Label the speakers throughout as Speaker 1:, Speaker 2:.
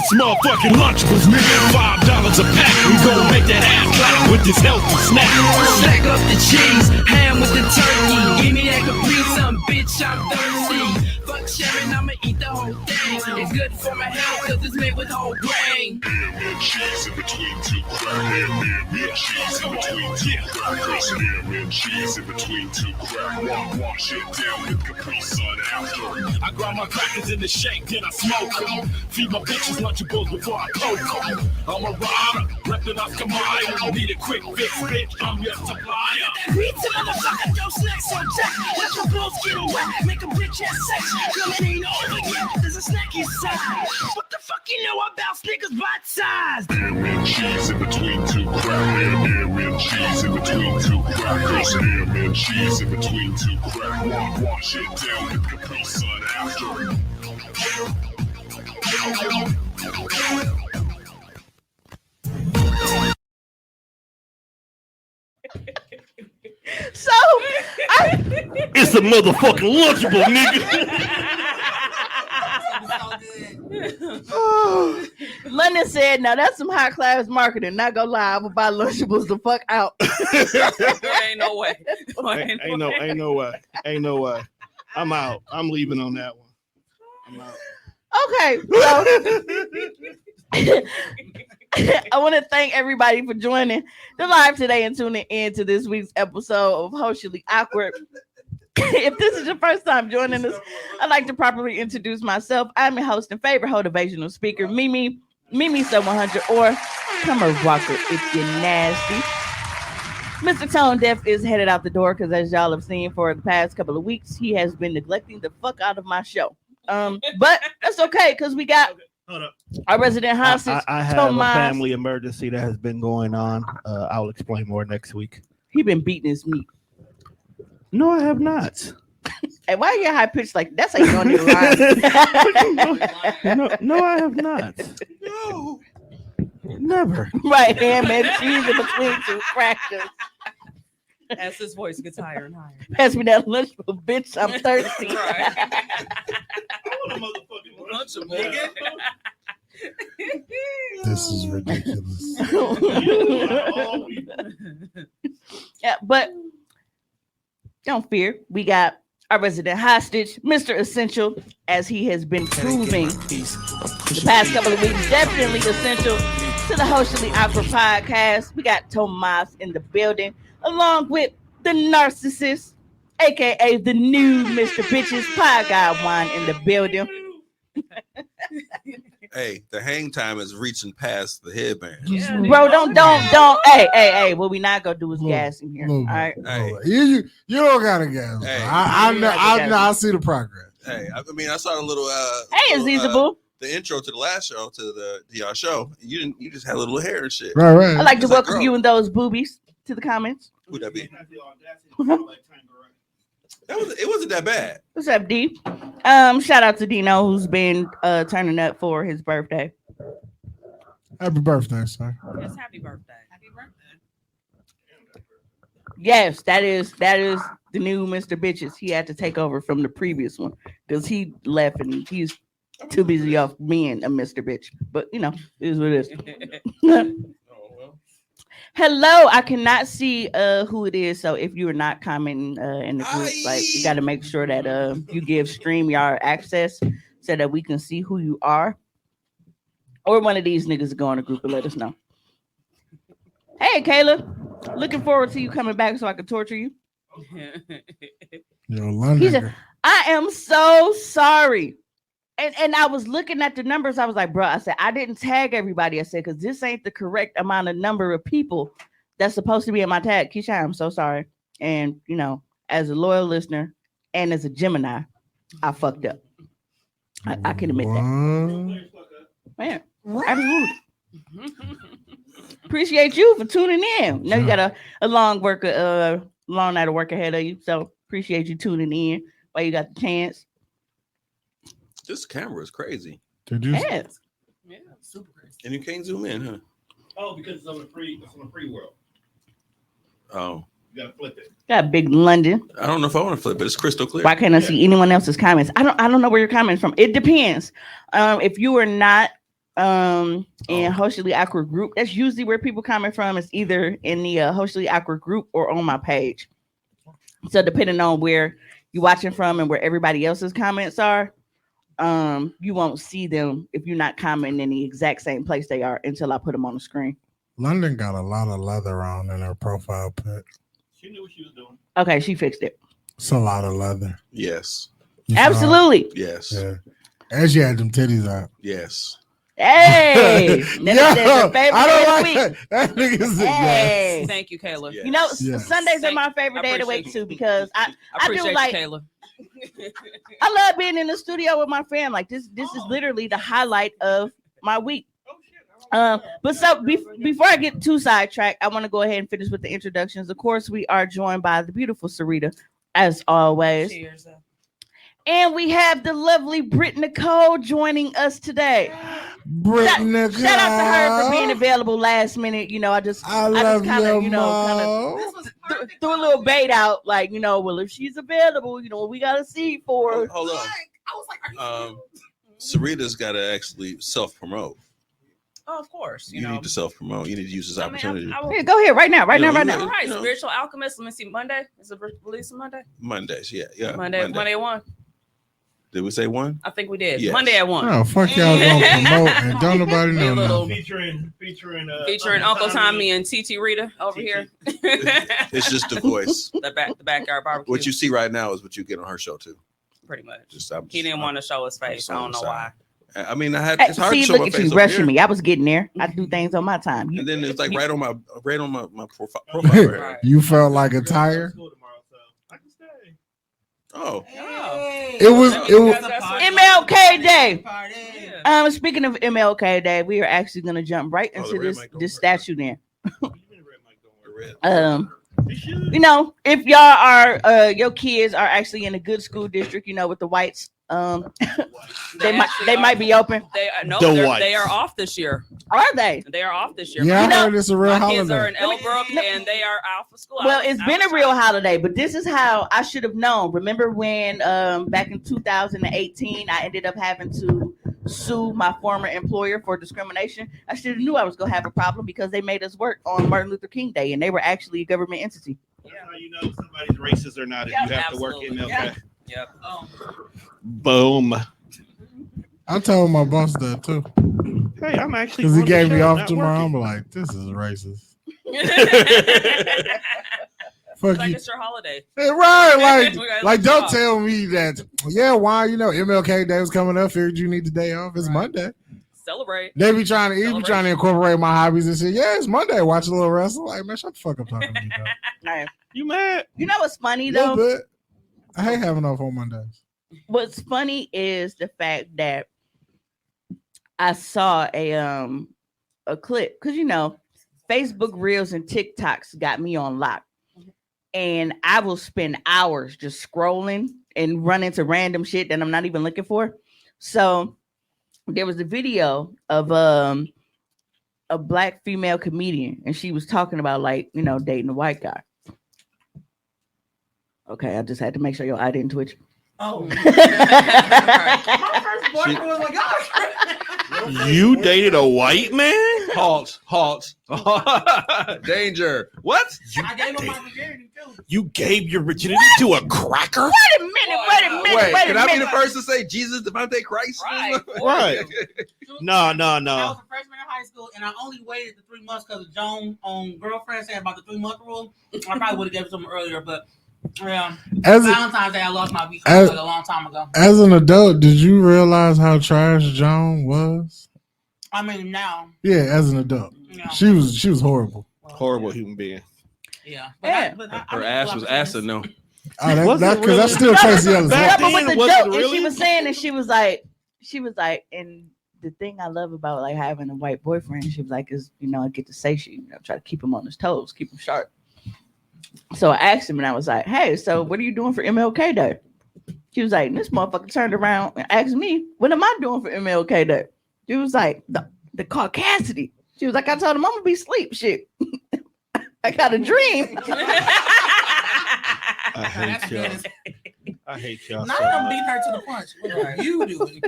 Speaker 1: It's motherfucking Lunchables, nigga. $5 a pack. We gon' make that ass clap with this healthy snack.
Speaker 2: Stack up the cheese, ham with the turkey. Give me that Capri Sun, bitch, I'm thirsty. Fuck sharing, I'ma eat the whole thing. It's good for my health, cause it's made with whole grain.
Speaker 3: Cheese in between two crack. Cheese in between two crackers. Cheese in between two crack. Wash it down with Capri Sun after.
Speaker 1: I grind my crackers in the shake, then I smoke them. Feed my bitches Lunchables before I poke them. I'm a rider, reppin' Oscar Mayer. Need a quick fix, bitch, I'm your supplier.
Speaker 2: Pizza, motherfucker, yo, snacks on deck. Let the balls get wet, make a bitch have sex. Girl, it ain't over yet, there's a snack inside. What the fuck you know about Snickers bite size?
Speaker 3: Cheese in between two crack. Cheese in between two crackers. Cheese in between two crack. Wash it down with Capri Sun after.
Speaker 4: So,
Speaker 1: It's a motherfucking Lunchable, nigga.
Speaker 4: London said, now that's some high class marketing. Not gonna lie, I would buy Lunchables the fuck out.
Speaker 5: Ain't no way.
Speaker 1: Ain't no way. I'm out. I'm leaving on that one. I'm out.
Speaker 4: Okay, so I want to thank everybody for joining the live today and tuning in to this week's episode of Socially Awkward. If this is your first time joining us, I'd like to properly introduce myself. I'm your host and favorite motivational speaker, Mimi Sub 100, or Summer Walker if you're nasty. Mr. Tone Deaf is headed out the door because, as y'all have seen for the past couple of weeks, he has been neglecting the fuck out of my show. But that's okay because we got our resident hostage.
Speaker 6: I have
Speaker 4: Tomas.
Speaker 6: a family emergency that has been going on. I'll explain more next week.
Speaker 4: He been beating his meat.
Speaker 6: No, I have not.
Speaker 4: Hey, why are you high pitched like that's how you don't need a line?
Speaker 6: No, I have not.
Speaker 1: No.
Speaker 6: Never.
Speaker 4: Right, ham and cheese in between two crackers.
Speaker 5: As his voice gets higher and higher.
Speaker 4: Pass me that Lunchable, bitch. I'm thirsty.
Speaker 5: Right.
Speaker 1: I want a motherfucking Lunchable, nigga.
Speaker 7: This is ridiculous.
Speaker 4: Yeah, but don't fear. We got our resident hostage, Mr. Essential, as he has been proving the past couple of weeks, definitely essential to the Socially Awkward podcast. We got Tomas in the building, along with the narcissist, aka the new Mr. Bitches Pie Guy Wine in the building.
Speaker 8: Hey, the hang time is reaching past the headband.
Speaker 5: Yeah,
Speaker 4: Bro, don't. Hey, what we not gonna do is gas in here. All right.
Speaker 8: Hey.
Speaker 7: You don't gotta guess.
Speaker 8: Hey.
Speaker 7: I see the progress.
Speaker 8: Hey, I mean, I saw a little.
Speaker 4: Hey, Aziza Boo.
Speaker 8: The intro to the last show, to y'all show. You just had a little hair and shit.
Speaker 7: Right.
Speaker 4: I'd like to
Speaker 8: It's like,
Speaker 4: welcome
Speaker 8: girl.
Speaker 4: you and those boobies to the comments.
Speaker 8: Who'd that be? It wasn't that bad.
Speaker 4: What's up, D? Shout out to Dino who's been turning up for his birthday.
Speaker 7: Happy birthday, sir.
Speaker 5: Yes, happy birthday. Happy birthday.
Speaker 4: Yes, that is the new Mr. Bitches. He had to take over from the previous one because he left and he's too busy off being a Mr. Bitch. But you know, it is what it is. Hello, I cannot see who it is. So if you are not commenting in the group, like you got to make sure that you give StreamYard access so that we can see who you are. Or one of these niggas go in the group and let us know. Hey, Kayla, looking forward to you coming back so I can torture you.
Speaker 7: You're a London.
Speaker 4: I am so sorry. And I was looking at the numbers. I was like, bro, I said, I didn't tag everybody. I said, because this ain't the correct amount of number of people that's supposed to be in my tag. Keisha, I'm so sorry. And, you know, as a loyal listener and as a Gemini, I fucked up. I can admit that. Man, absolutely. Appreciate you for tuning in. Know you got a long night of work ahead of you. So appreciate you tuning in while you got the chance.
Speaker 8: This camera is crazy.
Speaker 4: Yes.
Speaker 5: Yeah, super crazy.
Speaker 8: And you can't zoom in, huh?
Speaker 1: Oh, because it's on the free world.
Speaker 8: Oh.
Speaker 1: You gotta flip it.
Speaker 4: Got big London.
Speaker 8: I don't know if I want to flip it. It's crystal clear.
Speaker 4: Why can't I see anyone else's comments? I don't know where you're commenting from. It depends. If you are not in Hostily Awkward group. That's usually where people comment from. It's either in the Hostily Awkward group or on my page. So depending on where you're watching from and where everybody else's comments are, you won't see them if you're not commenting in the exact same place they are until I put them on the screen.
Speaker 7: London got a lot of leather on in her profile pic.
Speaker 1: She knew what she was doing.
Speaker 4: Okay, she fixed it.
Speaker 7: It's a lot of leather.
Speaker 8: Yes.
Speaker 7: You saw
Speaker 4: Absolutely.
Speaker 8: Yes.
Speaker 7: it? Yeah. And she had them titties out.
Speaker 8: Yes.
Speaker 4: Hey, that's the favorite
Speaker 7: I don't
Speaker 4: day
Speaker 7: like
Speaker 4: of the week.
Speaker 7: that. That nigga said
Speaker 4: Hey.
Speaker 5: Thank you, Kayla.
Speaker 8: Yes.
Speaker 4: You know,
Speaker 7: Yes.
Speaker 4: Sundays are my favorite
Speaker 5: I
Speaker 4: day of the week
Speaker 5: appreciate
Speaker 4: too because I do
Speaker 5: appreciate
Speaker 4: like
Speaker 5: you, Kayla.
Speaker 4: I love being in the studio with my fam. Like this is literally the highlight of my week. But so before I get too sidetracked, I want to go ahead and finish with the introductions. Of course, we are joined by the beautiful Sarita, as always.
Speaker 5: Cheers.
Speaker 4: And we have the lovely Britt Nicole joining us today.
Speaker 7: Britt Nicole.
Speaker 4: Shout out to her for being available last minute. You know, I just
Speaker 7: love
Speaker 4: kind of,
Speaker 7: your
Speaker 4: you know,
Speaker 7: mom.
Speaker 4: threw a little bait out, like, you know, well, if she's available, you know, we got to see for her.
Speaker 8: Hold on.
Speaker 5: I was like, are you
Speaker 8: Sarita's got to actually self-promote.
Speaker 5: Oh, of course.
Speaker 8: You
Speaker 5: know.
Speaker 8: need to self-promote. You need to use this
Speaker 5: I mean,
Speaker 8: opportunity.
Speaker 5: I will-
Speaker 4: Here, go ahead, right now.
Speaker 8: You know,
Speaker 5: All right,
Speaker 8: you know.
Speaker 5: Spiritual Alchemist. Let me see. Monday is it release on Monday?
Speaker 8: Mondays, yeah.
Speaker 5: Monday at 1.
Speaker 8: Did we say 1?
Speaker 5: I think we did.
Speaker 8: Yes.
Speaker 5: Monday at 1.
Speaker 7: Oh, fuck y'all gonna promote and don't nobody know
Speaker 5: Little-
Speaker 7: nothing.
Speaker 1: Featuring
Speaker 5: Featuring Uncle Tommy and TT Rita over here.
Speaker 8: It's just the voice.
Speaker 5: the backyard barbecue.
Speaker 8: What you see right now is what you get on her show too.
Speaker 5: pretty much.
Speaker 8: I'm
Speaker 5: He didn't want to show his face. I don't know why.
Speaker 8: I mean, it's hard
Speaker 4: See,
Speaker 8: to show
Speaker 4: look
Speaker 8: my
Speaker 4: at
Speaker 8: face
Speaker 4: you
Speaker 8: over
Speaker 4: rushing
Speaker 8: here.
Speaker 4: me. I was getting there. I do things on my time.
Speaker 8: And then it's like right on my profile.
Speaker 5: Right.
Speaker 7: You felt like a tire.
Speaker 8: Oh,
Speaker 7: It was
Speaker 4: MLK Day.
Speaker 5: Yeah.
Speaker 4: Speaking of MLK Day, we are actually going to jump right
Speaker 8: Oh, the
Speaker 4: into
Speaker 8: red
Speaker 4: this
Speaker 8: mic don't
Speaker 4: this
Speaker 8: work.
Speaker 4: statue there.
Speaker 8: red.
Speaker 4: You know, if y'all are your kids are actually in a good school district, you know, with the whites, they might be open.
Speaker 5: They no,
Speaker 6: The
Speaker 5: they
Speaker 6: whites.
Speaker 5: are off this year.
Speaker 4: Are they?
Speaker 5: They are off this year.
Speaker 7: Yeah, I
Speaker 4: You know,
Speaker 7: heard it's a real
Speaker 5: My kids are
Speaker 7: holiday.
Speaker 5: in Elbrook and they are out for school.
Speaker 4: Well, it's been a real holiday, but this is how I should have known. Remember when back in 2018, I ended up having to sue my former employer for discrimination? I should have knew I was going to have a problem because they made us work on Martin Luther King Day, and they were actually a government entity.
Speaker 6: That's how you know somebody's racist or not if you have to work in
Speaker 5: Absolutely.
Speaker 6: MLK.
Speaker 5: Yep.
Speaker 6: Boom.
Speaker 7: I told my boss that too.
Speaker 6: Hey, I'm actually
Speaker 7: Because he
Speaker 6: on the
Speaker 7: gave me
Speaker 6: show,
Speaker 7: off
Speaker 6: not
Speaker 7: tomorrow. I'm
Speaker 6: working.
Speaker 7: like, this is racist.
Speaker 5: It's
Speaker 7: Fuck
Speaker 5: like
Speaker 7: you.
Speaker 5: it's your holiday.
Speaker 7: Hey, right,
Speaker 5: We gotta
Speaker 7: like
Speaker 5: let
Speaker 7: don't
Speaker 5: you off.
Speaker 7: tell me that. Yeah, why? You know, MLK Day was coming up. Figured you need the day off. It's
Speaker 5: Right.
Speaker 7: Monday.
Speaker 5: Celebrate.
Speaker 7: They be trying to,
Speaker 5: Celebration.
Speaker 7: incorporate my hobbies and say, yeah, it's Monday. Watch a little wrestling. Like, man, shut the fuck up talking to me. Though.
Speaker 6: You mad?
Speaker 4: You know what's funny,
Speaker 7: A
Speaker 4: though?
Speaker 7: little bit. I hate having off on Mondays.
Speaker 4: What's funny is the fact that I saw a clip because you know Facebook Reels and TikToks got me on lock, and I will spend hours just scrolling and run into random shit that I'm not even looking for. So there was a video of a black female comedian, and she was talking about like dating a white guy. Okay, I just had to make sure your eye didn't twitch.
Speaker 5: Oh.
Speaker 6: You dated a white man?
Speaker 8: Halt. Danger. What?
Speaker 5: I gave him my virginity too.
Speaker 6: You gave your virginity to a cracker?
Speaker 4: Wait a minute.
Speaker 8: Wait,
Speaker 4: Wait
Speaker 8: can
Speaker 4: a
Speaker 8: I be the
Speaker 4: minute.
Speaker 8: first to say Jesus, Devontae Christ?
Speaker 5: Right.
Speaker 6: Right. No.
Speaker 9: I was a freshman in high school, and I only waited the 3 months because of Joan girlfriend said about the 3-month rule. I probably would have given it to him earlier, but yeah.
Speaker 7: As
Speaker 9: Valentine's Day, I lost my visa
Speaker 7: as-
Speaker 9: like a long time ago.
Speaker 7: as an adult, did you realize how trash Joan was?
Speaker 9: I mean, now,
Speaker 7: Yeah, as an adult,
Speaker 9: you know,
Speaker 7: she was horrible.
Speaker 6: Horrible human being.
Speaker 9: yeah.
Speaker 4: Yeah.
Speaker 8: Her ass was ass or no?
Speaker 7: Oh,
Speaker 6: Was
Speaker 7: that
Speaker 6: it
Speaker 7: because that's
Speaker 6: really?
Speaker 7: still Tracy Ellis.
Speaker 6: Back
Speaker 4: Yeah, but with
Speaker 6: then,
Speaker 4: the
Speaker 6: was it
Speaker 4: joke, and
Speaker 6: really?
Speaker 4: she was saying, and she was like, and the thing I love about like having a white boyfriend, she was like, is I get to say shit, try to keep him on his toes, keep him sharp. So I asked him, and I was like, hey, so what are you doing for MLK Day? She was like, this motherfucker turned around and asked me, what am I doing for MLK Day? She was like, the caucasity. She was like, I told him I'm gonna be sleep shit. I got a dream.
Speaker 6: I hate y'all. I I hate y'all.
Speaker 9: Not
Speaker 6: so
Speaker 9: them
Speaker 6: much.
Speaker 9: beating her to the punch. What are you doing?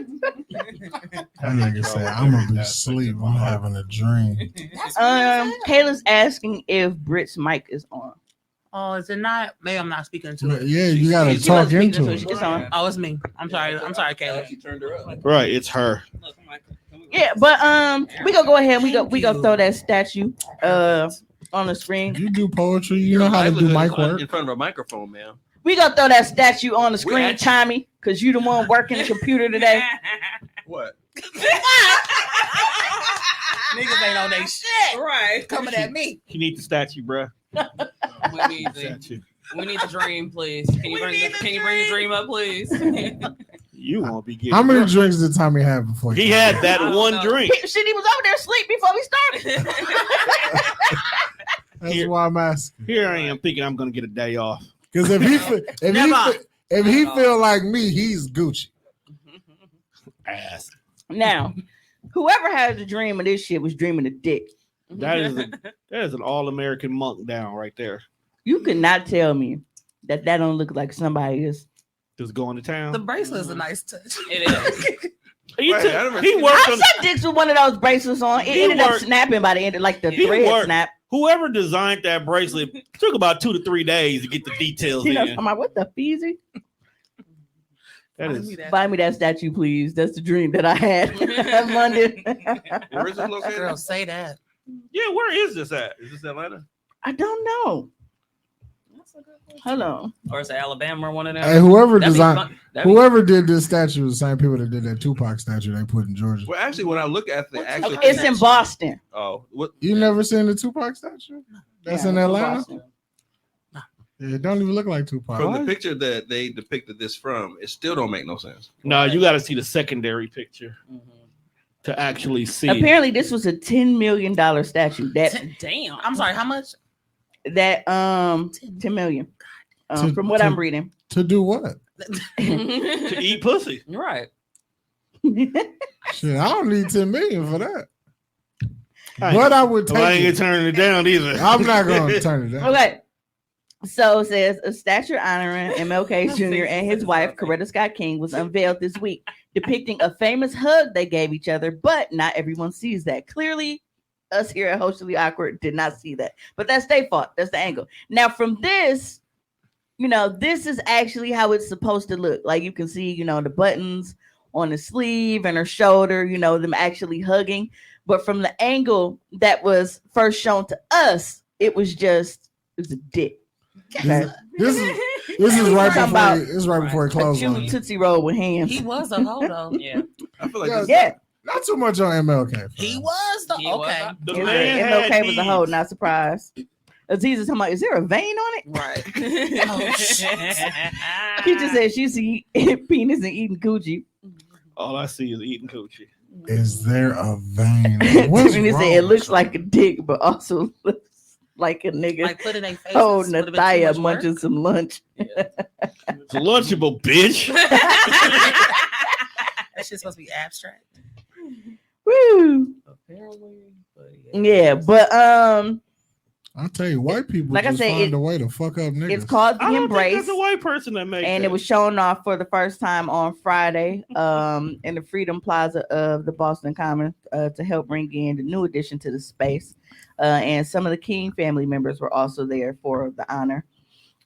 Speaker 7: That nigga said, I'm gonna be asleep. I'm having a dream.
Speaker 4: Kayla's asking if Britt's mic is on.
Speaker 9: Oh, is it not? Maybe I'm not speaking to it.
Speaker 7: Yeah, you gotta
Speaker 4: She
Speaker 7: talk
Speaker 4: wasn't speaking
Speaker 7: into
Speaker 4: to
Speaker 7: it.
Speaker 4: It's on.
Speaker 9: Oh, it's me. I'm sorry, Kayla.
Speaker 8: She turned her up.
Speaker 6: Right, it's her.
Speaker 5: Look, I'm like, can we-
Speaker 4: Yeah, but we gonna go ahead. We gonna throw that statue on the screen.
Speaker 7: You do poetry, you know how to do mic work.
Speaker 8: In front of a microphone, man.
Speaker 4: We gonna throw that statue on the screen,
Speaker 8: actually-
Speaker 4: Chimey, because you the one working the computer today.
Speaker 8: What?
Speaker 9: Niggas ain't on they shit.
Speaker 5: Right.
Speaker 9: Coming at me.
Speaker 6: You need the statue, bruh.
Speaker 5: We need the,
Speaker 6: Statue.
Speaker 5: we need the dream, please. Can you bring the dream up, please?
Speaker 6: You won't be getting.
Speaker 7: How many
Speaker 6: drunk.
Speaker 7: drinks did Tommy have before?
Speaker 6: He
Speaker 7: came?
Speaker 6: had that
Speaker 5: I don't
Speaker 6: one
Speaker 5: know.
Speaker 6: drink.
Speaker 4: Shit, he was over there asleep before we started.
Speaker 7: That's
Speaker 6: Here.
Speaker 7: why I'm asking.
Speaker 6: Here I am thinking I'm gonna get a day off.
Speaker 7: Because if he feel like me, he's Gucci.
Speaker 6: Ass.
Speaker 4: Now, whoever had the dream of this shit was dreaming of dick.
Speaker 6: That is an all-American monk down right there.
Speaker 4: You could not tell me that don't look like somebody is.
Speaker 6: Just going to town.
Speaker 9: The bracelet's a nice touch.
Speaker 5: It is.
Speaker 6: He,
Speaker 8: Wait,
Speaker 6: took-
Speaker 8: I never
Speaker 6: he
Speaker 8: seen
Speaker 6: worked
Speaker 4: I
Speaker 6: on
Speaker 4: said dicks with one of those bracelets on. It
Speaker 6: He
Speaker 4: ended up
Speaker 6: worked-
Speaker 4: snapping by the end, like the
Speaker 6: He
Speaker 4: thread
Speaker 6: worked.
Speaker 4: snap.
Speaker 6: whoever designed that bracelet. Took about 2 to 3 days to get the details
Speaker 4: You know,
Speaker 6: in.
Speaker 4: I'm like, what the feezy?
Speaker 6: That is
Speaker 4: Buy me that statue, please. That's the dream that I had on Monday.
Speaker 8: Where is it located?
Speaker 9: Girl, say that.
Speaker 6: Yeah, where is this at? Is this Atlanta?
Speaker 4: I don't know. Hold on.
Speaker 5: Or it's Alabama or one of them.
Speaker 7: Hey, whoever
Speaker 5: That'd be
Speaker 7: designed,
Speaker 5: fun. That'd be-
Speaker 7: whoever did this statue, is the same people that did that Tupac statue they put in Georgia.
Speaker 8: Well, actually, when I look at the actual,
Speaker 4: It's in Boston.
Speaker 8: oh, what?
Speaker 7: You never seen the Tupac statue? That's
Speaker 4: Yeah,
Speaker 7: in
Speaker 4: it's
Speaker 7: Atlanta.
Speaker 4: Boston.
Speaker 7: Yeah, it don't even look like Tupac.
Speaker 8: From the picture that they depicted this from, it still don't make no sense.
Speaker 6: No, you got to see the secondary picture to actually see.
Speaker 4: Apparently, this was a $10 million statue.
Speaker 5: Damn.
Speaker 9: I'm sorry, how much?
Speaker 4: That 10 million.
Speaker 7: To-
Speaker 4: From what
Speaker 7: to-
Speaker 4: I'm reading.
Speaker 7: To do what?
Speaker 6: to eat pussy.
Speaker 5: Right.
Speaker 7: Shit, I don't need 10 million for that.
Speaker 6: I ain't-
Speaker 7: But I would
Speaker 6: Well, I ain't
Speaker 7: take
Speaker 6: gonna
Speaker 7: it.
Speaker 6: turn it down either.
Speaker 7: I'm not going to turn it down.
Speaker 4: Okay. So it says a statue honoring MLK Jr. and his wife, Coretta Scott King, was unveiled this week, depicting a famous hug they gave each other, but not everyone sees that. Clearly, us here at Hostily Awkward did not see that. But that's their fault. That's the angle. Now, from this, this is actually how it's supposed to look. Like you can see, the buttons on the sleeve and her shoulder, them actually hugging. But from the angle that was first shown to us, it was a dick. Okay.
Speaker 7: This is right
Speaker 4: Talking
Speaker 7: before
Speaker 4: about-
Speaker 7: this is right before it
Speaker 4: A
Speaker 7: closed on
Speaker 4: chewy
Speaker 7: you.
Speaker 4: Tootsie Roll with hands.
Speaker 9: He was a hoe though.
Speaker 5: Yeah.
Speaker 8: I feel like
Speaker 7: Yeah,
Speaker 8: this,
Speaker 4: Yeah.
Speaker 7: Not too much on MLK. fam.
Speaker 9: He was the
Speaker 5: He was
Speaker 9: okay.
Speaker 5: a-
Speaker 6: The
Speaker 4: It was
Speaker 6: man
Speaker 4: a-
Speaker 6: had
Speaker 4: MLK was a hoe,
Speaker 6: needs.
Speaker 4: not surprised. Aziz is talking about, is there a vein on it?
Speaker 5: Right.
Speaker 4: He just said she see penis and eating coochie.
Speaker 6: All I see is eating coochie.
Speaker 7: Is there a vein? What's
Speaker 4: Tiffany
Speaker 7: wrong
Speaker 4: said it
Speaker 7: with
Speaker 4: looks
Speaker 7: you?
Speaker 4: like a dick, but also looks like a nigga
Speaker 9: Like put in their face.
Speaker 4: holding a thigh up munching some lunch.
Speaker 6: It's a Lunchable, bitch.
Speaker 9: That shit's supposed to be abstract.
Speaker 4: Woo.
Speaker 5: Apparently, but
Speaker 4: Yeah, but
Speaker 7: I'll tell you, white people
Speaker 4: Like I
Speaker 7: just
Speaker 4: said,
Speaker 7: find a way to fuck up niggas.
Speaker 4: it's called The
Speaker 6: I don't
Speaker 4: Embrace.
Speaker 6: think there's a white person that makes
Speaker 4: And
Speaker 6: that.
Speaker 4: it was shown off for the first time on Friday in the Freedom Plaza of the Boston Commons to help bring in the new addition to the space. And some of the King family members were also there for the honor.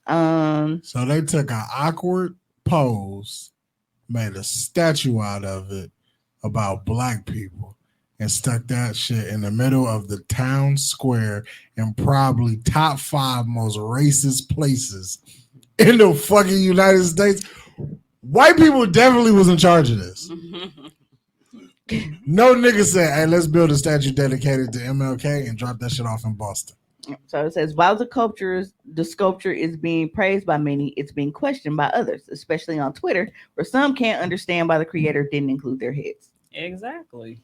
Speaker 7: So they took an awkward pose, made a statue out of it about black people, and stuck that shit in the middle of the town square in probably top 5 most racist places in the fucking United States. White people definitely was in charge of this. No nigga said, hey, let's build a statue dedicated to MLK and drop that shit off in Boston.
Speaker 4: So it says, while the sculpture is being praised by many, it's being questioned by others, especially on Twitter, where some can't understand why the creator didn't include their heads.
Speaker 5: Exactly.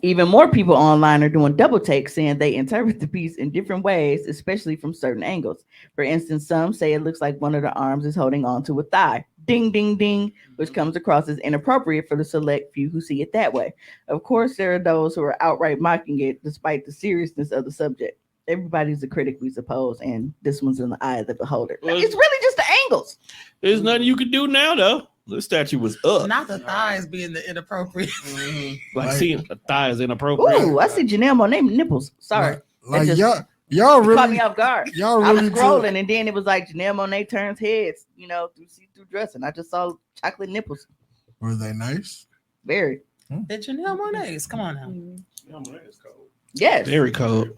Speaker 4: Even more people online are doing double takes, saying they interpret the piece in different ways, especially from certain angles. For instance, some say it looks like one of the arms is holding on to a thigh. Ding, ding, ding, which comes across as inappropriate for the select few who see it that way. Of course, there are those who are outright mocking it despite the seriousness of the subject. Everybody's a critic, we suppose, and this one's in the eye of the beholder.
Speaker 6: Well,
Speaker 4: It's really just the angles.
Speaker 6: There's nothing you can do now, though. The statue was up.
Speaker 9: Not the thighs being the inappropriate.
Speaker 6: Like seeing a thigh is inappropriate.
Speaker 4: Ooh, I see Janelle Monáe nipples. Sorry.
Speaker 7: Like
Speaker 4: It just-
Speaker 7: y'all
Speaker 4: It caught me
Speaker 7: really,
Speaker 4: off guard.
Speaker 7: y'all
Speaker 4: I was
Speaker 7: really
Speaker 4: scrolling and then it was like Janelle Monáe turns heads, through see-through dress, and I just saw chocolate nipples.
Speaker 7: were they nice?
Speaker 4: Very.
Speaker 9: The Janelle Monáe's. Come on now.
Speaker 4: Yes.
Speaker 6: Very cold.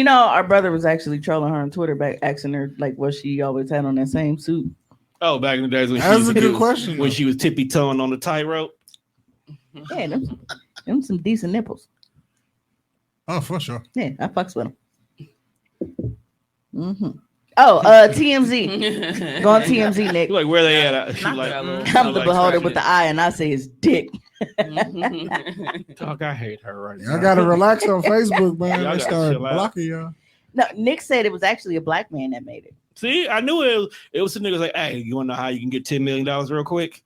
Speaker 4: Our brother was actually trolling her on Twitter back, asking her like what she always had on that same suit.
Speaker 6: Oh, back in the days when she
Speaker 7: That's
Speaker 6: used
Speaker 7: a
Speaker 6: to
Speaker 7: good
Speaker 6: do-
Speaker 7: question.
Speaker 6: When
Speaker 7: though.
Speaker 6: she was tippy toeing on the tightrope.
Speaker 4: Yeah, them some decent nipples.
Speaker 7: Oh, for sure.
Speaker 4: Yeah, I fucks with them. Mm-hmm. Oh, TMZ. Go on TMZ, Nick.
Speaker 6: Like where they at? She
Speaker 9: Not
Speaker 6: like,
Speaker 9: that little-
Speaker 4: I'm the beholder with the eye, and I say it's dick.
Speaker 6: Dog, I hate her right now.
Speaker 7: Y'all gotta relax on Facebook, man.
Speaker 6: Y'all
Speaker 7: They
Speaker 6: gotta
Speaker 7: start
Speaker 6: chill out.
Speaker 7: blocking y'all.
Speaker 4: No, Nick said it was actually a black man that made it.
Speaker 6: See, I knew it was some niggas like, hey, you want to know how you can get $10 million real quick?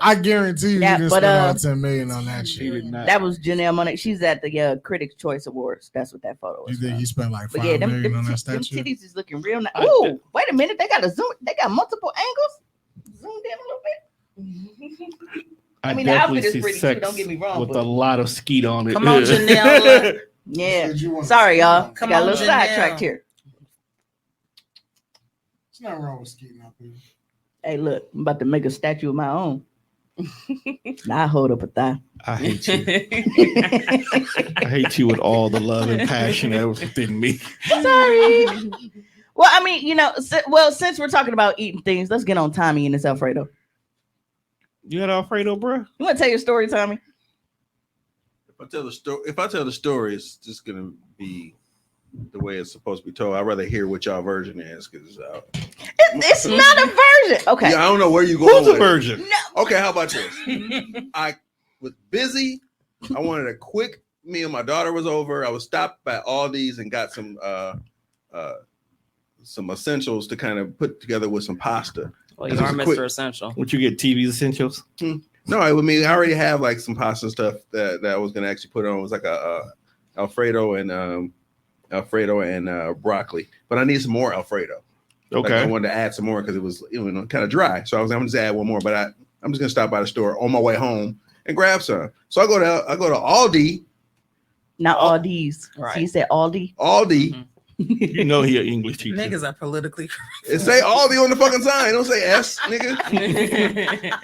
Speaker 7: I guarantee you,
Speaker 4: Yeah,
Speaker 7: you didn't
Speaker 4: but,
Speaker 7: spend about 10 million on that
Speaker 6: She
Speaker 7: shit.
Speaker 6: did not.
Speaker 4: That was Janelle Monáe. She's at the Critics' Choice Awards. That's what that photo
Speaker 7: You
Speaker 4: is.
Speaker 7: think he spent like
Speaker 4: But
Speaker 7: 5
Speaker 4: yeah,
Speaker 7: million
Speaker 4: them
Speaker 7: on that
Speaker 4: them
Speaker 7: statue?
Speaker 4: titties is looking real nice.
Speaker 6: I-
Speaker 4: Ooh, wait a minute. They got a zoom. They got multiple angles. Zoomed in a little bit. I mean, the
Speaker 6: definitely
Speaker 4: outfit is
Speaker 6: see
Speaker 4: pretty too,
Speaker 6: sex
Speaker 4: don't get me wrong,
Speaker 6: with
Speaker 4: but-
Speaker 6: a lot of skeet on it.
Speaker 9: Come on, Janelle.
Speaker 4: Yeah.
Speaker 7: Did you want-
Speaker 4: Sorry, y'all.
Speaker 9: Come
Speaker 4: got a
Speaker 9: on,
Speaker 4: little
Speaker 9: Janelle.
Speaker 4: sidetracked here.
Speaker 7: It's not wrong with skating up here.
Speaker 4: Hey, look, I'm about to make a statue of my own. Now I hold up a thigh.
Speaker 6: I hate you. I hate you with all the love and passion that was within me.
Speaker 4: Sorry. Well, I mean, since we're talking about eating things, let's get on Tommy and this Alfredo.
Speaker 6: You had Alfredo, bro?
Speaker 4: You want to tell your story, Tommy?
Speaker 8: If I tell the story, it's just gonna be the way it's supposed to be told. I'd rather hear what y'all version is because
Speaker 4: It's not a version. Okay.
Speaker 8: yeah, I don't know where you going.
Speaker 6: Who's the
Speaker 8: with it.
Speaker 6: version?
Speaker 4: No.
Speaker 8: Okay, how about this? I was busy. I wanted a quick meal. My daughter was over. I was stopped by Aldi's and got some essentials to kind of put together with some pasta.
Speaker 5: Well, you
Speaker 8: This
Speaker 5: are
Speaker 8: is
Speaker 5: Mr.
Speaker 8: quick.
Speaker 5: Essential.
Speaker 6: What you get? TV essentials?
Speaker 8: No, I mean I already have like some pasta stuff that I was gonna actually put on. It was like a Alfredo and broccoli, but I need some more Alfredo. Like,
Speaker 6: Okay.
Speaker 8: I wanted to add some more because it was kind of dry. So I was I'm just add one more, but I'm just gonna stop by the store on my way home and grab some. So I go to Aldi.
Speaker 4: Not all these.
Speaker 5: Right.
Speaker 4: So you said Aldi.
Speaker 8: Aldi.
Speaker 6: You know he an English teacher.
Speaker 9: Niggas are politically
Speaker 8: It say Aldi on the fucking sign. Don't say S, nigga.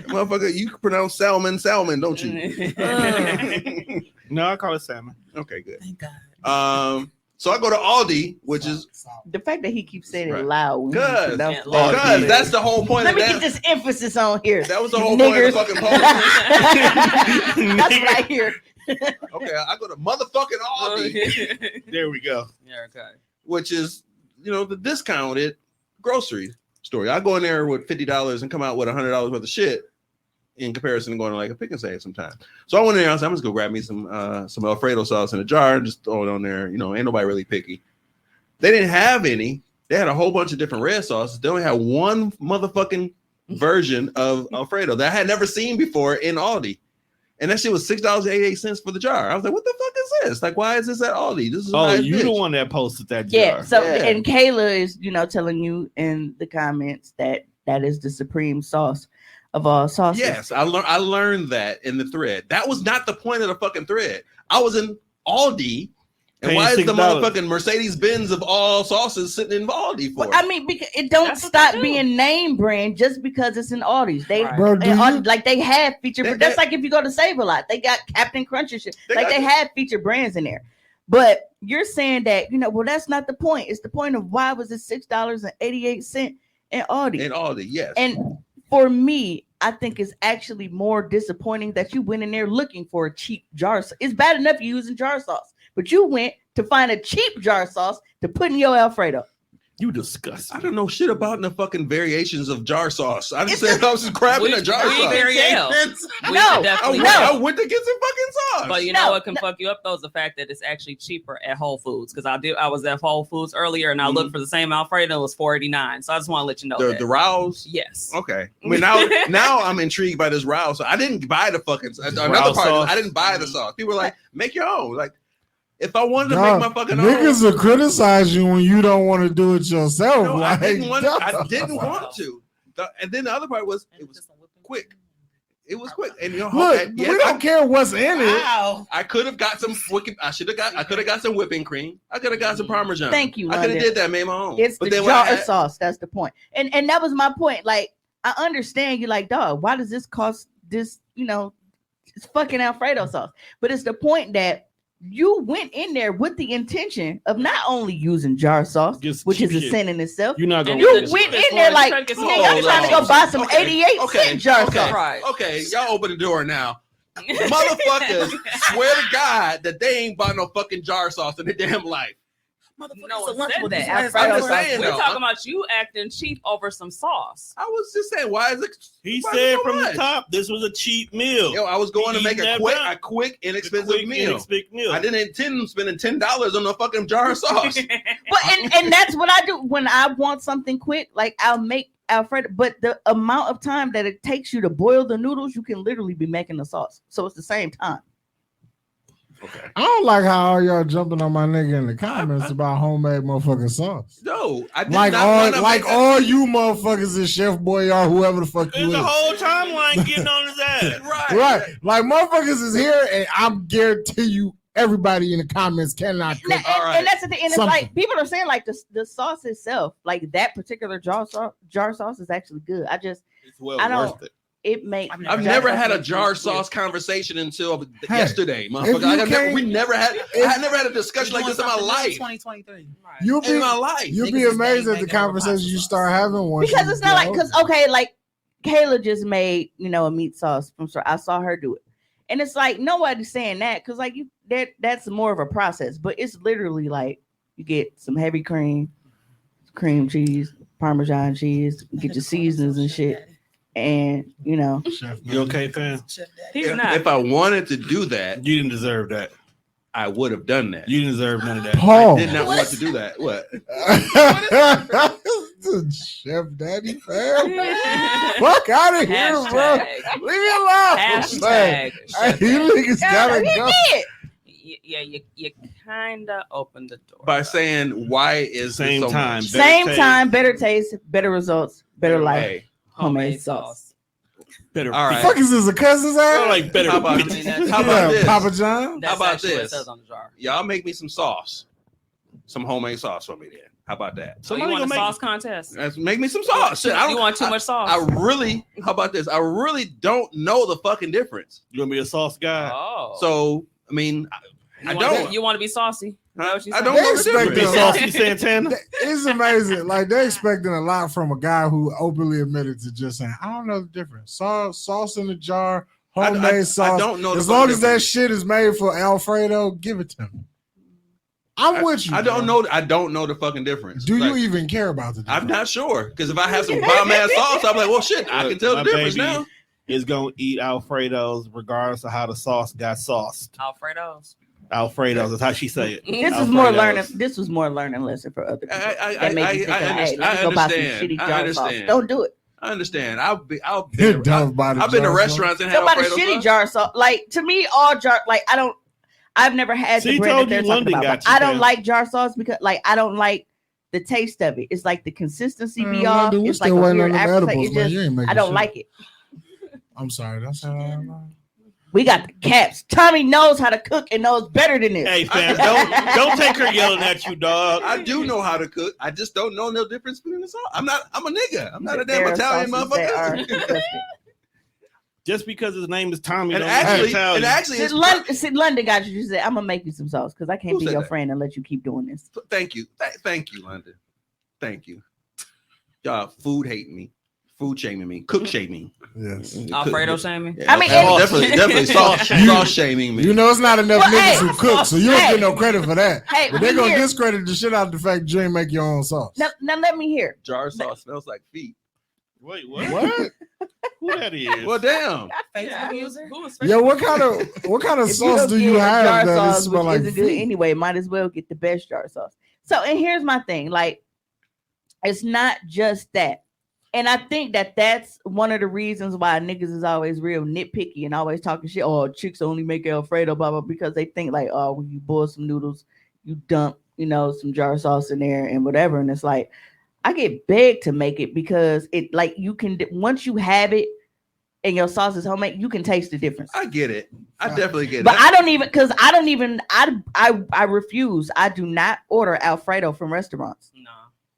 Speaker 8: Motherfucker, you pronounce salmon, don't you?
Speaker 6: No, I call it salmon.
Speaker 8: Okay, good.
Speaker 9: Thank God.
Speaker 8: So I go to Aldi, which is
Speaker 4: The fact that he keeps saying
Speaker 8: Right.
Speaker 4: it loud. when he
Speaker 8: Cause-
Speaker 4: pronounces
Speaker 5: Yeah,
Speaker 4: it.
Speaker 8: because that's the whole point
Speaker 4: Let
Speaker 8: of
Speaker 4: me
Speaker 8: that.
Speaker 4: get this emphasis on here.
Speaker 8: That was the whole point of the fucking post.
Speaker 4: That's what I hear.
Speaker 8: Okay, I go to motherfucking Aldi,
Speaker 6: There we go.
Speaker 5: Yeah, okay.
Speaker 8: which is the discounted grocery store. I go in there with $50 and come out with $100 worth of shit in comparison to going to like a pick and save sometimes. So I went in there. I was like, I'm just gonna grab me some Alfredo sauce in a jar and just throw it on there. Ain't nobody really picky. They didn't have any. They had a whole bunch of different red sauces. They only had one motherfucking version of Alfredo that I had never seen before in Aldi. And that shit was $6.88 for the jar. I was like, what the fuck is this? Like, why is this at Aldi? This is
Speaker 6: Oh,
Speaker 8: high
Speaker 6: you
Speaker 8: bitch.
Speaker 6: the one that posted that jar.
Speaker 4: Yeah. So
Speaker 8: Yeah.
Speaker 4: and Kayla is, telling you in the comments that is the supreme sauce of all sauces.
Speaker 8: Yes, I learned that in the thread. That was not the point of the fucking thread. I was in Aldi, and
Speaker 6: Paying
Speaker 8: why is the
Speaker 6: $6.
Speaker 8: motherfucking Mercedes Benz of all sauces sitting in Aldi for?
Speaker 4: Well, I mean, because it don't
Speaker 5: That's what
Speaker 4: stop
Speaker 5: they do.
Speaker 4: being name brand just because it's in Aldi's. They
Speaker 5: Right.
Speaker 7: Bro, do you,
Speaker 4: like they have featured.
Speaker 8: They-
Speaker 4: That's
Speaker 8: they-
Speaker 4: like if you go to Save a Lot, they got Captain Crunch and shit.
Speaker 8: They
Speaker 4: Like
Speaker 8: got-
Speaker 4: they have featured brands in there. But you're saying that well, that's not the point. It's the point of why was it $6.88 in Aldi?
Speaker 8: in Aldi, yes.
Speaker 4: And for me, I think it's actually more disappointing that you went in there looking for a cheap jar sauce. It's bad enough you using jar sauce, but you went to find a cheap jar sauce to put in your Alfredo.
Speaker 6: You disgust
Speaker 8: I
Speaker 6: me.
Speaker 8: don't know shit about the fucking variations of jar sauce. I just
Speaker 4: It's
Speaker 8: said I was just grabbing a jar
Speaker 5: we
Speaker 8: sauce.
Speaker 5: very-
Speaker 9: Variations.
Speaker 5: We
Speaker 4: No,
Speaker 5: could definitely
Speaker 8: I
Speaker 5: tell.
Speaker 8: went to get some fucking sauce.
Speaker 5: But you
Speaker 4: No,
Speaker 5: know what can fuck you up though is the fact that it's actually cheaper at Whole Foods. Because I was at Whole Foods earlier and I looked for the same Alfredo, it was $4.89. So I just want to let you know
Speaker 8: the
Speaker 5: that.
Speaker 8: Rouse.
Speaker 5: Yes.
Speaker 8: Okay. I mean, now I'm intrigued by this Rouse. So I didn't buy the fucking another
Speaker 6: Rouse
Speaker 8: part.
Speaker 6: sauce.
Speaker 8: I didn't buy the sauce. People were like, make your own. Like, If I wanted to
Speaker 7: Dog,
Speaker 8: make my fucking own,
Speaker 7: niggas will criticize you when you don't want to do it yourself.
Speaker 8: no,
Speaker 7: like,
Speaker 8: I didn't want
Speaker 7: dog.
Speaker 8: to. And then the other part was it was quick. It was quick, and you know,
Speaker 7: Look,
Speaker 8: okay,
Speaker 7: we don't care what's in it.
Speaker 9: Wow.
Speaker 8: I could have got some. I could have got some whipping cream. I could have got some Parmesan.
Speaker 4: Thank you,
Speaker 8: I could have
Speaker 4: London.
Speaker 8: did that, made my own.
Speaker 4: It's
Speaker 8: but
Speaker 4: the
Speaker 8: then when I
Speaker 4: jar
Speaker 8: had-
Speaker 4: sauce. That's the point. And that was my point. Like, I understand you like, dog, why does this cost this, it's fucking Alfredo sauce. But it's the point that you went in there with the intention of not only using jar sauce,
Speaker 6: Just
Speaker 4: which is
Speaker 6: cheap
Speaker 4: a
Speaker 6: shit.
Speaker 4: sin in itself.
Speaker 6: You're not gonna.
Speaker 4: You
Speaker 5: It's
Speaker 4: went
Speaker 5: cheapest
Speaker 4: in there
Speaker 5: one.
Speaker 4: like,
Speaker 5: Trying to get some
Speaker 4: nigga, I'm
Speaker 5: old
Speaker 4: trying to go
Speaker 5: sauce.
Speaker 4: buy some 88-cent jar
Speaker 8: okay.
Speaker 4: sauce.
Speaker 5: Right.
Speaker 8: Okay, y'all open the door now. Motherfuckers swear to God that they ain't bought no fucking jar sauce in their damn life.
Speaker 5: No
Speaker 9: Motherfucker,
Speaker 5: one said that.
Speaker 4: Alfredo
Speaker 8: I'm just
Speaker 4: sauce.
Speaker 8: saying,
Speaker 5: We're
Speaker 8: though.
Speaker 5: talking about you acting cheap over some sauce.
Speaker 8: I was just saying, why is it?
Speaker 6: He
Speaker 8: why is it
Speaker 6: said
Speaker 8: so
Speaker 6: from
Speaker 8: much?
Speaker 6: the top, this was a cheap meal.
Speaker 8: Yo, I was going to
Speaker 6: He
Speaker 8: make a
Speaker 6: never-
Speaker 8: quick, inexpensive
Speaker 6: Quick,
Speaker 8: meal.
Speaker 6: inexpensive meal.
Speaker 8: I didn't intend on spending $10 on a fucking jar of sauce.
Speaker 4: But and that's what I do when I want something quick. Like, I'll make Alfredo, but the amount of time that it takes you to boil the noodles, you can literally be making the sauce. So it's the same time.
Speaker 8: Okay.
Speaker 7: I don't like how all y'all jumping on my nigga in the comments about homemade motherfucking sauce.
Speaker 8: No, I did
Speaker 7: Like
Speaker 8: not
Speaker 7: all,
Speaker 8: wanna
Speaker 7: like
Speaker 8: make that-
Speaker 7: all you motherfuckers is Chef Boyardee, whoever the fuck you
Speaker 6: There's
Speaker 7: is.
Speaker 6: a whole timeline getting on his ass.
Speaker 7: Right, like motherfuckers is here, and I'm guarantee you, everybody in the comments cannot cook.
Speaker 4: And that's the thing. And it's
Speaker 7: Something.
Speaker 4: like people are saying like the sauce itself, like that particular jar sauce is actually good.
Speaker 6: It's well
Speaker 4: I don't-
Speaker 6: worth it.
Speaker 4: It makes.
Speaker 8: I've never had a jar sauce conversation until
Speaker 7: Hey,
Speaker 8: yesterday,
Speaker 7: if
Speaker 8: motherfucker.
Speaker 7: you
Speaker 8: I never,
Speaker 7: can't-
Speaker 8: we never had. I had never had a discussion like this in my life.
Speaker 9: 2023.
Speaker 7: You'll
Speaker 8: In
Speaker 7: be,
Speaker 8: my life.
Speaker 7: you'll be
Speaker 9: Niggas is
Speaker 7: amazed
Speaker 9: gang
Speaker 7: at the
Speaker 9: banging over
Speaker 7: conversations
Speaker 9: pasta
Speaker 7: you
Speaker 9: sauce.
Speaker 7: start having once
Speaker 4: because
Speaker 7: you
Speaker 4: it's not like
Speaker 7: get
Speaker 4: because okay, like Kayla just made a meat sauce from I saw her do it, and it's like nobody's saying that because like that's more of a process, but it's literally like you get some heavy cream cheese, Parmesan cheese, get your seasonings and shit, and
Speaker 7: Chef,
Speaker 6: You okay, fam?
Speaker 5: He's not.
Speaker 8: If I wanted to do that,
Speaker 6: You didn't deserve that.
Speaker 8: I would have done that.
Speaker 6: You didn't deserve none of that.
Speaker 7: Paul.
Speaker 8: I did not want to do that. What?
Speaker 7: Chef Daddy, fam. Fuck out of here, bro.
Speaker 5: Hashtag.
Speaker 7: Leave me alone. man.
Speaker 5: Hashtag.
Speaker 7: Hey, you niggas gotta
Speaker 4: he
Speaker 7: go.
Speaker 4: did.
Speaker 5: Yeah, you kind of opened the door.
Speaker 8: By
Speaker 5: though.
Speaker 8: saying why is
Speaker 6: Same
Speaker 8: this so
Speaker 6: time.
Speaker 8: much?
Speaker 6: Better
Speaker 4: Same
Speaker 6: taste.
Speaker 4: time, better taste, better results, better life.
Speaker 8: Hey,
Speaker 4: Homemade sauce.
Speaker 6: Better.
Speaker 8: all right.
Speaker 7: Fuck is this, a cousin's
Speaker 6: Feel
Speaker 7: ass?
Speaker 6: like better.
Speaker 8: How about,
Speaker 5: I mean, that's-
Speaker 8: how about this?
Speaker 7: Papa John?
Speaker 5: That's
Speaker 8: How about
Speaker 5: actually what
Speaker 8: this?
Speaker 5: it says on the jar.
Speaker 8: Y'all make me some sauce, some homemade sauce for me. Then how about that?
Speaker 5: So you
Speaker 6: Somebody
Speaker 5: want a
Speaker 6: gonna make-
Speaker 5: sauce contest?
Speaker 8: Make me some sauce. Shit, I
Speaker 5: You
Speaker 8: don't,
Speaker 5: want too much sauce?
Speaker 8: I really. How about this? I really don't know the fucking difference.
Speaker 6: You gonna be a sauce guy?
Speaker 5: Oh,
Speaker 8: So I mean, I don't.
Speaker 5: You want to be saucy? Is that what you
Speaker 8: I
Speaker 5: said?
Speaker 8: don't
Speaker 7: They
Speaker 8: know the
Speaker 7: expect
Speaker 6: Be
Speaker 8: difference.
Speaker 7: them.
Speaker 6: saucy Santana?
Speaker 7: It's amazing. Like they're expecting a lot from a guy who openly admitted to just saying, I don't know the difference. Sauce in the jar, homemade
Speaker 8: I
Speaker 7: sauce.
Speaker 8: don't know the
Speaker 7: As long
Speaker 8: fucking
Speaker 7: as that
Speaker 8: difference.
Speaker 7: shit is made for Alfredo, give it to me. I'm with you.
Speaker 8: I don't
Speaker 7: bro.
Speaker 8: know. I don't know the fucking difference.
Speaker 7: Do you
Speaker 8: Like,
Speaker 7: even care about the difference?
Speaker 8: I'm not sure because if I have some bomb ass sauce, I'm like, well, shit, I can tell the
Speaker 6: My
Speaker 8: difference
Speaker 6: baby
Speaker 8: now.
Speaker 6: is gonna eat Alfredo's regardless of how the sauce got sauced.
Speaker 5: Alfredo's.
Speaker 6: Alfredo's is how she say it.
Speaker 4: This was more learning.
Speaker 6: Alfredo's.
Speaker 4: This was more learning lesson for other people.
Speaker 8: I
Speaker 4: that made you think,
Speaker 8: I
Speaker 4: hey,
Speaker 8: understand.
Speaker 4: let me go buy some shitty
Speaker 8: I
Speaker 4: jar sauce.
Speaker 8: understand.
Speaker 4: Don't do it.
Speaker 8: I understand. I've been
Speaker 7: Dumb body
Speaker 8: I've been to
Speaker 7: jar
Speaker 8: restaurants and had
Speaker 4: Don't buy the
Speaker 8: Alfredo
Speaker 4: shitty
Speaker 8: sauce.
Speaker 4: jar sauce. Like to me, all jar like I've never had
Speaker 6: See,
Speaker 4: the brand
Speaker 6: told
Speaker 4: that they're
Speaker 6: you
Speaker 4: talking
Speaker 6: London
Speaker 4: about.
Speaker 6: got
Speaker 4: But
Speaker 6: you,
Speaker 4: I don't
Speaker 6: fam.
Speaker 4: like jar sauce because like I don't like the taste of it. It's like the consistency be off.
Speaker 7: London, we
Speaker 4: It's like
Speaker 7: still
Speaker 4: a
Speaker 7: waiting
Speaker 4: weird
Speaker 7: on the
Speaker 4: aftertaste.
Speaker 7: edibles,
Speaker 4: It
Speaker 7: man.
Speaker 4: just-
Speaker 7: You ain't making
Speaker 4: I don't
Speaker 7: shit.
Speaker 4: like it.
Speaker 7: I'm sorry. That's how I know.
Speaker 4: We got the caps. Tommy knows how to cook and knows better than this.
Speaker 6: Hey fam, don't take her yelling at you, dog.
Speaker 8: I do know how to cook. I just don't know no difference between the sauce. I'm a nigga. I'm not a
Speaker 4: There
Speaker 8: damn
Speaker 4: are
Speaker 8: Italian
Speaker 4: sauces that are
Speaker 8: motherfucker.
Speaker 4: disgusting.
Speaker 6: Just because his name is Tommy,
Speaker 8: And
Speaker 6: don't mean he's
Speaker 8: actually,
Speaker 6: Italian.
Speaker 8: it's
Speaker 4: London got you. You said, I'm gonna make you some sauce because I can't
Speaker 8: Who
Speaker 4: be
Speaker 8: said
Speaker 4: your
Speaker 8: that?
Speaker 4: friend and let you keep doing this.
Speaker 8: thank you, thank you, London. Thank you. Y'all food hating me, food shaming me, cook shaming.
Speaker 7: Yes.
Speaker 5: Alfredo shaming.
Speaker 8: Yeah,
Speaker 4: I mean,
Speaker 8: definitely sauce shaming me.
Speaker 7: You know, it's not enough
Speaker 4: Well,
Speaker 7: niggas
Speaker 4: hey,
Speaker 7: who cook, so you don't
Speaker 4: hey.
Speaker 7: get no credit for that.
Speaker 4: Hey,
Speaker 7: But they're
Speaker 4: we
Speaker 7: gonna
Speaker 4: here.
Speaker 7: discredit the shit out of the fact that you ain't make your own sauce.
Speaker 4: Now let me hear.
Speaker 8: jar sauce smells like feet.
Speaker 6: Wait, what?
Speaker 7: What?
Speaker 6: Who that is?
Speaker 8: Well, damn.
Speaker 9: Facebook user.
Speaker 7: Yeah, what kind of
Speaker 4: If
Speaker 7: sauce
Speaker 4: don't
Speaker 7: do you
Speaker 4: get
Speaker 7: have
Speaker 4: jar
Speaker 7: that it
Speaker 4: sauce,
Speaker 7: smell
Speaker 4: which
Speaker 7: like
Speaker 4: isn't good
Speaker 7: feet?
Speaker 4: anyway, might as well get the best jar sauce. So, and here's my thing: like, it's not just that. And I think that that's one of the reasons why niggas is always real nitpicky and always talking shit. Oh, chicks only make Alfredo, blah, blah, because they think like, oh, when you boil some noodles, you dump, some jar sauce in there and whatever. And it's like, I get begged to make it because it like you can, once you have it and your sauce is homemade, you can taste the difference.
Speaker 8: I get it. I definitely get it.
Speaker 4: But I refuse. I do not order Alfredo from restaurants.
Speaker 5: No.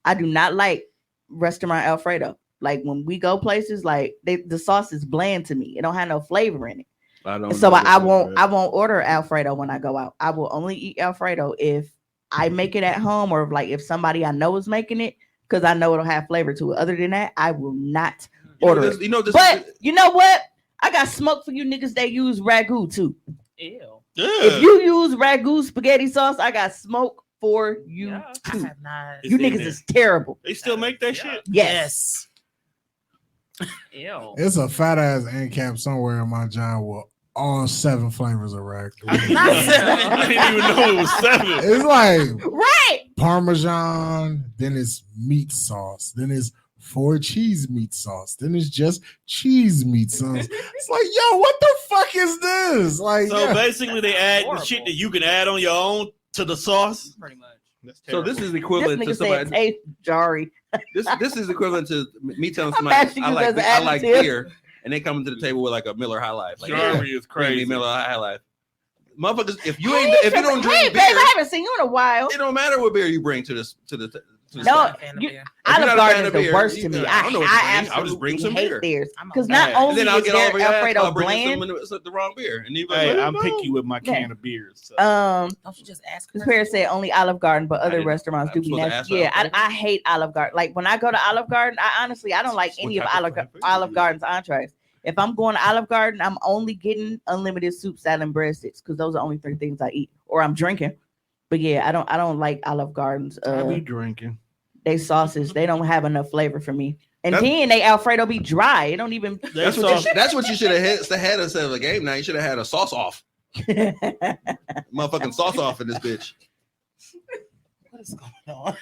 Speaker 4: I do not like restaurant Alfredo. Like when we go places, like the sauce is bland to me. It don't have no flavor in it. I won't order Alfredo when I go out. I will only eat Alfredo if I make it at home or if somebody I know is making it because I know it'll have flavor to it. Other than that, I will not order it. But you know what? I got smoke for you niggas that use ragu too.
Speaker 5: Ew.
Speaker 4: If you use ragu spaghetti sauce, I got smoke for you too.
Speaker 9: I have not.
Speaker 4: You niggas is terrible.
Speaker 6: They still make that shit?
Speaker 4: Yes.
Speaker 5: Ew.
Speaker 7: It's a fat ass end cap somewhere in my John with all 7 flavors of ragu.
Speaker 6: I didn't even know it was 7.
Speaker 7: It's like
Speaker 4: right
Speaker 7: Parmesan, then it's meat sauce, then it's 4 cheese meat sauce, then it's just cheese meat sauce. It's like, yo, what the fuck is this? Like,
Speaker 6: so basically, they add the shit that you can add on your own to the sauce.
Speaker 5: Pretty much.
Speaker 8: So this is equivalent to
Speaker 4: this
Speaker 8: somebody.
Speaker 4: taste jarry.
Speaker 8: This is equivalent to me telling somebody I like beer, and they come into the table with like a Miller High Life. Like,
Speaker 6: Jarry is crazy.
Speaker 8: Miller High Life. Motherfuckers, if you don't drink beer,
Speaker 4: babe, I haven't seen you in a while.
Speaker 8: It don't matter what beer you bring to the
Speaker 4: no, Olive Garden is the worst to me. I
Speaker 8: I'll just bring some beer
Speaker 4: because not only is there Alfredo bland,
Speaker 8: it's the wrong beer. And
Speaker 6: I'm picky with my can of beers. So.
Speaker 9: Don't you just ask?
Speaker 4: This pair said only Olive Garden, but other restaurants do be nasty. Yeah, I hate Olive Garden. Like when I go to Olive Garden, I don't like any of Olive Garden's entrees. If I'm going to Olive Garden, I'm only getting unlimited soup, salad, and breadsticks because those are only 3 things I eat, or I'm drinking. But yeah, I don't like Olive Garden's.
Speaker 6: I be drinking.
Speaker 4: They sauces, they don't have enough flavor for me. And then they Alfredo be dry. It don't even.
Speaker 8: That's what you should have had instead of a game night. You should have had a sauce off. Motherfucking sauce off in this bitch.
Speaker 9: What is going on?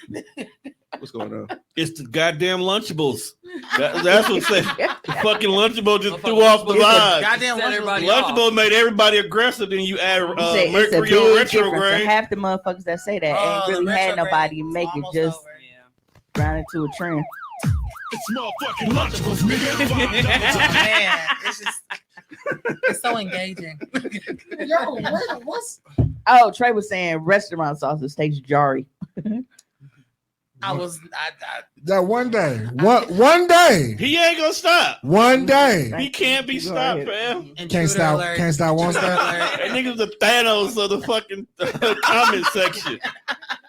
Speaker 8: What's going on?
Speaker 6: It's the goddamn Lunchables. That's what said. The fucking Lunchable just threw off the line.
Speaker 9: Goddamn
Speaker 6: Lunchable made everybody aggressive. Then you add Mercury on retrograde.
Speaker 4: Half the motherfuckers that say that ain't really had nobody make it just round into a trend.
Speaker 1: It's motherfucking Lunchables, nigga.
Speaker 9: Man, it's so engaging.
Speaker 7: yo, wait, what's?
Speaker 4: Oh, Trey was saying restaurant sauces taste jarry.
Speaker 7: That one day. One day.
Speaker 6: He ain't gonna stop.
Speaker 7: One day.
Speaker 6: He can't be stopped, fam.
Speaker 7: Can't stop, won't stop.
Speaker 6: That nigga's the Thanos of the fucking comment section.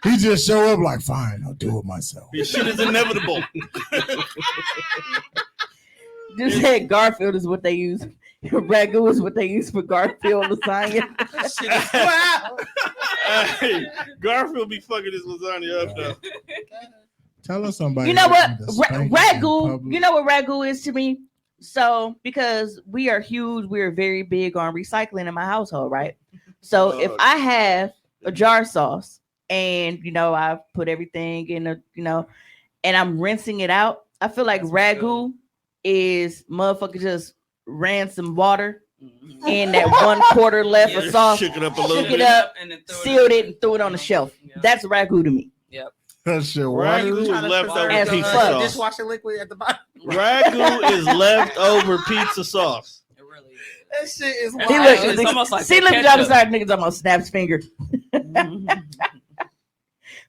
Speaker 7: He just show up like, fine, I'll do it myself.
Speaker 6: This shit is inevitable.
Speaker 4: Just said Garfield is what they use. Ragu is what they use for Garfield lasagna.
Speaker 6: Hey, Garfield be fucking his lasagna up though.
Speaker 7: Tell us somebody.
Speaker 4: You know what? Ragu. You know what ragu is to me? So because we are huge, we are very big on recycling in my household, right? So if I have a jar sauce and I put everything in and I'm rinsing it out, I feel like ragu is motherfucker just ran some water in that 1/4 left of sauce,
Speaker 6: shook it up a little bit,
Speaker 5: and then
Speaker 4: sealed it, and threw it on the shelf.
Speaker 5: Yeah.
Speaker 4: That's ragu to me.
Speaker 5: Yep.
Speaker 7: That shit.
Speaker 6: Ragu is leftover
Speaker 4: as
Speaker 6: pizza
Speaker 4: fuck.
Speaker 6: sauce.
Speaker 9: Dishwasher liquid at the bottom.
Speaker 6: Ragu is leftover pizza sauce.
Speaker 5: It really is.
Speaker 9: That shit is wild.
Speaker 5: It's almost like
Speaker 4: see, look at
Speaker 5: ketchup.
Speaker 4: y'all started niggas almost snaps finger.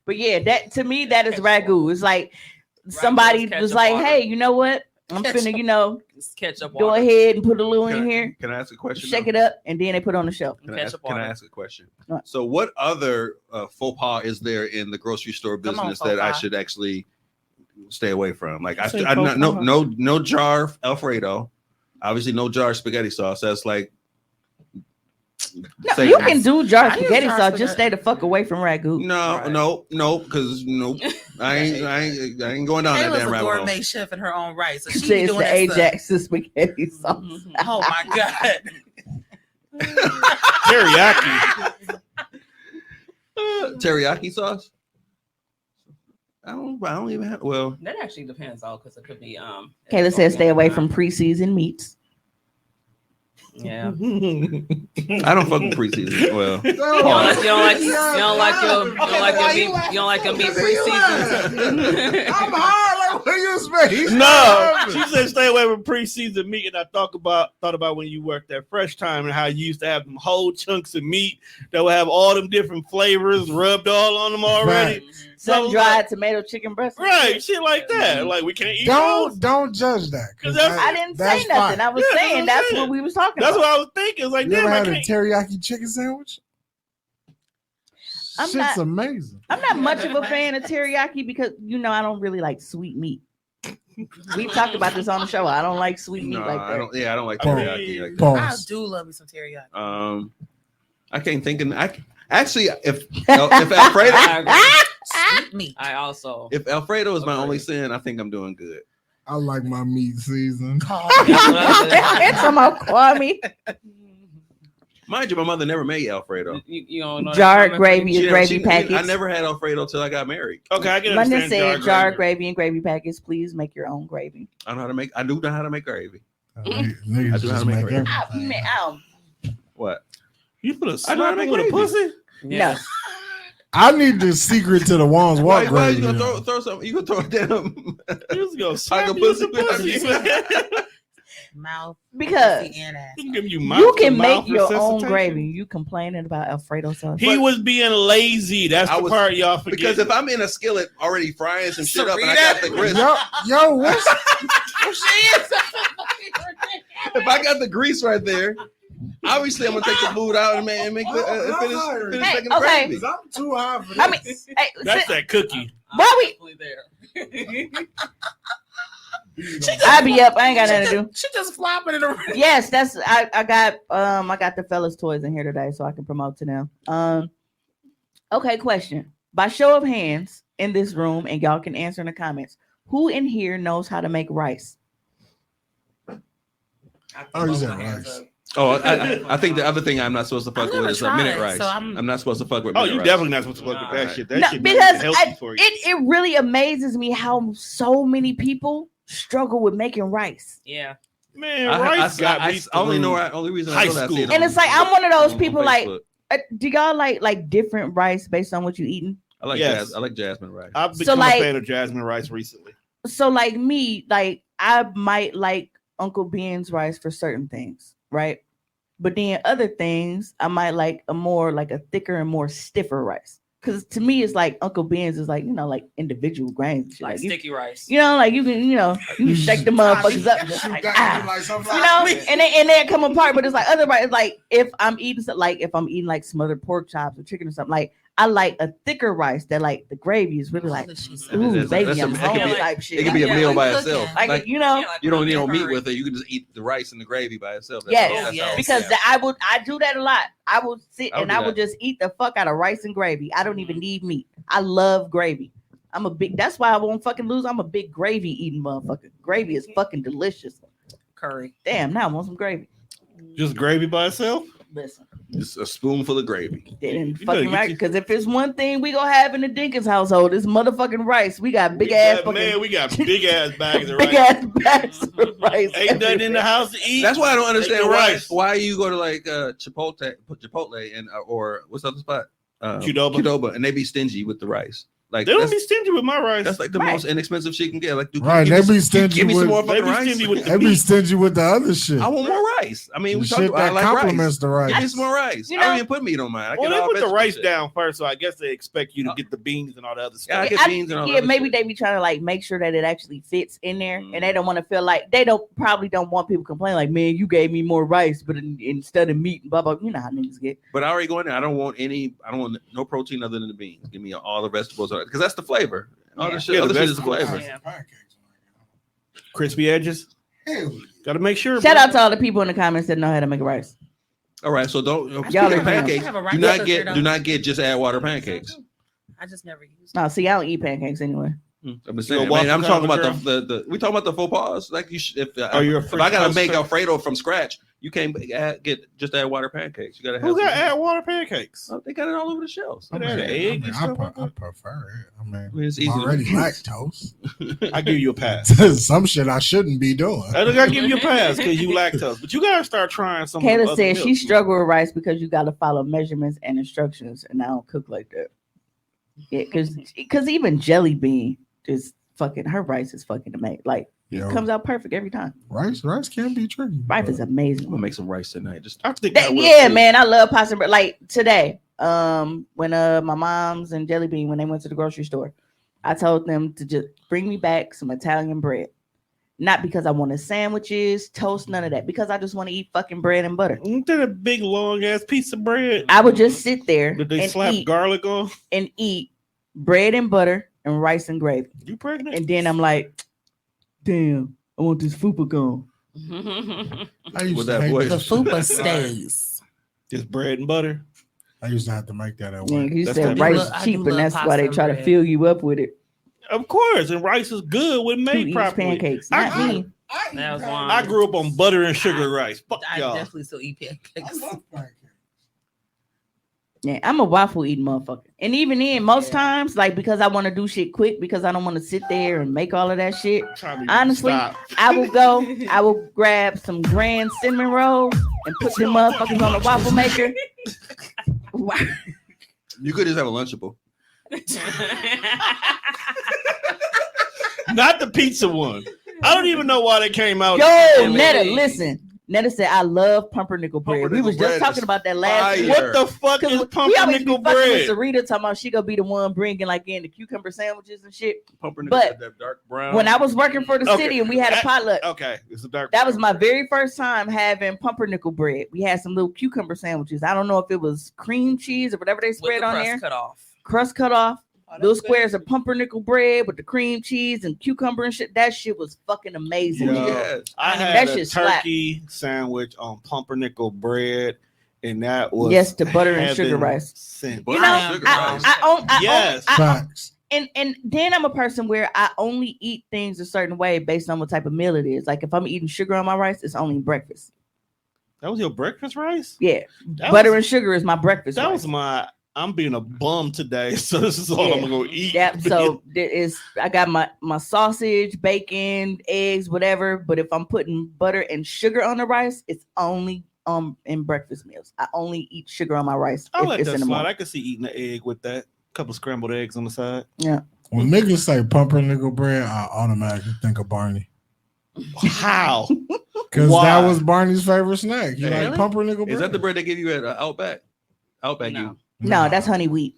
Speaker 4: But yeah, that to me that is ragu. It's like somebody was like,
Speaker 5: water.
Speaker 4: hey, you know what? I'm finna,
Speaker 5: It's ketchup
Speaker 4: go
Speaker 5: water.
Speaker 4: ahead and put a little in here,
Speaker 8: Can I ask a question?
Speaker 4: shake it up, and then they put it on the shelf.
Speaker 8: Can I ask a question?
Speaker 4: What?
Speaker 8: So, what other faux pas is there in the grocery store
Speaker 9: Come on,
Speaker 8: business
Speaker 9: faux
Speaker 8: that I
Speaker 9: pas.
Speaker 8: should actually stay away from? Like,
Speaker 6: Say
Speaker 8: I
Speaker 6: faux
Speaker 8: no jar Alfredo, obviously no jar spaghetti sauce. That's like,
Speaker 4: No, you can do jar
Speaker 9: I use
Speaker 4: spaghetti
Speaker 9: jar
Speaker 4: sauce.
Speaker 9: spaghetti.
Speaker 4: Just stay the fuck away from ragu.
Speaker 8: no, because I ain't going down that
Speaker 9: Kayla's
Speaker 8: damn
Speaker 9: a
Speaker 8: rabbit hole.
Speaker 9: gourmet chef in her own right, so she
Speaker 4: It's
Speaker 9: be
Speaker 4: the
Speaker 9: doing that stuff.
Speaker 4: Ajax spaghetti sauce.
Speaker 9: Oh my god!
Speaker 6: Teriyaki.
Speaker 8: Teriyaki sauce. don't even have. Well,
Speaker 5: That actually depends, though, because it could be.
Speaker 4: Kayla says stay away from preseason meats.
Speaker 5: Yeah.
Speaker 8: I don't fuck with preseason. Well,
Speaker 5: You don't like your meat preseason.
Speaker 7: I'm hard. Like, what you expect?
Speaker 6: No, she said stay away from preseason meat, and I thought about when you worked at Fresh Time and how you used to have them whole chunks of meat that would have all them different flavors rubbed all on them already.
Speaker 4: Sun dried tomato chicken breast.
Speaker 6: Right, shit like that. Like we can't eat.
Speaker 7: Don't judge that.
Speaker 4: I didn't say nothing.
Speaker 7: Fine.
Speaker 4: I was saying that's what we was talking
Speaker 6: That's
Speaker 4: about.
Speaker 6: what I was thinking. It's like,
Speaker 7: You
Speaker 6: damn,
Speaker 7: ever
Speaker 6: I
Speaker 7: had a
Speaker 6: can't.
Speaker 7: teriyaki chicken sandwich?
Speaker 4: I'm
Speaker 7: Shit's
Speaker 4: not-
Speaker 7: amazing.
Speaker 4: I'm not much of a fan of teriyaki because I don't really like sweet meat. We talked about this on the show. I don't like sweet meat
Speaker 8: no,
Speaker 4: like that.
Speaker 8: I don't. Yeah, I don't like
Speaker 7: Pause.
Speaker 8: teriyaki like that.
Speaker 7: Pause.
Speaker 10: I do love me some teriyaki.
Speaker 8: I can't think of. Actually, if Alfredo,
Speaker 10: Sweet meat.
Speaker 5: I also.
Speaker 8: if Alfredo is my
Speaker 5: Okay.
Speaker 8: only sin, I think I'm doing good.
Speaker 7: I like my meat seasoned.
Speaker 4: It's some Kwame.
Speaker 8: Mind you, my mother never made Alfredo.
Speaker 5: You don't know.
Speaker 4: Jarred gravy
Speaker 8: She-
Speaker 4: and gravy
Speaker 8: she-
Speaker 4: packets.
Speaker 8: I never had Alfredo till I got married.
Speaker 6: Okay, I can
Speaker 4: London
Speaker 6: understand
Speaker 4: said
Speaker 6: jarred
Speaker 4: jarred
Speaker 6: gravy.
Speaker 4: gravy and gravy packets. Please make your own gravy.
Speaker 8: I know how to make. I do know how to make gravy.
Speaker 7: Niggas
Speaker 8: I do know how
Speaker 7: just
Speaker 8: to make
Speaker 7: make
Speaker 8: gravy.
Speaker 7: everything.
Speaker 8: What?
Speaker 6: You put a
Speaker 8: I know how to
Speaker 6: smack
Speaker 8: make
Speaker 6: with a
Speaker 8: gravy.
Speaker 6: pussy?
Speaker 5: Yeah.
Speaker 4: No.
Speaker 7: I need the secret to the Wands
Speaker 8: Why
Speaker 7: Walk
Speaker 8: you
Speaker 7: gravy.
Speaker 8: gonna
Speaker 7: though.
Speaker 8: throw something? You gonna throw it down?
Speaker 6: You just go
Speaker 8: Like
Speaker 6: slap
Speaker 8: a
Speaker 6: you with
Speaker 8: pussy.
Speaker 6: the pussy, man.
Speaker 10: Mouth.
Speaker 4: Because
Speaker 10: pussy, and ass.
Speaker 6: Give you
Speaker 4: you
Speaker 6: mouth
Speaker 4: can
Speaker 6: to
Speaker 4: make
Speaker 6: mouth
Speaker 4: your own
Speaker 6: resuscitation.
Speaker 4: gravy. You complaining about Alfredo sauce.
Speaker 6: He was being lazy. That's
Speaker 8: I
Speaker 6: the
Speaker 8: was-
Speaker 6: part y'all forget.
Speaker 8: Because if I'm in a skillet already frying some shit up and I got the grease,
Speaker 7: Yo, what's
Speaker 8: if I got the grease right there, obviously I'm gonna take the food out and make finish
Speaker 4: Hey,
Speaker 8: making the
Speaker 4: okay.
Speaker 8: gravy.
Speaker 7: I'm too high for this.
Speaker 4: I mean, hey,
Speaker 6: that's that cookie.
Speaker 4: Why we? I be up. I ain't got nothing to do.
Speaker 10: She just flopping in the
Speaker 4: Yes, that's I got the fellas toys in here today so I can promote to them. Okay, question. By show of hands in this room, and y'all can answer in the comments, who in here knows how to make rice?
Speaker 7: Oh, you said rice.
Speaker 8: Oh, I think the other thing I'm not supposed to fuck
Speaker 10: I've
Speaker 8: with
Speaker 10: never
Speaker 8: is a minute
Speaker 10: tried,
Speaker 8: rice.
Speaker 10: so
Speaker 8: I'm not supposed to fuck with
Speaker 6: Oh,
Speaker 8: minute
Speaker 6: you
Speaker 8: rice.
Speaker 6: definitely not supposed to fuck with that
Speaker 8: Alright.
Speaker 6: shit. That
Speaker 4: No,
Speaker 6: shit
Speaker 4: because
Speaker 6: healthy for you.
Speaker 4: it really amazes me how so many people struggle with making rice.
Speaker 5: Yeah.
Speaker 6: Man, rice got me
Speaker 8: only
Speaker 6: through
Speaker 8: know only reason
Speaker 6: high
Speaker 8: I know that I see
Speaker 6: school.
Speaker 8: it
Speaker 4: And
Speaker 8: on-
Speaker 4: it's like I'm one of those
Speaker 8: on
Speaker 4: people like,
Speaker 8: Facebook.
Speaker 4: do y'all like different rice based on what you eating?
Speaker 8: I like
Speaker 6: Yes.
Speaker 8: I like jasmine rice.
Speaker 6: I've
Speaker 4: So,
Speaker 6: become
Speaker 4: like-
Speaker 6: a fan of jasmine rice recently.
Speaker 4: So like me, like I might like Uncle Ben's rice for certain things, right? But then other things I might like a thicker and more stiffer rice. Because to me, it's like Uncle Ben's is like, like individual grains. and shit.
Speaker 5: Like
Speaker 4: you,
Speaker 5: sticky rice.
Speaker 4: like you can, you shake the motherfuckers up. Just like, and they come apart. But it's like otherwise, it's like if I'm eating like smothered pork chops or chicken or something, like I like a thicker rice that like the gravy is really like, ooh,
Speaker 8: That's-
Speaker 4: baby,
Speaker 8: that's
Speaker 4: I'm
Speaker 8: it could
Speaker 4: hungry
Speaker 8: be-
Speaker 4: type shit.
Speaker 8: It could be a
Speaker 5: Yeah,
Speaker 8: meal
Speaker 5: like
Speaker 8: by
Speaker 10: cooking.
Speaker 8: itself.
Speaker 4: Like,
Speaker 8: Like
Speaker 4: you know,
Speaker 8: you don't need no meat
Speaker 5: curry.
Speaker 8: with it. You can just eat the rice and the gravy by itself. That's
Speaker 4: yes,
Speaker 8: all- that's all.
Speaker 4: because I do that a lot. I will sit
Speaker 8: I'll
Speaker 4: and
Speaker 8: do
Speaker 4: I will
Speaker 8: that.
Speaker 4: just eat the fuck out of rice and gravy. I don't even need meat. I love gravy. That's why I won't fucking lose. I'm a big gravy eating motherfucker. Gravy is fucking delicious.
Speaker 5: Curry.
Speaker 4: Damn, now I want some gravy.
Speaker 6: Just gravy by itself?
Speaker 4: Listen,
Speaker 8: Just a spoonful of gravy.
Speaker 4: didn't
Speaker 6: You better
Speaker 4: fucking
Speaker 6: get
Speaker 4: right.
Speaker 6: you-
Speaker 4: Because if it's one thing we gonna have in the Dinkins household, it's motherfucking rice. We got big ass fucking
Speaker 6: Man, we got big ass bags of
Speaker 4: big
Speaker 6: rice.
Speaker 4: ass bags of rice.
Speaker 6: Ain't nothing in the
Speaker 4: everywhere.
Speaker 6: house to eat.
Speaker 8: That's why I don't understand
Speaker 6: Take the
Speaker 8: why you go to like Chipotle and or what's the other spot? Qdoba, and they be stingy with the rice. Like
Speaker 6: They don't
Speaker 8: that's,
Speaker 6: be stingy with my rice.
Speaker 8: that's like the
Speaker 4: Right.
Speaker 8: most inexpensive shit you can get. Like, dude,
Speaker 7: Right,
Speaker 8: give
Speaker 7: they
Speaker 8: me-
Speaker 7: be stingy
Speaker 8: Give me some more
Speaker 7: with-
Speaker 8: fucking
Speaker 6: They be
Speaker 8: rice.
Speaker 6: stingy with the
Speaker 7: They be
Speaker 6: meat.
Speaker 7: stingy with the other shit.
Speaker 8: I want more rice. I mean,
Speaker 7: The
Speaker 8: we talked
Speaker 7: shit
Speaker 8: about I
Speaker 7: that
Speaker 8: like
Speaker 7: compliments
Speaker 8: rice.
Speaker 7: the rice.
Speaker 8: Give me some more rice.
Speaker 4: You
Speaker 8: I don't
Speaker 4: know-
Speaker 8: even put meat on mine. I
Speaker 6: Well,
Speaker 8: get
Speaker 6: they
Speaker 8: all
Speaker 6: put the
Speaker 8: vegetable
Speaker 6: rice
Speaker 8: shit.
Speaker 6: down first, so I guess they expect you to get the beans and all the other
Speaker 8: Yeah, I
Speaker 6: stuff.
Speaker 8: get beans and all that. other
Speaker 4: maybe
Speaker 8: shit.
Speaker 4: they be trying to like make sure that it actually fits in there, and they don't want to feel like they probably don't want people complaining like, man, you gave me more rice, but instead of meat, blah blah. You know how niggas get.
Speaker 8: But I already go in there. I don't want no protein other than the beans. Give me all the vegetables because that's the flavor. All
Speaker 4: Yeah.
Speaker 8: the shit,
Speaker 6: Yeah,
Speaker 8: other
Speaker 6: the
Speaker 8: shit is the
Speaker 6: vegetables.
Speaker 8: flavor.
Speaker 5: Yeah.
Speaker 6: Crispy edges.
Speaker 7: Hell,
Speaker 6: Got to make sure.
Speaker 4: Shout
Speaker 6: bro.
Speaker 4: out to all the people in the comments that know how to make rice.
Speaker 8: All right, so don't
Speaker 4: Y'all
Speaker 8: speaking
Speaker 4: are
Speaker 8: of pancakes.
Speaker 10: I have a rice
Speaker 8: Do not
Speaker 10: cooker,
Speaker 8: get
Speaker 10: though.
Speaker 8: do not get just add water pancakes.
Speaker 10: I just never used
Speaker 4: No, see, I don't eat pancakes anyway.
Speaker 8: I'm just saying,
Speaker 6: You a waffle
Speaker 8: man, I'm talking
Speaker 6: kind
Speaker 8: about
Speaker 6: of
Speaker 8: the we talking about the faux pas. Like you should, if
Speaker 6: Are you a
Speaker 8: if I gotta
Speaker 6: French
Speaker 8: make
Speaker 6: toast?
Speaker 8: Alfredo from scratch, You can't add water pancakes. You gotta have.
Speaker 6: Who got
Speaker 8: some-
Speaker 6: add water pancakes?
Speaker 8: Oh, they got it all over the shelves.
Speaker 7: I
Speaker 6: They had
Speaker 7: mean,
Speaker 6: an egg and
Speaker 7: I
Speaker 6: stuff like that?
Speaker 7: prefer it. I mean,
Speaker 8: It's
Speaker 7: I'm
Speaker 8: easy.
Speaker 7: already lactose.
Speaker 6: I give you a pass.
Speaker 7: Some shit I shouldn't be doing.
Speaker 6: I gotta give you a pass because you lactose, but you gotta start trying some. of the
Speaker 4: Kayla
Speaker 6: other
Speaker 4: said she
Speaker 6: milks.
Speaker 4: struggled with rice because you got to follow measurements and instructions, and I don't cook like that. Yeah, because even Jelly Bean is fucking, her rice is fucking amazing. Like
Speaker 7: Yo,
Speaker 4: it comes out perfect every time.
Speaker 7: rice can be tricky.
Speaker 4: Rice is
Speaker 8: I'm
Speaker 4: amazing.
Speaker 8: gonna make some rice tonight. Just
Speaker 6: I think
Speaker 4: That-
Speaker 6: that will
Speaker 4: yeah,
Speaker 6: too.
Speaker 4: man, I love pasta bread. Like today, when my mom's and Jelly Bean, when they went to the grocery store, I told them to just bring me back some Italian bread. Not because I wanted sandwiches, toast, none of that. Because I just want to eat fucking bread and butter.
Speaker 6: Ain't that a big long ass piece of bread?
Speaker 4: I would just sit there
Speaker 6: Did they
Speaker 4: and
Speaker 6: slap
Speaker 4: eat
Speaker 6: garlic on?
Speaker 4: and eat bread and butter and rice and gravy.
Speaker 6: You pregnant?
Speaker 4: And then I'm like, damn, I want this fupa gone.
Speaker 7: I used
Speaker 8: With
Speaker 7: to
Speaker 8: that
Speaker 7: hate
Speaker 8: voice.
Speaker 10: The
Speaker 7: that shit.
Speaker 10: fupa stays.
Speaker 6: Just bread and butter.
Speaker 7: I used to have to make that at
Speaker 4: Yeah,
Speaker 7: work.
Speaker 4: you
Speaker 6: That's
Speaker 4: said
Speaker 6: that
Speaker 4: rice
Speaker 10: I
Speaker 4: is
Speaker 10: do
Speaker 4: cheap,
Speaker 10: love
Speaker 4: and that's why
Speaker 10: pasta
Speaker 4: they
Speaker 10: and
Speaker 4: try to
Speaker 10: bread.
Speaker 4: fill you up with it.
Speaker 6: Of course, and rice is good when
Speaker 4: Who
Speaker 6: made
Speaker 4: eats
Speaker 6: properly.
Speaker 4: pancakes?
Speaker 6: I
Speaker 4: Not
Speaker 6: grew-
Speaker 4: me.
Speaker 5: That was one.
Speaker 6: I grew up on butter and sugar rice. Fuck
Speaker 10: I
Speaker 6: y'all.
Speaker 10: definitely still eat pancakes.
Speaker 4: Yeah, I'm a waffle eating motherfucker. And even then, most times, like because I want to do shit quick, because I don't want to sit there and make all of that shit.
Speaker 6: Trying to
Speaker 4: Honestly,
Speaker 6: stop.
Speaker 4: I will grab some grand cinnamon rolls and put them motherfuckers on the waffle maker. Wow.
Speaker 8: you could just have a Lunchable.
Speaker 6: Not the pizza one. I don't even know why they came out.
Speaker 4: Yo, Netta, listen. Netta said, I love pumpernickel bread. We was
Speaker 8: Pumpernickel
Speaker 4: just
Speaker 8: bread
Speaker 4: talking
Speaker 8: is
Speaker 4: about that last
Speaker 8: fire.
Speaker 4: week.
Speaker 6: What the fuck
Speaker 4: 'Cause
Speaker 6: is
Speaker 4: we always be
Speaker 6: pumpernickel
Speaker 4: fucking with
Speaker 6: bread?
Speaker 4: Sarita talking about she gonna be the one bringing like in the cucumber sandwiches and shit.
Speaker 8: Pumpernickel
Speaker 4: But
Speaker 8: with that dark brown.
Speaker 4: When I was working for the
Speaker 6: Okay.
Speaker 4: city and we had a potluck,
Speaker 6: Okay, it's a dark.
Speaker 4: that was my very first time having pumpernickel bread. We had some little cucumber sandwiches. I don't know if it was cream cheese or whatever they
Speaker 5: With
Speaker 4: spread
Speaker 5: the
Speaker 4: on
Speaker 5: crust
Speaker 4: there.
Speaker 5: cut off.
Speaker 4: Crust cut off.
Speaker 5: Oh, that's
Speaker 4: Little
Speaker 5: good.
Speaker 4: squares of pumpernickel bread with the cream cheese and cucumber and shit. That shit was fucking amazing.
Speaker 6: Yeah.
Speaker 8: Yes.
Speaker 6: I
Speaker 4: That
Speaker 6: had a
Speaker 4: shit slap.
Speaker 6: turkey sandwich on pumpernickel bread, and that was
Speaker 4: Yes, to butter and sugar
Speaker 6: heaven
Speaker 4: rice.
Speaker 6: sent.
Speaker 8: Butter
Speaker 4: You know,
Speaker 8: and sugar
Speaker 4: I
Speaker 8: rice.
Speaker 6: Yes.
Speaker 7: Facts.
Speaker 4: and then I'm a person where I only eat things a certain way based on what type of meal it is. Like if I'm eating sugar on my rice, it's only breakfast.
Speaker 6: That was your breakfast rice.
Speaker 4: Yeah,
Speaker 6: That
Speaker 4: butter
Speaker 6: was-
Speaker 4: and sugar is my breakfast.
Speaker 6: That
Speaker 4: rice.
Speaker 6: was my. I'm being a bum today, so this is all I'm
Speaker 4: Yeah.
Speaker 6: gonna eat.
Speaker 4: Yep. So there is, I got my sausage, bacon, eggs, whatever. But if I'm putting butter and sugar on the rice, it's only in breakfast meals. I only eat sugar on my rice
Speaker 6: I'll
Speaker 4: if
Speaker 6: let
Speaker 4: it's
Speaker 6: that
Speaker 4: in the
Speaker 6: slide.
Speaker 4: morning.
Speaker 6: I could see eating an egg with that. Couple scrambled eggs on the side.
Speaker 7: When niggas say pumpernickel bread, I automatically think of Barney.
Speaker 6: How?
Speaker 7: Because
Speaker 6: Why?
Speaker 7: that was Barney's favorite snack. He
Speaker 8: Really?
Speaker 7: like pumpernickel bread.
Speaker 8: Is that the bread they give you at Outback? Outback,
Speaker 5: No.
Speaker 4: No, that's honey wheat.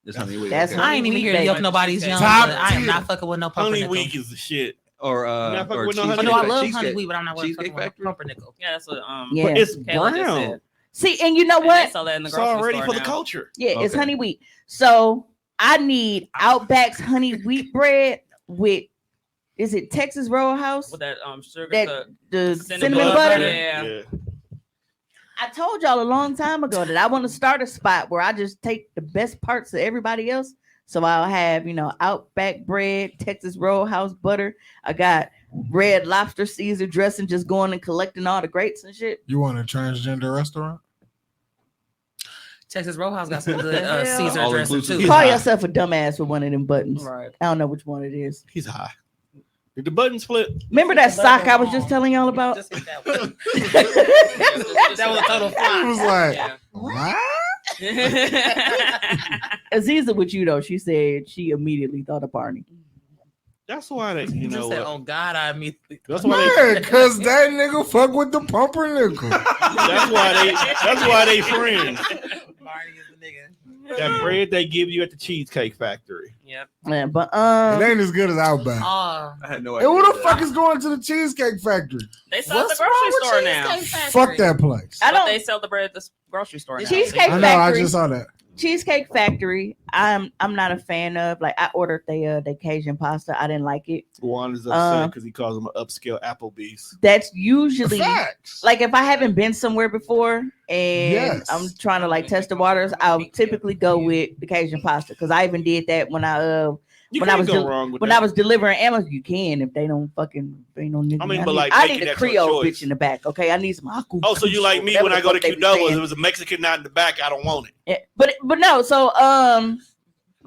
Speaker 8: It's honey wheat.
Speaker 4: That's
Speaker 8: okay.
Speaker 10: I ain't even here to
Speaker 4: Honey
Speaker 10: yuck
Speaker 4: wheat
Speaker 10: nobody's
Speaker 5: bagel.
Speaker 10: yum.
Speaker 7: Top
Speaker 10: but I am
Speaker 7: tier.
Speaker 10: not fucking with no
Speaker 6: Honey
Speaker 10: pumpernickel.
Speaker 6: week is the shit.
Speaker 8: or
Speaker 6: not fucking with no
Speaker 10: Oh
Speaker 6: honey
Speaker 10: no, I
Speaker 6: wheat.
Speaker 10: love
Speaker 8: cheesecake.
Speaker 10: honey wheat, but I'm not
Speaker 8: Cheesecake
Speaker 10: fucking with
Speaker 8: Factory?
Speaker 10: pumpernickel.
Speaker 5: Yeah, that's what
Speaker 4: Yeah.
Speaker 6: But it's
Speaker 5: Kayla just
Speaker 6: brown.
Speaker 5: said.
Speaker 4: See, and you know
Speaker 5: And they
Speaker 4: what?
Speaker 5: sell that in the
Speaker 6: It's
Speaker 5: grocery
Speaker 6: already
Speaker 5: store
Speaker 6: for the
Speaker 5: now.
Speaker 6: culture.
Speaker 4: Yeah, it's
Speaker 8: Okay.
Speaker 4: honey wheat. So I need Outback's honey wheat bread with, is it Texas Roadhouse?
Speaker 5: With that sugar
Speaker 4: That
Speaker 5: cut.
Speaker 4: the
Speaker 5: cinnamon
Speaker 4: cinnamon
Speaker 5: butter.
Speaker 4: butter.
Speaker 5: Yeah.
Speaker 4: I told y'all a long time ago that I want to start a spot where I just take the best parts of everybody else. So I'll have, Outback bread, Texas Roadhouse butter. I got Red Lobster Caesar dressing, just going and collecting all the grapes and shit.
Speaker 7: You want a transgender restaurant?
Speaker 10: Texas Roadhouse got some good
Speaker 4: Yeah.
Speaker 10: Caesar
Speaker 8: All
Speaker 10: dressing
Speaker 8: inclusive.
Speaker 10: too.
Speaker 4: Call
Speaker 6: high.
Speaker 4: yourself a dumbass with one of them buttons.
Speaker 5: Right.
Speaker 4: I don't know which one it is.
Speaker 6: He's high. Did the buttons flip?
Speaker 4: Remember that sock I was just telling y'all about?
Speaker 10: Just hit that one.
Speaker 5: That
Speaker 10: That was a total
Speaker 7: It
Speaker 10: flop.
Speaker 7: was like,
Speaker 5: Yeah.
Speaker 7: what?
Speaker 4: Aziza with you though, she said she immediately thought of Barney.
Speaker 6: That's why they,
Speaker 10: You
Speaker 6: you know
Speaker 10: just said,
Speaker 6: what?
Speaker 10: "Oh God, I immediately."
Speaker 6: That's why
Speaker 7: Man, cause that nigga fuck with the pumpernickel.
Speaker 6: that's why they friends.
Speaker 10: Barney is the nigga.
Speaker 6: That bread they give you at the Cheesecake Factory.
Speaker 5: Yep.
Speaker 4: Yeah, but
Speaker 7: It ain't as good as Outback.
Speaker 10: Oh,
Speaker 8: I had no
Speaker 7: And
Speaker 8: idea.
Speaker 7: who the
Speaker 8: that.
Speaker 7: fuck is going to the Cheesecake Factory?
Speaker 5: They sell at
Speaker 10: what's
Speaker 5: the
Speaker 10: wrong
Speaker 5: grocery
Speaker 10: with
Speaker 5: store now.
Speaker 10: Cheesecake Factory?
Speaker 7: Fuck that place.
Speaker 4: I
Speaker 5: But
Speaker 4: don't
Speaker 5: they sell the bread at the grocery store now.
Speaker 4: Cheesecake
Speaker 7: I know.
Speaker 4: Factory.
Speaker 7: I just saw that.
Speaker 4: Cheesecake Factory, I'm not a fan of. Like I ordered the Cajun pasta. I didn't like it.
Speaker 6: Juan is upset because he calls them an upscale Applebee's.
Speaker 4: That's usually
Speaker 7: Facts.
Speaker 4: like if I haven't been somewhere before and
Speaker 7: Yes.
Speaker 4: I'm trying to like test the waters, I'll typically go with the Cajun pasta because I even did that when I
Speaker 6: You
Speaker 4: when I
Speaker 6: can't
Speaker 4: was
Speaker 6: go wrong with
Speaker 4: when
Speaker 6: that.
Speaker 4: I was delivering Amazon, you can if they don't fucking ain't no nigga.
Speaker 6: I mean, but like
Speaker 4: I
Speaker 6: making
Speaker 4: need a
Speaker 6: that
Speaker 4: Creole
Speaker 6: choice.
Speaker 4: bitch in the back. Okay, I need some aku.
Speaker 6: Oh, so you like me when I go to Q Doubles? It was a Mexican not in the back. I don't want it.
Speaker 4: Yeah, but no. So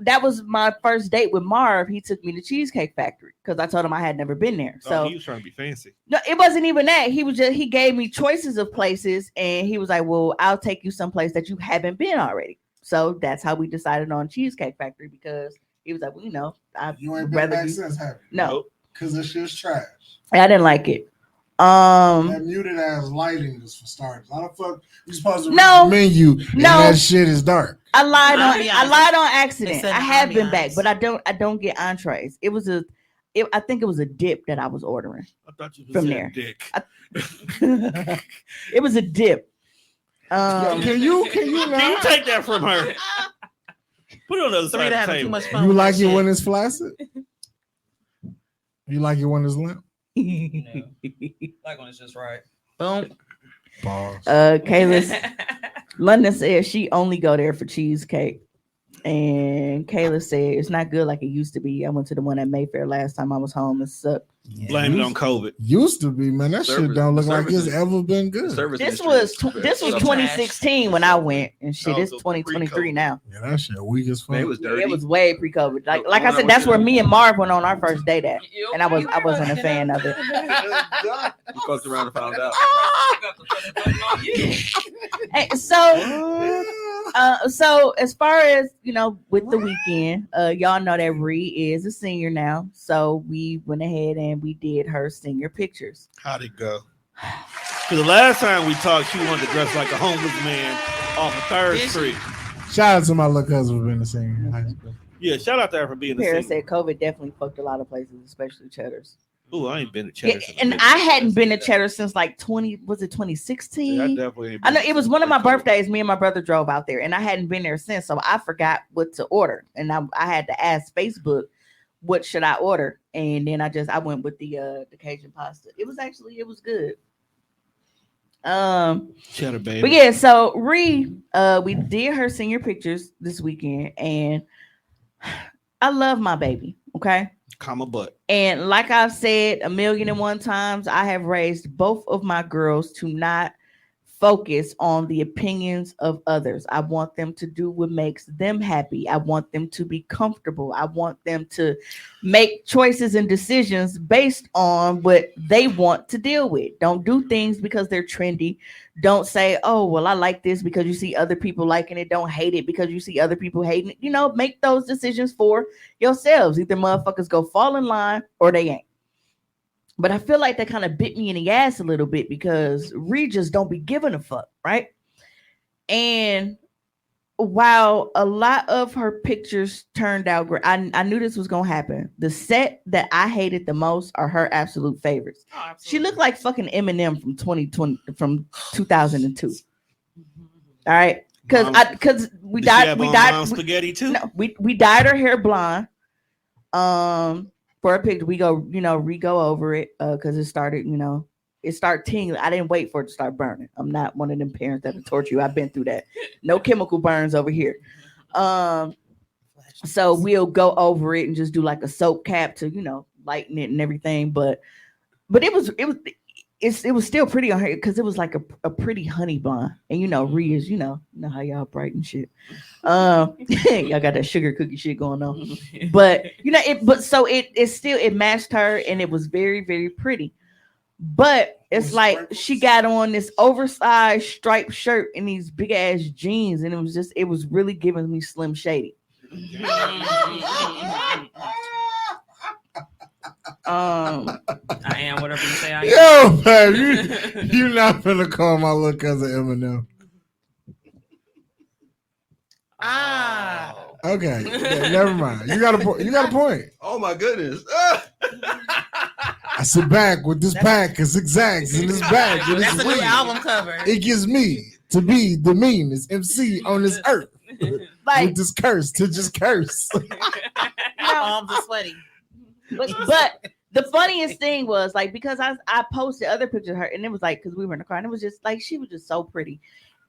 Speaker 4: that was my first date with Marv. He took me to Cheesecake Factory because I told him I had never been there. So
Speaker 6: he was trying to be fancy.
Speaker 4: no, it wasn't even that. He gave me choices of places, and he was like, "Well, I'll take you someplace that you haven't been already." So that's how we decided on Cheesecake Factory because he was like, "Well, you know,
Speaker 7: You ain't been back since, have you?
Speaker 4: No,
Speaker 7: Because this shit's trash.
Speaker 4: I didn't like it.
Speaker 7: That muted ass lighting is for starters. How the fuck you supposed to read
Speaker 4: No.
Speaker 7: the menu and that shit is dark?
Speaker 4: I lied on
Speaker 10: Ambiance.
Speaker 4: accident.
Speaker 10: They said
Speaker 4: I have been
Speaker 10: ambiance.
Speaker 4: back, but I don't get entrees. I think it was a dip that I was ordering
Speaker 6: I thought you
Speaker 4: from
Speaker 6: said
Speaker 4: there.
Speaker 6: dick.
Speaker 4: It was a dip.
Speaker 7: Can you
Speaker 6: Can you
Speaker 7: not?
Speaker 6: take that from her? Put it on the other side of the
Speaker 10: having too
Speaker 6: table.
Speaker 10: much fun.
Speaker 7: You
Speaker 10: with
Speaker 7: like
Speaker 10: that
Speaker 7: it
Speaker 10: shit.
Speaker 7: when it's flaccid? You like it when it's limp?
Speaker 5: Like when it's just right.
Speaker 10: Boom.
Speaker 7: Pause.
Speaker 4: Kayla, London said she only go there for cheesecake. And Kayla said it's not good like it used to be. I went to the one at Mayfair last time I was home. It sucked.
Speaker 6: Blame it on COVID.
Speaker 7: Used to be, man. That shit don't look like it's ever been good.
Speaker 4: This was 2016 when I went, and shit,
Speaker 6: Oh,
Speaker 4: it's
Speaker 6: so
Speaker 4: 2023
Speaker 6: pre-COVID.
Speaker 4: now.
Speaker 7: Yeah, that shit weak as fuck.
Speaker 8: Man, it was dirty.
Speaker 4: It was way pre-COVID. Like
Speaker 8: The
Speaker 4: I
Speaker 8: one I
Speaker 4: said,
Speaker 8: went
Speaker 4: that's
Speaker 8: to-
Speaker 4: where me and Marv went on our first date at, and I wasn't a fan of it.
Speaker 8: You fucked around and found out.
Speaker 4: Hey, so as far as with the weekend, y'all know that Ree is a senior now, so we went ahead and we did her senior pictures.
Speaker 6: How'd it go? Because the last time we talked, she wanted to dress like a homeless man off of 3rd Street.
Speaker 7: Shout out to my little cousin for being a singer in high school.
Speaker 6: Yeah, shout out to her for being a
Speaker 4: Paris
Speaker 6: singer.
Speaker 4: said COVID definitely fucked a lot of places, especially Cheddar's.
Speaker 6: Ooh, I ain't been to
Speaker 4: Yeah,
Speaker 6: Cheddar. since
Speaker 4: and
Speaker 6: then.
Speaker 4: I hadn't been to Cheddar since like 2016.
Speaker 6: Yeah, I definitely ain't
Speaker 4: I know
Speaker 6: been
Speaker 4: it was
Speaker 6: since
Speaker 4: one of my
Speaker 6: pre-COVID.
Speaker 4: birthdays. Me and my brother drove out there, and I hadn't been there since, so I forgot what to order, and I had to ask Facebook, "What should I order?" And then I went with the Cajun pasta. It was good.
Speaker 6: Cheddar baby.
Speaker 4: But yeah, so we did her senior pictures this weekend, and I love my baby. Okay.
Speaker 6: Comma butt.
Speaker 4: And like I've said 1,000,001 times, I have raised both of my girls to not focus on the opinions of others. I want them to do what makes them happy. I want them to be comfortable. I want them to make choices and decisions based on what they want to deal with. Don't do things because they're trendy. Don't say, "Oh, well, I like this because you see other people liking it." Don't hate it because you see other people hating it. Make those decisions for yourselves. Either motherfuckers go fall in line or they ain't. But I feel like that kind of bit me in the ass a little bit because Ree just don't be giving a fuck, right? And while a lot of her pictures turned out great, I knew this was gonna happen. The set that I hated the most are her absolute favorites. She looked like fucking Eminem from 2002. All right, because we
Speaker 6: Did she
Speaker 4: dyed
Speaker 6: have
Speaker 4: we
Speaker 6: on
Speaker 4: dyed
Speaker 6: brown spaghetti too.
Speaker 4: no, we dyed her hair blonde. For a picture, we go over it because it started tingling. I didn't wait for it to start burning. I'm not one of them parents that'll torture you. I've been through that. No chemical burns over here. So we'll go over it and just do like a soap cap to lighten it and everything. But it was still pretty on her because it was like a pretty honey blonde. And Ree is you know how y'all bright and shit. Y'all got that sugar cookie shit going on. But it matched her and it was very, very pretty. But it's like she got on this oversized striped shirt and these big ass jeans, and it was really giving me Slim Shady.
Speaker 5: I am whatever you say I am.
Speaker 7: Yo, man, you not finna call my little cousin Eminem. Okay, yeah, never mind. You got a point.
Speaker 8: Oh my goodness.
Speaker 7: I sit back with this pack of zigzags in this bag. With
Speaker 10: That's
Speaker 7: this
Speaker 10: a new
Speaker 7: weed.
Speaker 10: album cover.
Speaker 7: It gives me to be the meanest MC on this earth.
Speaker 4: Like
Speaker 7: with this curse to just curse.
Speaker 10: Arms are sweaty.
Speaker 4: But the funniest thing was like because I posted other pictures of her and it was like because we were in the car and it was just like she was just so pretty,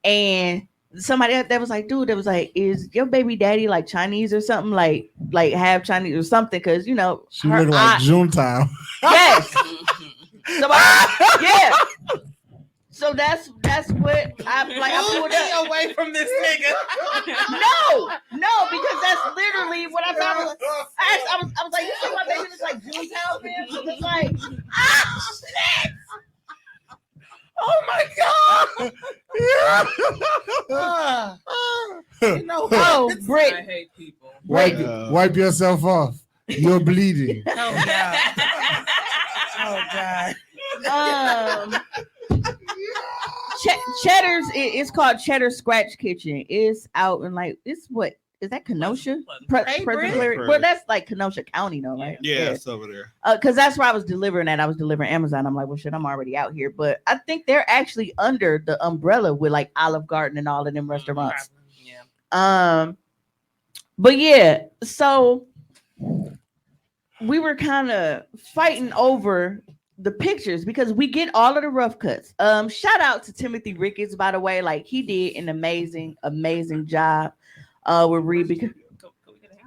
Speaker 4: and somebody else that was like, dude, that was like, is your baby daddy like Chinese or something? Like half Chinese or something? Because you know,
Speaker 7: She look like Junetime.
Speaker 4: Yes. Yeah. So that's what I like. I pulled up
Speaker 10: away from this nigga.
Speaker 4: No, because that's literally what I thought. I was like, you see my baby looks like Junetime, man? So it's like, snacks. Oh my god!
Speaker 10: You know what?
Speaker 4: Oh,
Speaker 5: I
Speaker 4: Britt.
Speaker 5: hate people.
Speaker 7: Wipe yourself off. You're bleeding.
Speaker 10: Oh god. Oh god.
Speaker 4: Cheddar's. It's called Cheddar Scratch Kitchen. It's out in like it's what is that Kenosha?
Speaker 10: Hey,
Speaker 4: Pleasant. Well, that's like Kenosha County, though, right?
Speaker 6: Yeah, it's over there.
Speaker 4: Because that's where I was delivering at. I was delivering Amazon. I'm like, well, shit, I'm already out here. But I think they're actually under the umbrella with like Olive Garden and all of them restaurants.
Speaker 5: Yeah.
Speaker 4: But yeah, so we were kind of fighting over the pictures because we get all of the rough cuts. Shout out to Timothy Ricketts, by the way. Like he did an amazing job with Reed because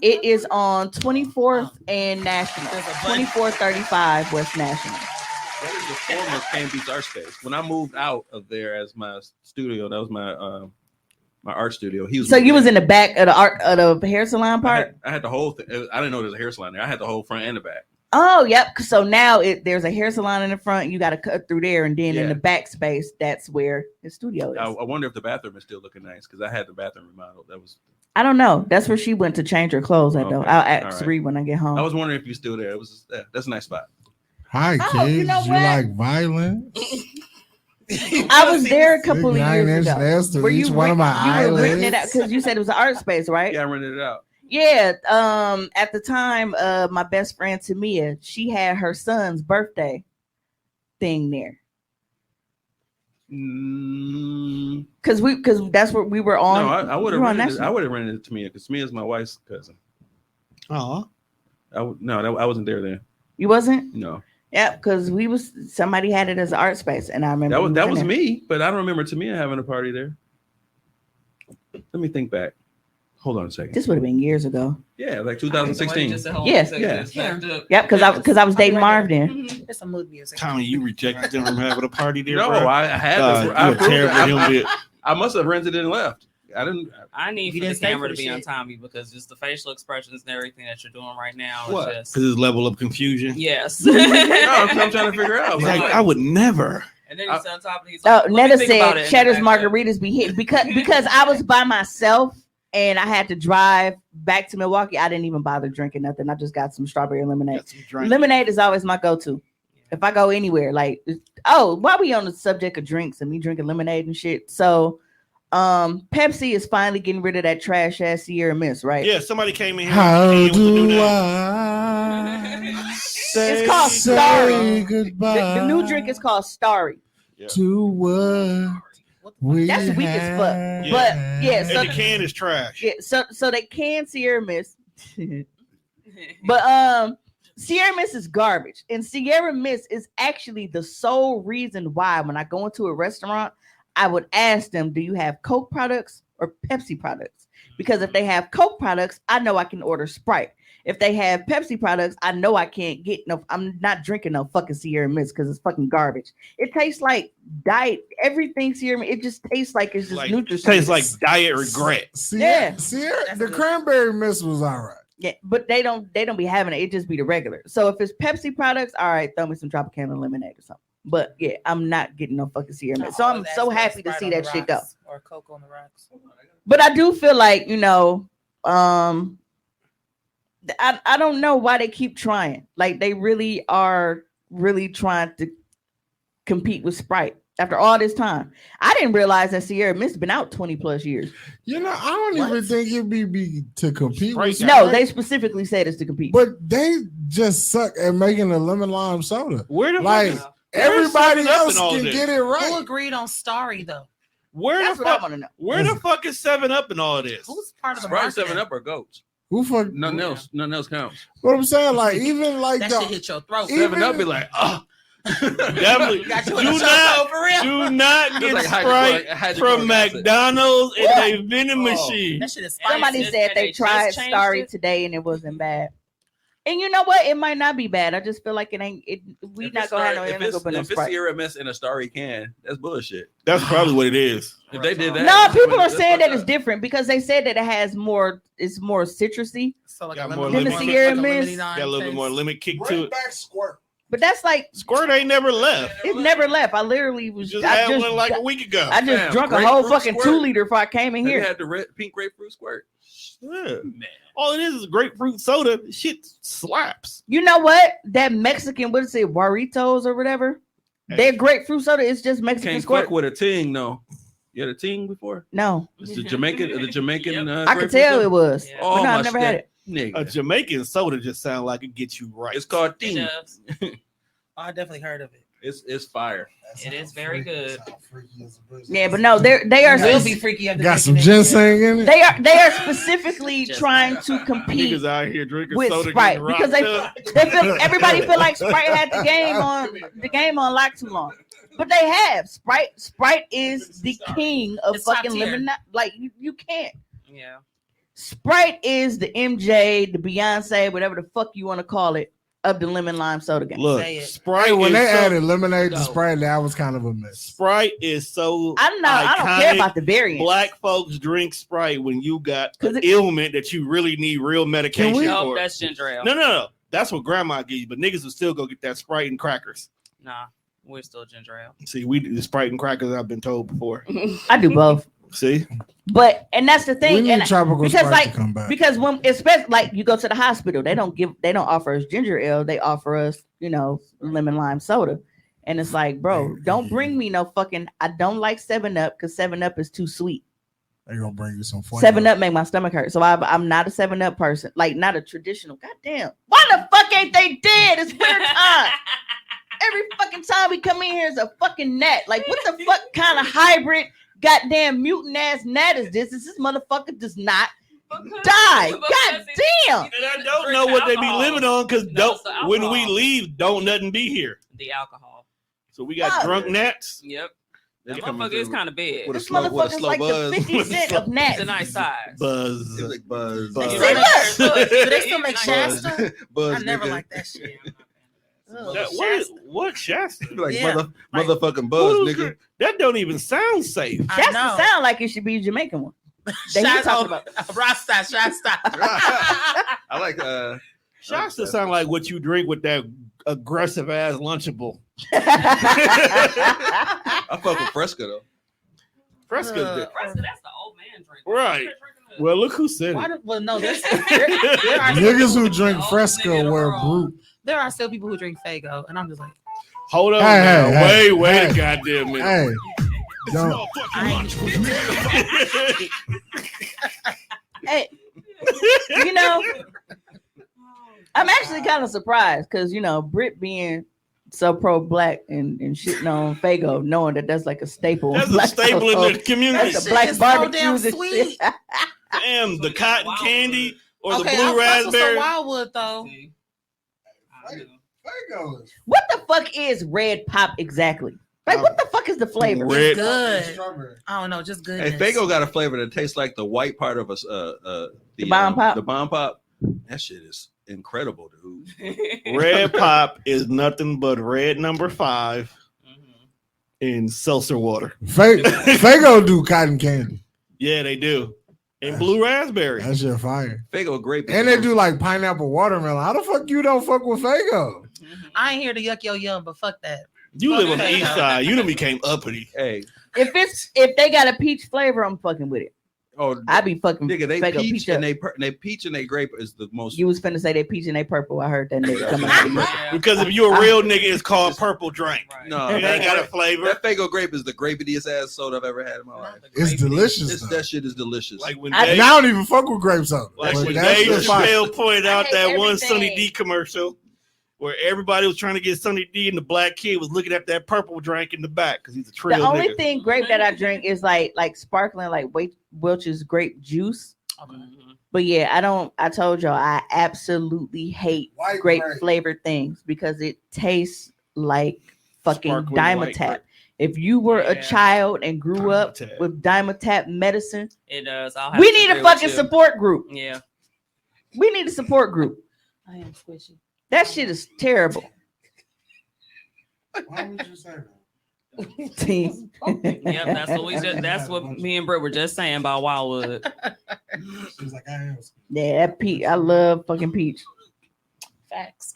Speaker 4: it is on 24th and National. 2435 West National.
Speaker 8: That is the former Cane Beach Art Space. When I moved out of there as my studio, that was my my art studio. He was
Speaker 4: So you was in the back of the hair salon part?
Speaker 8: I had the whole thing. I didn't know there was a hair salon there. I had the whole front and the back.
Speaker 4: Oh, yep. So now there's a hair salon in the front. You got to cut through there, and then in the back space, that's where the studio is.
Speaker 8: I wonder if the bathroom is still looking nice because I had the bathroom remodeled. That was.
Speaker 4: I don't know. That's where she went to change her clothes at, though.
Speaker 8: Okay.
Speaker 4: I'll ask
Speaker 8: All
Speaker 4: Reed when I get home.
Speaker 8: I was wondering if you're still there. It was. That's a nice spot.
Speaker 7: Hi, kids.
Speaker 4: you know
Speaker 7: You
Speaker 4: what?
Speaker 7: like violence?
Speaker 4: I was there a couple of
Speaker 7: Big
Speaker 4: years
Speaker 7: 9-inch
Speaker 4: ago.
Speaker 7: nails to
Speaker 4: Were
Speaker 7: each
Speaker 4: you
Speaker 7: one of my
Speaker 4: you were renting it out
Speaker 7: eyelids.
Speaker 4: because you said it was an art space, right?
Speaker 8: Yeah, I rented it out.
Speaker 4: Yeah. At the time, my best friend Tamia, she had her son's birthday thing there. Because that's what we were on.
Speaker 8: No, I would have
Speaker 4: we were on
Speaker 8: rented it.
Speaker 4: National.
Speaker 8: I would have rented it to Tamia because Tamia's my wife's cousin.
Speaker 6: Oh,
Speaker 8: I wasn't there then.
Speaker 4: You wasn't?
Speaker 8: No,
Speaker 4: Yeah, because somebody had it as an art space, and I remember
Speaker 8: that
Speaker 4: we
Speaker 8: was
Speaker 4: in there.
Speaker 8: me, but I don't remember Tamia having a party there. Let me think back. Hold on a second.
Speaker 4: This would have been years ago.
Speaker 8: Yeah, like 2016.
Speaker 4: Yes. Yep, because I was dating Marv then.
Speaker 10: It's some mood music.
Speaker 6: Tommy, you rejected them from having a party there.
Speaker 8: No,
Speaker 6: bro?
Speaker 8: I had.
Speaker 6: You a terrible human being.
Speaker 8: I must have rented it and left. I didn't.
Speaker 5: I need
Speaker 10: You
Speaker 5: for the
Speaker 10: didn't stay
Speaker 5: camera
Speaker 10: for
Speaker 5: to
Speaker 10: the
Speaker 5: be on
Speaker 10: shit.
Speaker 5: Tommy because just the facial expressions and everything that you're doing right now
Speaker 8: What?
Speaker 5: is just
Speaker 6: Because his level of confusion.
Speaker 5: yes.
Speaker 8: No, I'm trying to figure out.
Speaker 6: He's like, I would never.
Speaker 5: And then he's on top of it. He's
Speaker 4: Oh,
Speaker 5: like, let me
Speaker 4: Netta
Speaker 5: think about
Speaker 4: said
Speaker 5: it.
Speaker 4: Cheddar's
Speaker 5: And then
Speaker 4: margaritas be hit because I was by myself and I had to drive back to Milwaukee. I didn't even bother drinking nothing. I just got some strawberry lemonade.
Speaker 6: Got some drink.
Speaker 4: Lemonade is always my go-to. If I go anywhere, like, oh, while we on the subject of drinks and me drinking lemonade and shit. So, Pepsi is finally getting rid of that trash ass Sierra Mist, right?
Speaker 6: Yeah, somebody came in here.
Speaker 7: How
Speaker 6: and was to
Speaker 7: do
Speaker 6: that.
Speaker 7: I
Speaker 4: It's called
Speaker 7: say
Speaker 4: Starry.
Speaker 7: goodbye
Speaker 4: The new drink is called Starry.
Speaker 7: to what we
Speaker 4: That's weak as fuck.
Speaker 7: had.
Speaker 4: But yeah,
Speaker 6: And the can is trash.
Speaker 4: Yeah, so they can Sierra Mist. But Sierra Mist is garbage. And Sierra Mist is actually the sole reason why when I go into a restaurant, I would ask them, do you have Coke products or Pepsi products? Because if they have Coke products, I know I can order Sprite. If they have Pepsi products, I know I can't get no. I'm not drinking no fucking Sierra Mist because it's fucking garbage. It tastes like diet. Everything Sierra Mist. It just tastes like it's just
Speaker 6: Like,
Speaker 4: nutritious.
Speaker 6: tastes like diet regret.
Speaker 4: Yeah.
Speaker 7: Sierra, the cranberry mist was all right.
Speaker 4: Yeah, but they don't be having it. It just be the regular. So if it's Pepsi products, all right, throw me some Tropicana lemonade or something. But yeah, I'm not getting no fucking Sierra Mist. So I'm so happy to see that shit go.
Speaker 10: Or Coke on the rocks.
Speaker 4: But I do feel like, I don't know why they keep trying. Like they really are really trying to compete with Sprite after all this time. I didn't realize that Sierra Mist has been out 20 plus years.
Speaker 7: You know, I don't even think it'd be to compete with
Speaker 4: No,
Speaker 7: Sprite,
Speaker 4: they specifically said it's to compete.
Speaker 7: but they just suck at making a lemon lime soda.
Speaker 6: Where the
Speaker 7: Like
Speaker 6: fuck
Speaker 7: everybody
Speaker 6: 7-Up
Speaker 7: else
Speaker 6: in all
Speaker 7: can
Speaker 6: this?
Speaker 7: get it
Speaker 10: Who
Speaker 7: right.
Speaker 10: agreed on Starry though?
Speaker 6: Where
Speaker 4: That's
Speaker 6: the
Speaker 4: what I
Speaker 6: fuck?
Speaker 4: want to know.
Speaker 6: Where the fuck is 7-Up in all of this?
Speaker 10: Who's part of the
Speaker 8: Sprite,
Speaker 10: marketing?
Speaker 8: 7-Up, or goats.
Speaker 7: Who fuck?
Speaker 8: Nothing else. Nothing else counts.
Speaker 7: What I'm saying, like even like
Speaker 10: That
Speaker 7: the
Speaker 10: shit hit your throat.
Speaker 7: Even-
Speaker 8: 7-Up be like, oh,
Speaker 6: Definitely.
Speaker 9: You got you
Speaker 6: Do
Speaker 9: in the
Speaker 6: not-
Speaker 9: choco for real.
Speaker 6: Do not
Speaker 8: Just
Speaker 6: get
Speaker 8: like
Speaker 6: Sprite
Speaker 8: hydrochloric
Speaker 6: from
Speaker 8: acid.
Speaker 6: McDonald's and a vending
Speaker 8: Oh.
Speaker 6: machine.
Speaker 9: That shit is spicy.
Speaker 4: Somebody
Speaker 5: Just-
Speaker 4: said
Speaker 5: they
Speaker 4: they
Speaker 5: just
Speaker 4: tried
Speaker 5: changed
Speaker 4: Starry
Speaker 5: it.
Speaker 4: today and it wasn't bad. And you know what? It might not be bad. I just feel like it ain't. We
Speaker 8: If
Speaker 4: not
Speaker 8: it's
Speaker 4: gonna have
Speaker 8: Star-
Speaker 4: no.
Speaker 8: if
Speaker 4: Ain't gonna
Speaker 8: it's,
Speaker 4: be no
Speaker 8: if it's
Speaker 4: Sprite.
Speaker 8: Sierra Mist in a Starry can, that's bullshit.
Speaker 6: That's probably what it is.
Speaker 8: If they did that,
Speaker 4: No, people are
Speaker 8: that's
Speaker 4: saying that
Speaker 8: fucked
Speaker 4: it's
Speaker 8: up.
Speaker 4: different because they said that it has more. It's more citrusy.
Speaker 9: So like
Speaker 6: Got
Speaker 9: a
Speaker 6: more
Speaker 9: lemon,
Speaker 6: lemon.
Speaker 4: Than the Sierra
Speaker 9: like a
Speaker 4: Mist.
Speaker 9: lemony
Speaker 6: Got a little bit
Speaker 9: taste.
Speaker 6: more lemon kick to
Speaker 7: Bring
Speaker 6: it.
Speaker 7: back Squirt.
Speaker 4: But that's like
Speaker 6: Squirt ain't never left.
Speaker 4: it's never left. I literally was.
Speaker 6: Just
Speaker 4: I
Speaker 6: had
Speaker 4: just,
Speaker 6: one like a week ago.
Speaker 4: I just
Speaker 8: Fam,
Speaker 4: drunk a whole
Speaker 8: grapefruit
Speaker 4: fucking
Speaker 8: Squirt.
Speaker 4: 2-liter before I came in
Speaker 8: Have you
Speaker 4: here.
Speaker 8: had the pink grapefruit squirt?
Speaker 6: Yeah. All it is grapefruit soda. Shit slaps.
Speaker 4: You know what? That Mexican, what is it, Warritos or whatever? Their grapefruit soda is just Mexican
Speaker 8: Can't
Speaker 4: squirt.
Speaker 8: fuck with a ting, no. You had a ting before?
Speaker 4: No,
Speaker 8: It's the Jamaican.
Speaker 5: Yep.
Speaker 4: I could tell it was.
Speaker 5: Yeah.
Speaker 8: Oh,
Speaker 4: But no,
Speaker 8: my
Speaker 4: I've never had it.
Speaker 8: Nigga.
Speaker 6: A Jamaican soda just sounds like it gets you right.
Speaker 8: It's called
Speaker 5: It
Speaker 8: ting.
Speaker 5: does.
Speaker 9: I definitely heard of it.
Speaker 8: It's fire.
Speaker 5: It is very good.
Speaker 4: Yeah, but no, they are
Speaker 9: Will
Speaker 4: spec-
Speaker 9: be freaky after
Speaker 7: Got some
Speaker 9: drinking it.
Speaker 7: ginseng in it.
Speaker 4: they are specifically
Speaker 5: Just-
Speaker 4: trying to compete
Speaker 6: Niggas out here drinking
Speaker 4: with
Speaker 6: soda
Speaker 4: Sprite
Speaker 6: getting
Speaker 4: because
Speaker 6: rocked up.
Speaker 4: they feel everybody feel like Sprite had the game on lock too long. But they have Sprite is the king of
Speaker 9: It's top
Speaker 4: fucking
Speaker 9: tier.
Speaker 4: lemon. Like you can't.
Speaker 5: Yeah.
Speaker 4: Sprite is the MJ, the Beyonce, whatever the fuck you want to call it, of the lemon lime soda game.
Speaker 6: Look,
Speaker 9: Say it.
Speaker 6: Sprite
Speaker 7: Hey, when
Speaker 6: is
Speaker 7: they
Speaker 6: so,
Speaker 7: added lemonade to
Speaker 5: No.
Speaker 7: Sprite, that was kind of a miss.
Speaker 6: Sprite is so
Speaker 4: I don't know. I don't care
Speaker 6: iconic.
Speaker 4: about the variant.
Speaker 6: Black folks drink Sprite when you got
Speaker 4: 'Cause
Speaker 6: an
Speaker 4: it-
Speaker 6: ailment that you really need real medication
Speaker 7: we-
Speaker 5: Nope,
Speaker 6: for.
Speaker 5: that's ginger ale.
Speaker 6: No. That's what grandma gives you, but niggas will still go get that Sprite and crackers.
Speaker 5: Nah, we're still ginger ale.
Speaker 6: See, we do the Sprite and crackers. I've been told before.
Speaker 4: I do both.
Speaker 6: See,
Speaker 4: But and that's the
Speaker 7: We
Speaker 4: thing.
Speaker 7: need
Speaker 4: And
Speaker 7: tropical
Speaker 4: because,
Speaker 7: Sprite
Speaker 4: like,
Speaker 7: to come back.
Speaker 4: because when especially like you go to the hospital, they don't offer us ginger ale, they offer us, lemon lime soda. And it's like, bro, don't bring me no fucking I don't like 7-Up because 7-Up is too sweet.
Speaker 7: They're gonna bring you some flavor.
Speaker 4: 7-Up make my stomach hurt. So I'm not a 7-Up person, like not a traditional. Goddamn. Why the fuck ain't they dead? It's winter time. Every fucking time we come in here is a fucking gnat. Like, what the fuck kind of hybrid goddamn mutant ass gnat is this? This motherfucker does not die. God damn.
Speaker 6: and I don't know what they be living on because
Speaker 5: No, it's the
Speaker 6: when we
Speaker 5: alcohol.
Speaker 6: leave, don't nothing be here.
Speaker 5: The alcohol.
Speaker 6: So we got
Speaker 4: Fuck.
Speaker 6: drunk gnats.
Speaker 5: Yep.
Speaker 8: They
Speaker 5: That
Speaker 8: coming
Speaker 5: motherfucker is
Speaker 8: through
Speaker 5: kind of big.
Speaker 8: with a
Speaker 4: This
Speaker 8: slow
Speaker 4: motherfucker's like
Speaker 8: buzz.
Speaker 4: the 50 Cent of gnats.
Speaker 5: It's a nice size.
Speaker 6: Buzz.
Speaker 8: It's like buzz.
Speaker 6: Buzz.
Speaker 5: You
Speaker 4: Say
Speaker 5: right there.
Speaker 4: look.
Speaker 5: Look,
Speaker 9: Do they still
Speaker 5: it's
Speaker 9: make
Speaker 5: nice.
Speaker 9: Shasta?
Speaker 8: Buzz.
Speaker 9: I never
Speaker 8: nigga.
Speaker 9: liked that shit. Ugh,
Speaker 6: What Shasta?
Speaker 8: Like
Speaker 9: Yeah.
Speaker 8: motherfucking buzz,
Speaker 6: Who-
Speaker 8: nigga.
Speaker 6: That don't even sound safe.
Speaker 9: I
Speaker 4: That's
Speaker 9: know.
Speaker 4: the sound like it should be a Jamaican one. That you talking about.
Speaker 9: Rasta, Shasta.
Speaker 8: I like
Speaker 6: Shasta sound like what you drink with that aggressive ass Lunchable.
Speaker 8: I fuck with Fresca though.
Speaker 6: Fresca's the-
Speaker 5: Fresca, that's the old man drink.
Speaker 6: Right. Well, look who said
Speaker 9: Why
Speaker 6: it.
Speaker 9: do, well, no, there are
Speaker 7: Niggas who drink
Speaker 5: Oh,
Speaker 7: Fresca
Speaker 5: nigga,
Speaker 7: wear
Speaker 5: wrong.
Speaker 7: brute.
Speaker 9: there are still people who drink Fago, and I'm just like,
Speaker 6: Hold on
Speaker 7: Hey,
Speaker 6: now.
Speaker 7: hey,
Speaker 6: Wait
Speaker 7: hey.
Speaker 6: a goddamn minute.
Speaker 7: Hey, don't.
Speaker 4: Hey, I'm actually kind of surprised because Brit being so pro black and shitting on Fago, knowing that that's like a staple.
Speaker 6: That's a
Speaker 4: Black
Speaker 6: staple in
Speaker 4: household.
Speaker 6: the community.
Speaker 4: That's a
Speaker 9: That
Speaker 4: black
Speaker 9: shit is so damn
Speaker 4: barbecues and
Speaker 9: sweet.
Speaker 4: shit.
Speaker 6: Damn, the cotton candy or
Speaker 9: okay,
Speaker 6: the blue
Speaker 9: I fuck with some
Speaker 6: raspberry.
Speaker 9: Wildwood though.
Speaker 4: What the fuck is red pop exactly? Like, what the fuck is the flavor?
Speaker 6: Red.
Speaker 9: Good. I don't know, just good.
Speaker 8: Hey, Fago got a flavor that tastes like the white part of the
Speaker 4: bomb pop?
Speaker 8: The bomb pop. That shit is incredible, dude.
Speaker 6: Red pop is nothing but red number 5 in seltzer water.
Speaker 7: Fago do cotton candy.
Speaker 6: Yeah, they do. And blue raspberry.
Speaker 7: That shit fire.
Speaker 8: Fago grape.
Speaker 7: And they do like pineapple watermelon. How the fuck you don't fuck with Fago?
Speaker 9: I ain't here to yuck your yum, but fuck that.
Speaker 6: You live on the
Speaker 9: Okay.
Speaker 6: east side. You done became uppity.
Speaker 8: Hey,
Speaker 4: If they got a peach flavor, I'm fucking with it.
Speaker 8: oh,
Speaker 4: I be fucking
Speaker 8: nigga, they
Speaker 4: Fago
Speaker 8: peach
Speaker 4: peach
Speaker 8: and
Speaker 4: up.
Speaker 8: they peach and they grape is the most.
Speaker 4: You was finna say they peach and they purple. I heard that nigga coming out of your mouth.
Speaker 6: Because if you're a real nigga, it's called purple drink.
Speaker 8: No,
Speaker 6: It ain't got a flavor.
Speaker 8: That Fago grape is the grapeiest ass soda I've ever had in my life.
Speaker 7: It's delicious. though.
Speaker 8: That shit is delicious.
Speaker 6: Like when
Speaker 4: I-
Speaker 6: Dave,
Speaker 7: And I don't even fuck with grape soda.
Speaker 6: like
Speaker 7: But
Speaker 6: when
Speaker 7: that
Speaker 6: Dave
Speaker 7: shit fire.
Speaker 6: Chappelle pointed out
Speaker 4: I hate
Speaker 6: that one
Speaker 4: everything.
Speaker 6: Sunny D commercial where everybody was trying to get Sunny D and the black kid was looking at that purple drink in the back because he's a
Speaker 4: The
Speaker 6: trill
Speaker 4: only
Speaker 6: nigga.
Speaker 4: thing grape that I drink is like sparkling, like Welch's grape juice. But yeah, I told y'all I absolutely hate
Speaker 7: White
Speaker 4: grape
Speaker 7: grape.
Speaker 4: flavored things because it tastes like fucking
Speaker 6: Sparkling white
Speaker 4: Dimetapp.
Speaker 6: grape.
Speaker 4: If you were a
Speaker 5: Yeah.
Speaker 4: child and grew up
Speaker 6: Dimetapp.
Speaker 4: with Dimetapp medicine,
Speaker 5: It does. I'll have
Speaker 4: we
Speaker 5: to
Speaker 4: need
Speaker 5: agree
Speaker 4: a
Speaker 5: with
Speaker 4: fucking
Speaker 5: you.
Speaker 4: support group.
Speaker 5: Yeah.
Speaker 4: We need a support group.
Speaker 10: I am squishy.
Speaker 4: That shit is terrible.
Speaker 7: Why would you say that?
Speaker 4: Team.
Speaker 5: Yep. That's what me and Britt were just saying about Wildwood.
Speaker 7: She's like, I am.
Speaker 4: Yeah, that peach. I love fucking peach.
Speaker 10: Facts.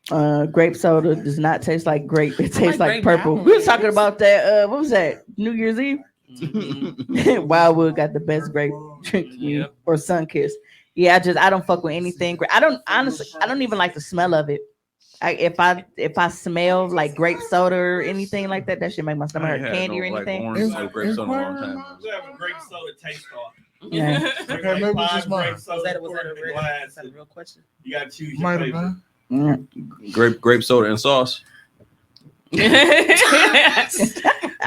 Speaker 4: Grape soda does not taste like grape. It tastes like
Speaker 10: grape
Speaker 4: purple.
Speaker 10: now.
Speaker 4: We was talking about that. What was that? New Year's Eve.
Speaker 5: Mhm.
Speaker 4: Wildwood got the best grape drink
Speaker 5: Yep.
Speaker 4: or Sunkist. Yeah, I don't fuck with anything. I don't even like the smell of it. If I smell like grape soda or anything like that, that should make my stomach hurt. Candy or anything.
Speaker 8: Orange, no grape soda in a long time.
Speaker 6: We have a grape soda taste off.
Speaker 4: Yeah.
Speaker 7: Okay, maybe it's just mine.
Speaker 10: Was that a real question?
Speaker 6: You gotta choose your
Speaker 7: Might have
Speaker 6: favorite.
Speaker 7: been.
Speaker 8: Grape soda and sauce.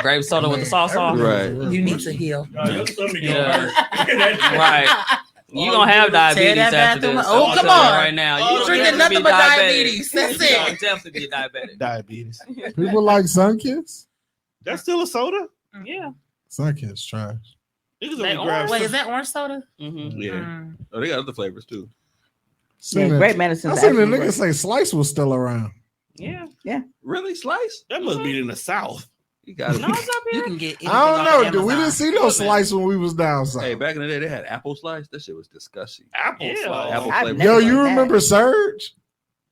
Speaker 5: Grape soda with the sauce off.
Speaker 8: Right.
Speaker 10: You need to heal.
Speaker 6: Your stomach
Speaker 5: Yeah.
Speaker 6: gonna hurt.
Speaker 5: Right. You gonna have diabetes
Speaker 10: that
Speaker 5: after
Speaker 10: bathroom
Speaker 5: this.
Speaker 10: up. Oh,
Speaker 5: I'll
Speaker 10: come
Speaker 5: tell you
Speaker 10: on.
Speaker 5: right now.
Speaker 6: Oh,
Speaker 5: You
Speaker 6: drinking
Speaker 5: gonna
Speaker 10: nothing
Speaker 5: be
Speaker 10: but
Speaker 5: diabetic.
Speaker 10: diabetes. That's
Speaker 5: You gonna
Speaker 10: it.
Speaker 5: definitely be diabetic.
Speaker 6: Diabetes.
Speaker 7: People like Sunkist.
Speaker 6: That's still a soda.
Speaker 5: Yeah.
Speaker 7: Sunkist trash.
Speaker 6: Niggas
Speaker 5: That
Speaker 6: only grab
Speaker 10: Wait,
Speaker 6: some-
Speaker 10: is that orange soda?
Speaker 5: Mm-hmm.
Speaker 8: Yeah.
Speaker 10: Mm.
Speaker 8: Oh, they got other flavors too.
Speaker 4: Yeah,
Speaker 7: Seen it.
Speaker 4: grape medicine.
Speaker 7: I seen the nigga say Slice was still around.
Speaker 5: Yeah.
Speaker 8: Really, Slice?
Speaker 6: That must be in the South.
Speaker 8: You got it.
Speaker 5: No, it's up
Speaker 10: You
Speaker 5: here.
Speaker 10: can get.
Speaker 7: I don't know,
Speaker 10: anything
Speaker 7: dude.
Speaker 10: on
Speaker 7: We didn't
Speaker 10: Amazon.
Speaker 7: see no Slice when we was down south.
Speaker 8: Hey, back in the day, they had apple slice. That shit was disgusting.
Speaker 6: Apple
Speaker 5: Yeah.
Speaker 6: slice.
Speaker 8: Apple
Speaker 4: I've
Speaker 8: flavor.
Speaker 4: never
Speaker 7: Yo,
Speaker 4: done
Speaker 7: you
Speaker 4: that.
Speaker 7: remember Surge?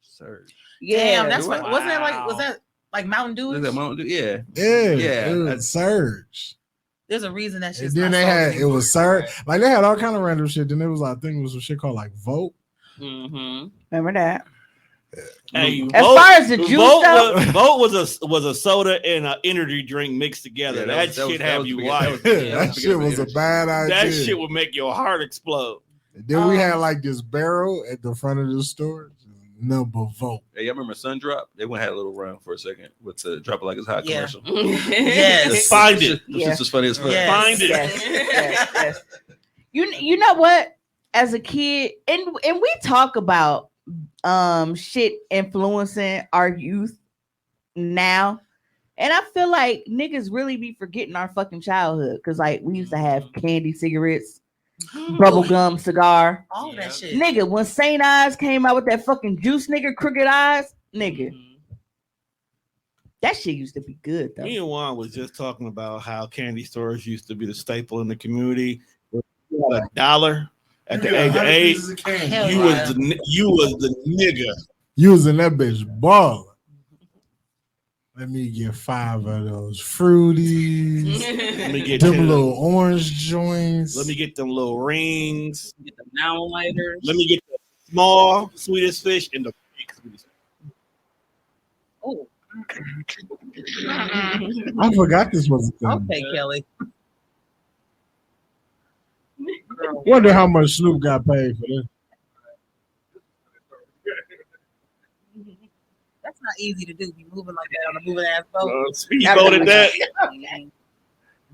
Speaker 8: Surge.
Speaker 4: Yeah,
Speaker 10: Damn, that's what.
Speaker 5: Wow.
Speaker 10: Wasn't that like? Was that like Mountain Dew?
Speaker 8: Is that Mountain Dew? Yeah.
Speaker 7: Yeah,
Speaker 8: Yeah,
Speaker 7: dude,
Speaker 8: that's-
Speaker 7: Surge.
Speaker 10: There's a reason that
Speaker 7: And
Speaker 10: shit's
Speaker 7: then
Speaker 10: not
Speaker 7: they
Speaker 10: sold
Speaker 7: had it
Speaker 10: anymore.
Speaker 7: was Surge. Like they had all kind of random shit. Then it was I think it was some shit called like Vote.
Speaker 5: Mm-hmm.
Speaker 4: remember that.
Speaker 6: Hey,
Speaker 4: As
Speaker 6: Volt-
Speaker 4: far as the juice
Speaker 6: Volt
Speaker 4: though,
Speaker 6: was a soda and an energy drink mixed together.
Speaker 8: Yeah,
Speaker 6: that shit have you wild.
Speaker 7: That shit was a bad idea.
Speaker 6: That shit would make your heart explode.
Speaker 7: Then we had like this barrel at the front of the store. Number Vote.
Speaker 8: Hey, y'all remember Sun Drop? They went had a little run for a second with the Drop It Like It's Hot
Speaker 10: Yeah.
Speaker 8: commercial.
Speaker 10: Yes.
Speaker 6: Find it.
Speaker 4: Yeah.
Speaker 8: This is funny as fuck.
Speaker 10: Yes.
Speaker 6: Find it.
Speaker 4: yes. You know what? As a kid, and we talk about shit influencing our youth now, and I feel like niggas really be forgetting our fucking childhood because like we used to have candy cigarettes, bubblegum cigar.
Speaker 10: All that shit.
Speaker 4: Nigga, when St. Eyes came out with that fucking juice, nigga, crooked eyes, nigga, that shit used to be good though.
Speaker 6: Me and Juan was just talking about how candy stores used to be the staple in the community. You had $1 at the age of 8.
Speaker 10: Hell
Speaker 6: You
Speaker 10: yeah.
Speaker 6: was the nigga.
Speaker 7: Using that bitch balling. Let me get 5 of those fruities.
Speaker 6: Let me get
Speaker 7: Them
Speaker 6: them
Speaker 7: little orange joints.
Speaker 6: Let me get them little rings.
Speaker 5: Get them now later.
Speaker 6: Let me get the small sweetest fish and the big sweetest fish.
Speaker 10: Oh,
Speaker 7: I forgot this was a thing.
Speaker 10: okay, Kelly.
Speaker 7: Wonder how much Snoop got paid for this.
Speaker 10: That's not easy to do. Be moving like that on a moving ass boat.
Speaker 6: Speedboated that.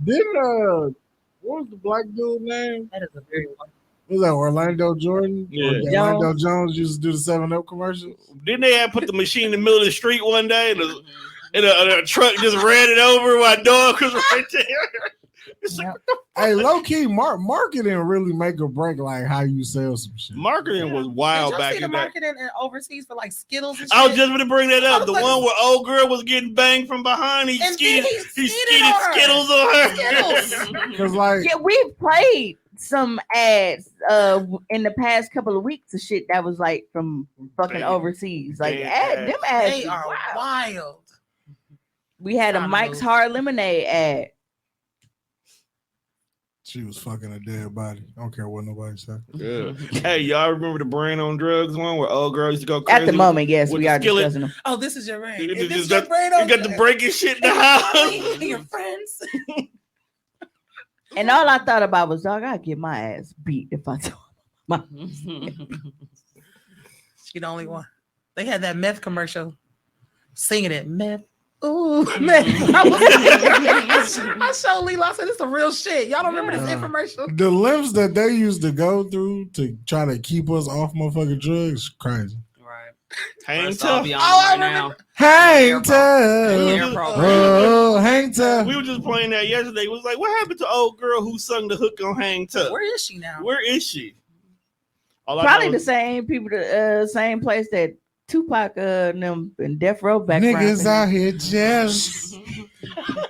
Speaker 7: Didn't what was the black dude name?
Speaker 10: That is a very long.
Speaker 7: Was that Orlando Jordan?
Speaker 6: Yeah.
Speaker 7: Or Orlando Jones used to do the 7-Up commercials.
Speaker 6: Didn't they have put the machine in the middle of the street one day and a truck just ran it over? My dog was right there. It's like,
Speaker 7: Hey, low key, marketing really make or break like how you sell some shit.
Speaker 6: marketing was
Speaker 10: Did
Speaker 6: wild
Speaker 10: you
Speaker 6: back
Speaker 10: see the
Speaker 6: in that.
Speaker 10: marketing in overseas for like Skittles and shit?
Speaker 6: I was just going to bring that
Speaker 10: I
Speaker 6: up.
Speaker 10: was
Speaker 6: The
Speaker 10: like-
Speaker 6: one where old girl was getting banged from behind. He
Speaker 10: And
Speaker 6: skeeted,
Speaker 10: then
Speaker 6: he
Speaker 10: he
Speaker 6: skeeted
Speaker 10: skeeted on her.
Speaker 6: Skittles on her.
Speaker 7: Because like
Speaker 4: Yeah, we played some ads in the past couple of weeks of shit that was like from fucking
Speaker 6: Bad.
Speaker 4: overseas. Like
Speaker 6: Bad
Speaker 4: them ads.
Speaker 10: They
Speaker 4: is
Speaker 10: are
Speaker 4: wild.
Speaker 10: wild.
Speaker 4: We had a
Speaker 10: Time to
Speaker 4: Mike's
Speaker 10: move.
Speaker 4: Hard Lemonade ad.
Speaker 7: she was fucking a dead body. I don't care what nobody said.
Speaker 6: Yeah. Hey, y'all remember the Brain on Drugs one where old girl used to go crazy?
Speaker 4: At the moment, yes,
Speaker 6: with
Speaker 4: we
Speaker 6: the
Speaker 4: are
Speaker 6: skillet.
Speaker 4: discussing them.
Speaker 10: Oh, this is your brain.
Speaker 6: You
Speaker 10: If this is
Speaker 6: got,
Speaker 10: your brain,
Speaker 6: you got the breaking shit in the house.
Speaker 10: and your friends.
Speaker 4: And all I thought about was, dog, I'd get my ass beat if I told my.
Speaker 10: She the only one. They had that meth commercial, singing it meth. Ooh, meth. I showed Lila. I said, "This is real shit." Y'all don't remember this
Speaker 7: Yeah.
Speaker 10: infomercial?
Speaker 7: The lengths that they used to go through to try to keep us off motherfucking drugs, crazy.
Speaker 5: Right.
Speaker 6: Hang
Speaker 5: First off,
Speaker 6: tough.
Speaker 5: be on
Speaker 10: Oh, I
Speaker 5: right now.
Speaker 7: Hang
Speaker 5: Air
Speaker 7: tough.
Speaker 5: program.
Speaker 7: Oh, hang tough.
Speaker 6: We were just playing that yesterday. It was like, what happened to old girl who sung the hook on Hang Tough?
Speaker 10: Where is she now?
Speaker 6: Where is she? All I
Speaker 4: Probably
Speaker 6: know
Speaker 4: the
Speaker 6: is-
Speaker 4: same people, the same place that Tupac them and Death Row background.
Speaker 7: Niggas out here jealous.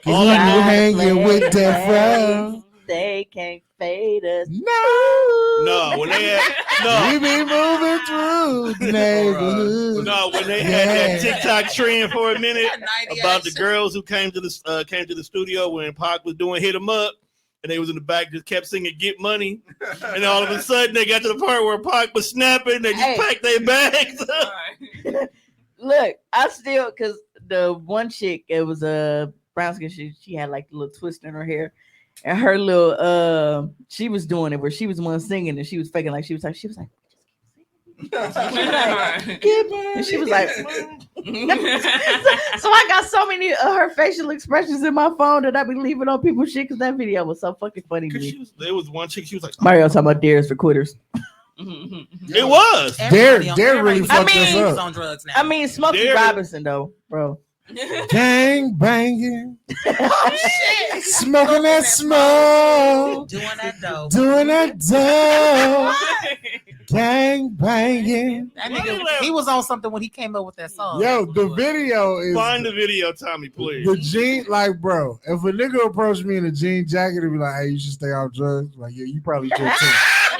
Speaker 6: All I know-
Speaker 7: hanging with Death Row.
Speaker 4: They can't fade us.
Speaker 6: No, when they had
Speaker 7: We
Speaker 6: no,
Speaker 7: be moving through the neighborhood.
Speaker 6: no, when they had that
Speaker 7: Yeah.
Speaker 6: TikTok trend for a minute
Speaker 10: 98
Speaker 6: about the
Speaker 10: shit.
Speaker 6: girls who came to the studio when Pac was doing Hit 'Em Up, and they was in the back just kept singing Get Money, and all of a sudden they got to the part where Pac was snapping, they just
Speaker 4: Hey.
Speaker 6: packed their bags up.
Speaker 4: Look, I still because the one chick, it was a brown skin. She had like a little twist in her hair, and her little she was doing it where she was the one singing and she was faking like she was like. And she was like, so I got so many of her facial expressions in my phone that I be leaving on people's shit because that video was so fucking funny to me.
Speaker 6: There was one chick, she was like,
Speaker 4: Mario talking about dares for quitters.
Speaker 6: it was.
Speaker 10: Everybody on-
Speaker 7: Dare really
Speaker 10: everybody
Speaker 7: fucked
Speaker 10: is
Speaker 7: us up.
Speaker 10: on drugs now.
Speaker 4: I mean, Smokey
Speaker 6: Dare-
Speaker 4: Robinson though, bro.
Speaker 7: Gang banging,
Speaker 10: Oh, shit.
Speaker 7: smoking that smoke,
Speaker 10: Doing that dope.
Speaker 7: doing that dope. Gang banging.
Speaker 10: That nigga, he was on something when he came up with that song.
Speaker 7: Yo, the video is
Speaker 6: Find the video, Tommy, please.
Speaker 7: the jean. Like, bro, if a nigga approached me in a jean jacket and be like, "Hey, you should stay off drugs," like, yeah, you probably should too.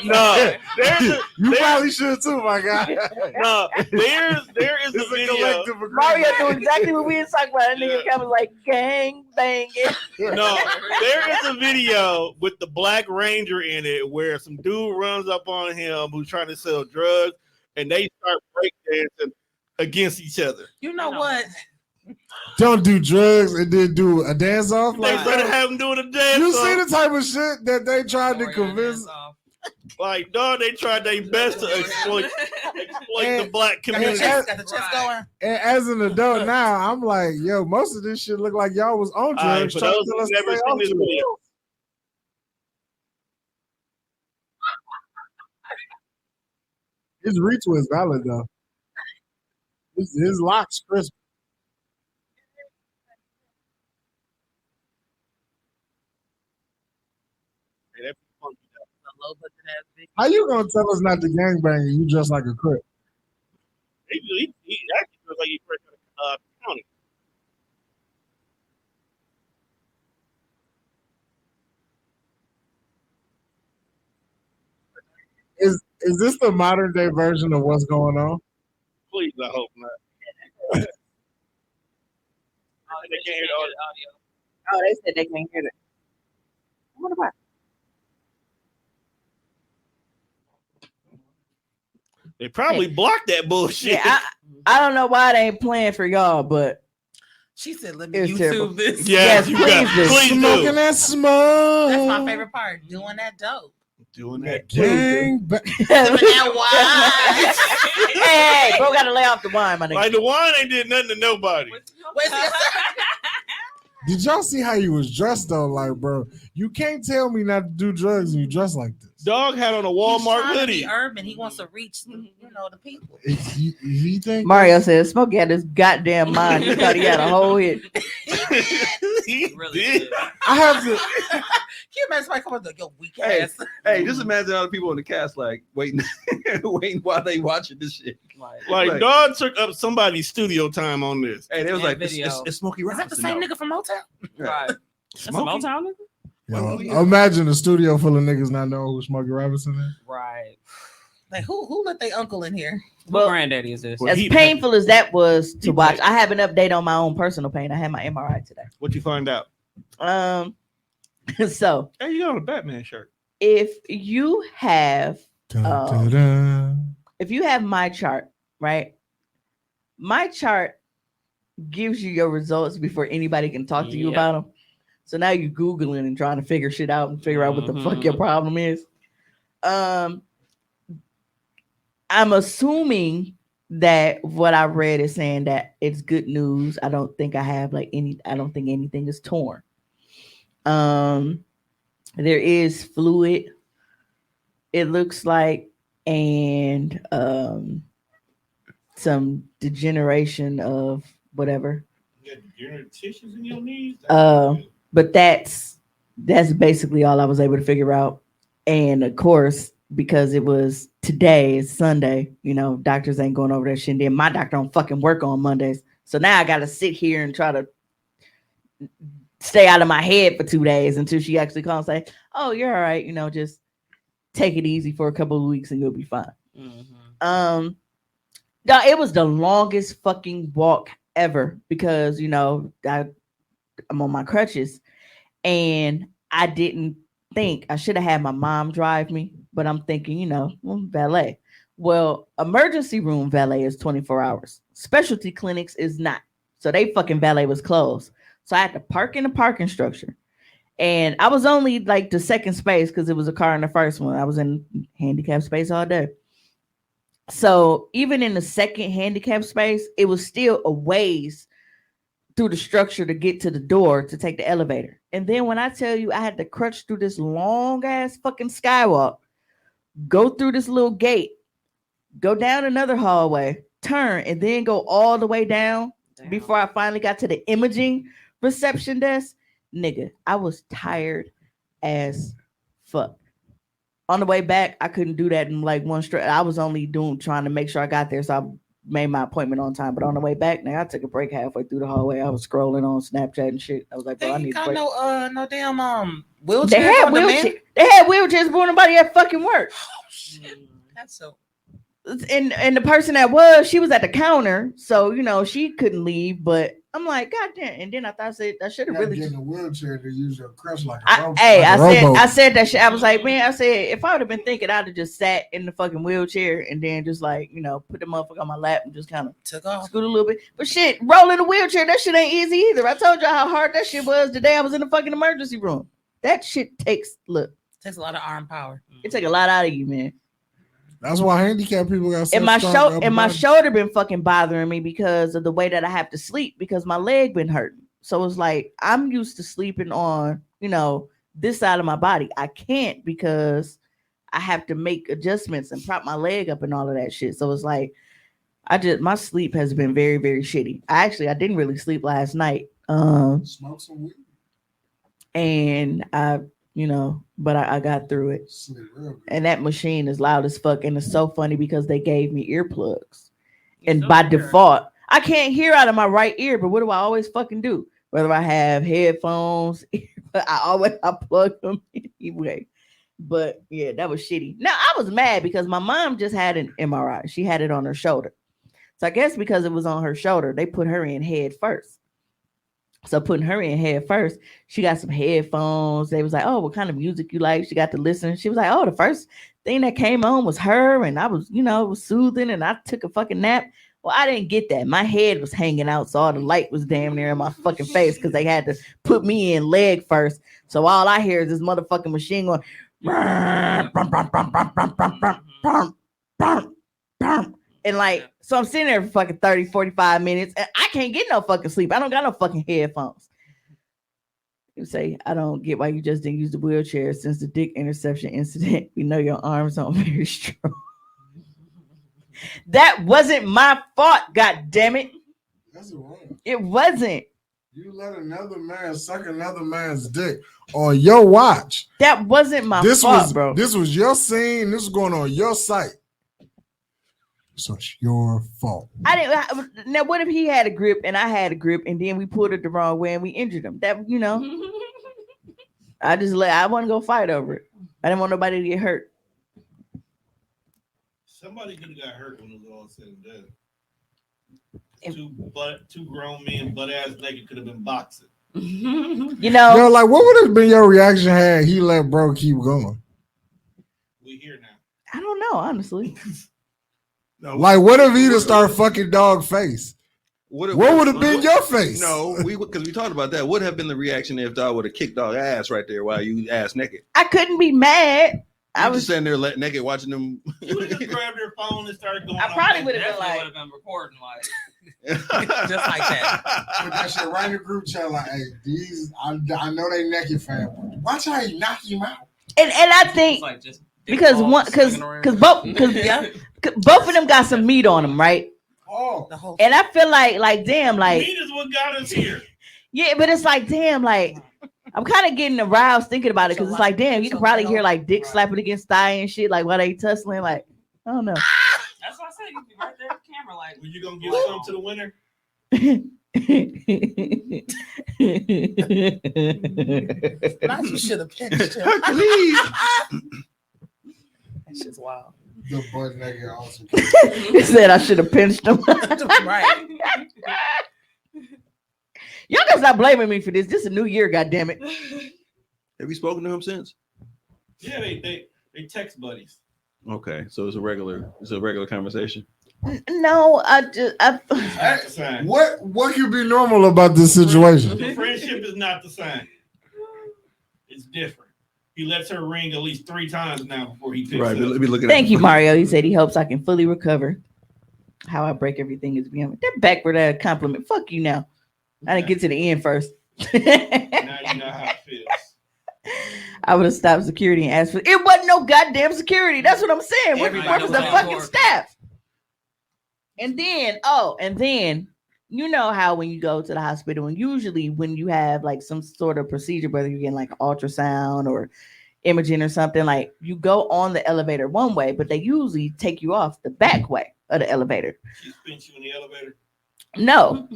Speaker 6: No, there's a,
Speaker 7: You
Speaker 6: there-
Speaker 7: probably should too, my guy.
Speaker 6: no, there is a
Speaker 7: It's a
Speaker 6: video.
Speaker 7: collective agreement.
Speaker 4: Mario knew exactly what we was talking about. That nigga was like gang banging.
Speaker 6: No, there is a video with the Black Ranger in it where some dude runs up on him who's trying to sell drugs, and they start breakdancing against each other.
Speaker 10: You know what?
Speaker 7: Don't do drugs and then do a dance off.
Speaker 6: They
Speaker 7: Like,
Speaker 6: started having doing a dance.
Speaker 7: you
Speaker 6: off.
Speaker 7: see the type of shit that they tried to convince.
Speaker 6: Like, dog, they tried their best to exploit the black
Speaker 10: Got the
Speaker 6: community.
Speaker 10: chest, got the chest going.
Speaker 7: And as an adult now, I'm like, yo, most of this shit look like y'all was on
Speaker 6: All right,
Speaker 7: drugs.
Speaker 6: for
Speaker 7: trying to
Speaker 6: those
Speaker 7: tell
Speaker 6: who
Speaker 7: us to
Speaker 6: never
Speaker 7: stay
Speaker 6: seen
Speaker 7: off
Speaker 6: this
Speaker 7: drugs.
Speaker 6: video,
Speaker 7: His retweet valid though. His locks crisp. How you gonna tell us not to gangbang and you just like a crip?
Speaker 6: he actually looks like he fresh out of county.
Speaker 7: Is this the modern day version of what's going on?
Speaker 6: Please, I hope not. They can't hear the audio.
Speaker 4: Oh, they said they can't hear it. What about?
Speaker 6: They probably blocked that bullshit.
Speaker 4: Yeah, I don't know why they ain't playing for y'all, but
Speaker 10: She said, "Let me
Speaker 4: It's
Speaker 10: YouTube
Speaker 4: terrible.
Speaker 10: this."
Speaker 6: Yes,
Speaker 4: Yes,
Speaker 6: you
Speaker 4: please
Speaker 6: got.
Speaker 4: do.
Speaker 6: Please
Speaker 7: Smoking
Speaker 6: do.
Speaker 7: that smoke.
Speaker 10: That's my favorite part. Doing that dope.
Speaker 6: Doing that.
Speaker 7: Gang ba-
Speaker 10: Sipping that wine.
Speaker 4: hey, bro, gotta lay off the wine, my nigga.
Speaker 6: Like the wine ain't did nothing to nobody.
Speaker 10: Wait,
Speaker 7: Did y'all see how he was dressed though? Like, bro, you can't tell me not to do drugs and you dress like this.
Speaker 6: Dog had on a
Speaker 10: He's
Speaker 6: Walmart
Speaker 10: trying to
Speaker 6: hoodie.
Speaker 10: be urban. He wants to reach, the people.
Speaker 7: You think
Speaker 4: Mario says Smokey had his goddamn mind. He thought he had a whole hit.
Speaker 6: He
Speaker 5: Really
Speaker 6: did.
Speaker 5: did.
Speaker 7: I have to?
Speaker 10: Can you imagine somebody coming like, yo, weak
Speaker 8: Hey.
Speaker 10: ass?
Speaker 8: Hey, just imagine all the people in the cast like waiting, waiting while they watching this shit.
Speaker 6: Like, dog took up somebody's studio time on this.
Speaker 8: Hey, they was
Speaker 5: And
Speaker 8: like,
Speaker 5: video.
Speaker 8: it's Smokey
Speaker 10: Is that
Speaker 8: Robinson.
Speaker 10: the same
Speaker 8: though.
Speaker 10: nigga from Motown?
Speaker 5: Right. That's a
Speaker 6: Smokey?
Speaker 5: Motown nigga?
Speaker 7: Yo, imagine a studio full of niggas not knowing who Smokey Robinson is.
Speaker 5: Right.
Speaker 10: Like, who let their uncle in here?
Speaker 5: What
Speaker 4: Well,
Speaker 5: granddaddy is this?
Speaker 6: Well,
Speaker 4: as
Speaker 6: he-
Speaker 4: painful as that was to
Speaker 6: he-
Speaker 4: watch, I have an update on my own personal pain. I had my MRI today.
Speaker 6: What you find out?
Speaker 4: So
Speaker 6: Hey, you got on a Batman shirt.
Speaker 4: if you have
Speaker 7: Dun,
Speaker 4: Oh.
Speaker 7: dun, dun.
Speaker 4: if you have my chart, right? My chart gives you your results before anybody can talk to you
Speaker 5: Yep.
Speaker 4: about them. So now you're Googling and trying to figure shit out and figure out what the fuck your problem is. I'm assuming that what I read is saying that it's good news. I don't think I have I don't think anything is torn. There is fluid, it looks like, and some degeneration of whatever.
Speaker 6: You got degenerate tissues in your knees.
Speaker 4: But that's basically all I was able to figure out. And of course, because it was today, it's Sunday, you know, doctors ain't going over that shit. And then my doctor don't fucking work on Mondays. So now I got to sit here and try to stay out of my head for 2 days until she actually calls and say, oh, you're all right. You know, just take it easy for a couple of weeks and you'll be fine. Mm-hmm. No, it was the longest fucking walk ever because, you know, I'm on my crutches and I didn't think I should have had my mom drive me, but I'm thinking, you know, valet. Well, emergency room valet is 24 hours. Specialty clinics is not. So they fucking valet was closed. So I had to park in the parking structure. And I was only like the second space because it was a car in the first one. I was in handicap space all day. So even in the second handicap space, it was still a ways through the structure to get to the door to take the elevator. And then when I tell you I had to crutch through this long ass fucking skywalk, go through this little gate, go down another hallway, turn, and then go all the way down before I finally got to the imaging reception desk. Nigga, I was tired as fuck. On the way back, I couldn't do that in like one straight. I was only trying to make sure I got there, so I made my appointment on time. But on the way back, now I took a break halfway through the hallway. I was scrolling on Snapchat and shit. I was like, bro, I need a break.
Speaker 10: No damn wheelchairs.
Speaker 4: They had wheelchairs, but nobody at fucking work.
Speaker 10: Oh shit, that's so.
Speaker 4: And the person that she was at the counter, so you know she couldn't leave. But I'm like, God damn! And then I should have really
Speaker 7: get in a wheelchair to use your crutch like
Speaker 4: I said that shit. I was like, man, I said if I would have been thinking, I'd have just sat in the fucking wheelchair and then just like put the motherfucker on my lap and just kind of
Speaker 10: took off,
Speaker 4: scoot a little bit. But shit, rolling a wheelchair, that shit ain't easy either. I told y'all how hard that shit was the day I was in the fucking emergency room. That shit takes a
Speaker 10: lot of arm power.
Speaker 4: It takes a lot out of you, man.
Speaker 7: That's why handicapped people got.
Speaker 4: And my shoulder been fucking bothering me because of the way that I have to sleep because my leg been hurting. So it's like I'm used to sleeping on this side of my body. I can't because I have to make adjustments and prop my leg up and all of that shit. So it's like my sleep has been very, very shitty. I didn't really sleep last night.
Speaker 7: Smoke some weed.
Speaker 4: And but I got through it. And that machine is loud as fuck. And it's so funny because they gave me earplugs. And by default, I can't hear out of my right ear, but what do I always fucking do? Whether I have headphones, I plug them anyway. But yeah, that was shitty. Now I was mad because my mom just had an MRI. She had it on her shoulder. So I guess because it was on her shoulder, they put her in head first. So putting her in head first, she got some headphones. They was like, oh, what kind of music you like? She got to listen. She was like, oh, the first thing that came on was her. And I was, it was soothing. And I took a fucking nap. Well, I didn't get that. My head was hanging out. So all the light was damn near in my fucking face because they had to put me in leg first. So all I hear is this motherfucking machine going, and like, so I'm sitting there for fucking 30, 45 minutes and I can't get no fucking sleep. I don't got no fucking headphones. You say, I don't get why you just didn't use the wheelchair since the dick interception incident. We know your arms aren't very strong. That wasn't my fault, god damn it.
Speaker 7: That's wrong.
Speaker 4: It wasn't.
Speaker 7: You let another man suck another man's dick on your watch.
Speaker 4: That wasn't my fault, bro.
Speaker 7: This was your scene. This was going on your site. So it's your fault.
Speaker 4: Now, what if he had a grip and I had a grip and then we pulled it the wrong way and we injured him? That, I want to go fight over it. I didn't want nobody to get hurt.
Speaker 6: Somebody could have got hurt when it was all said and done. Two grown men butt ass naked could have been boxing.
Speaker 7: Yo, like what would have been your reaction had he let bro keep going?
Speaker 6: We here now.
Speaker 4: I don't know, honestly.
Speaker 7: No, like what if he just started fucking dog face? What would have been your face?
Speaker 8: No, because we talked about that. Would have been the reaction if dog would have kicked dog ass right there while you ass naked.
Speaker 4: I couldn't be mad.
Speaker 8: I was sitting there naked watching them.
Speaker 6: You would have just grabbed your phone and started going.
Speaker 4: I probably would have
Speaker 5: been recording like
Speaker 10: just like that.
Speaker 7: Put that shit right in the group chat like, hey, I know they naked fam. Watch how you knock him out.
Speaker 4: And I think
Speaker 5: like just
Speaker 4: because both of them got some meat on them, right?
Speaker 7: Oh,
Speaker 10: The whole.
Speaker 4: And I feel like damn, like
Speaker 6: Weed is what got us here.
Speaker 4: yeah, but it's like damn, like I'm kind of getting aroused thinking about it because it's like damn, you can probably hear like dick slapping against thigh and shit, like while they tussling, like I don't know.
Speaker 5: That's why I said you can be right there, the camera, like.
Speaker 6: When you gonna give some to the winner?
Speaker 10: Not you should have pinched him.
Speaker 8: Hercules.
Speaker 10: That shit's wild.
Speaker 7: the butt naked also.
Speaker 4: He said I should have pinched him.
Speaker 10: Right.
Speaker 4: Y'all can stop blaming me for this. This is a new year, goddammit.
Speaker 8: Have you spoken to him since?
Speaker 6: Yeah, they text buddies.
Speaker 8: Okay, so it's a regular conversation.
Speaker 4: No,
Speaker 6: That's the sign.
Speaker 7: What could be normal about this situation?
Speaker 6: The friendship is not the sign. It's different. He lets her ring at least 3 times now before he picks
Speaker 8: Right,
Speaker 6: up.
Speaker 8: but let me look at
Speaker 4: Thank you, Mario. He said he hopes I can fully recover. How I break everything is beyond that backward compliment. Fuck you now. I didn't get to the end first.
Speaker 6: Now you know how it feels.
Speaker 4: I would have stopped security and asked for it. Wasn't no goddamn security. That's what I'm saying. Where
Speaker 5: Everybody
Speaker 4: was the
Speaker 5: was on
Speaker 4: fucking
Speaker 5: board.
Speaker 4: staff? And then, you know how when you go to the hospital, and usually when you have like some sort of procedure, whether you're getting like ultrasound or imaging or something, like you go on the elevator one way, but they usually take you off the back way of the elevator.
Speaker 6: She spins you in the elevator.
Speaker 4: No,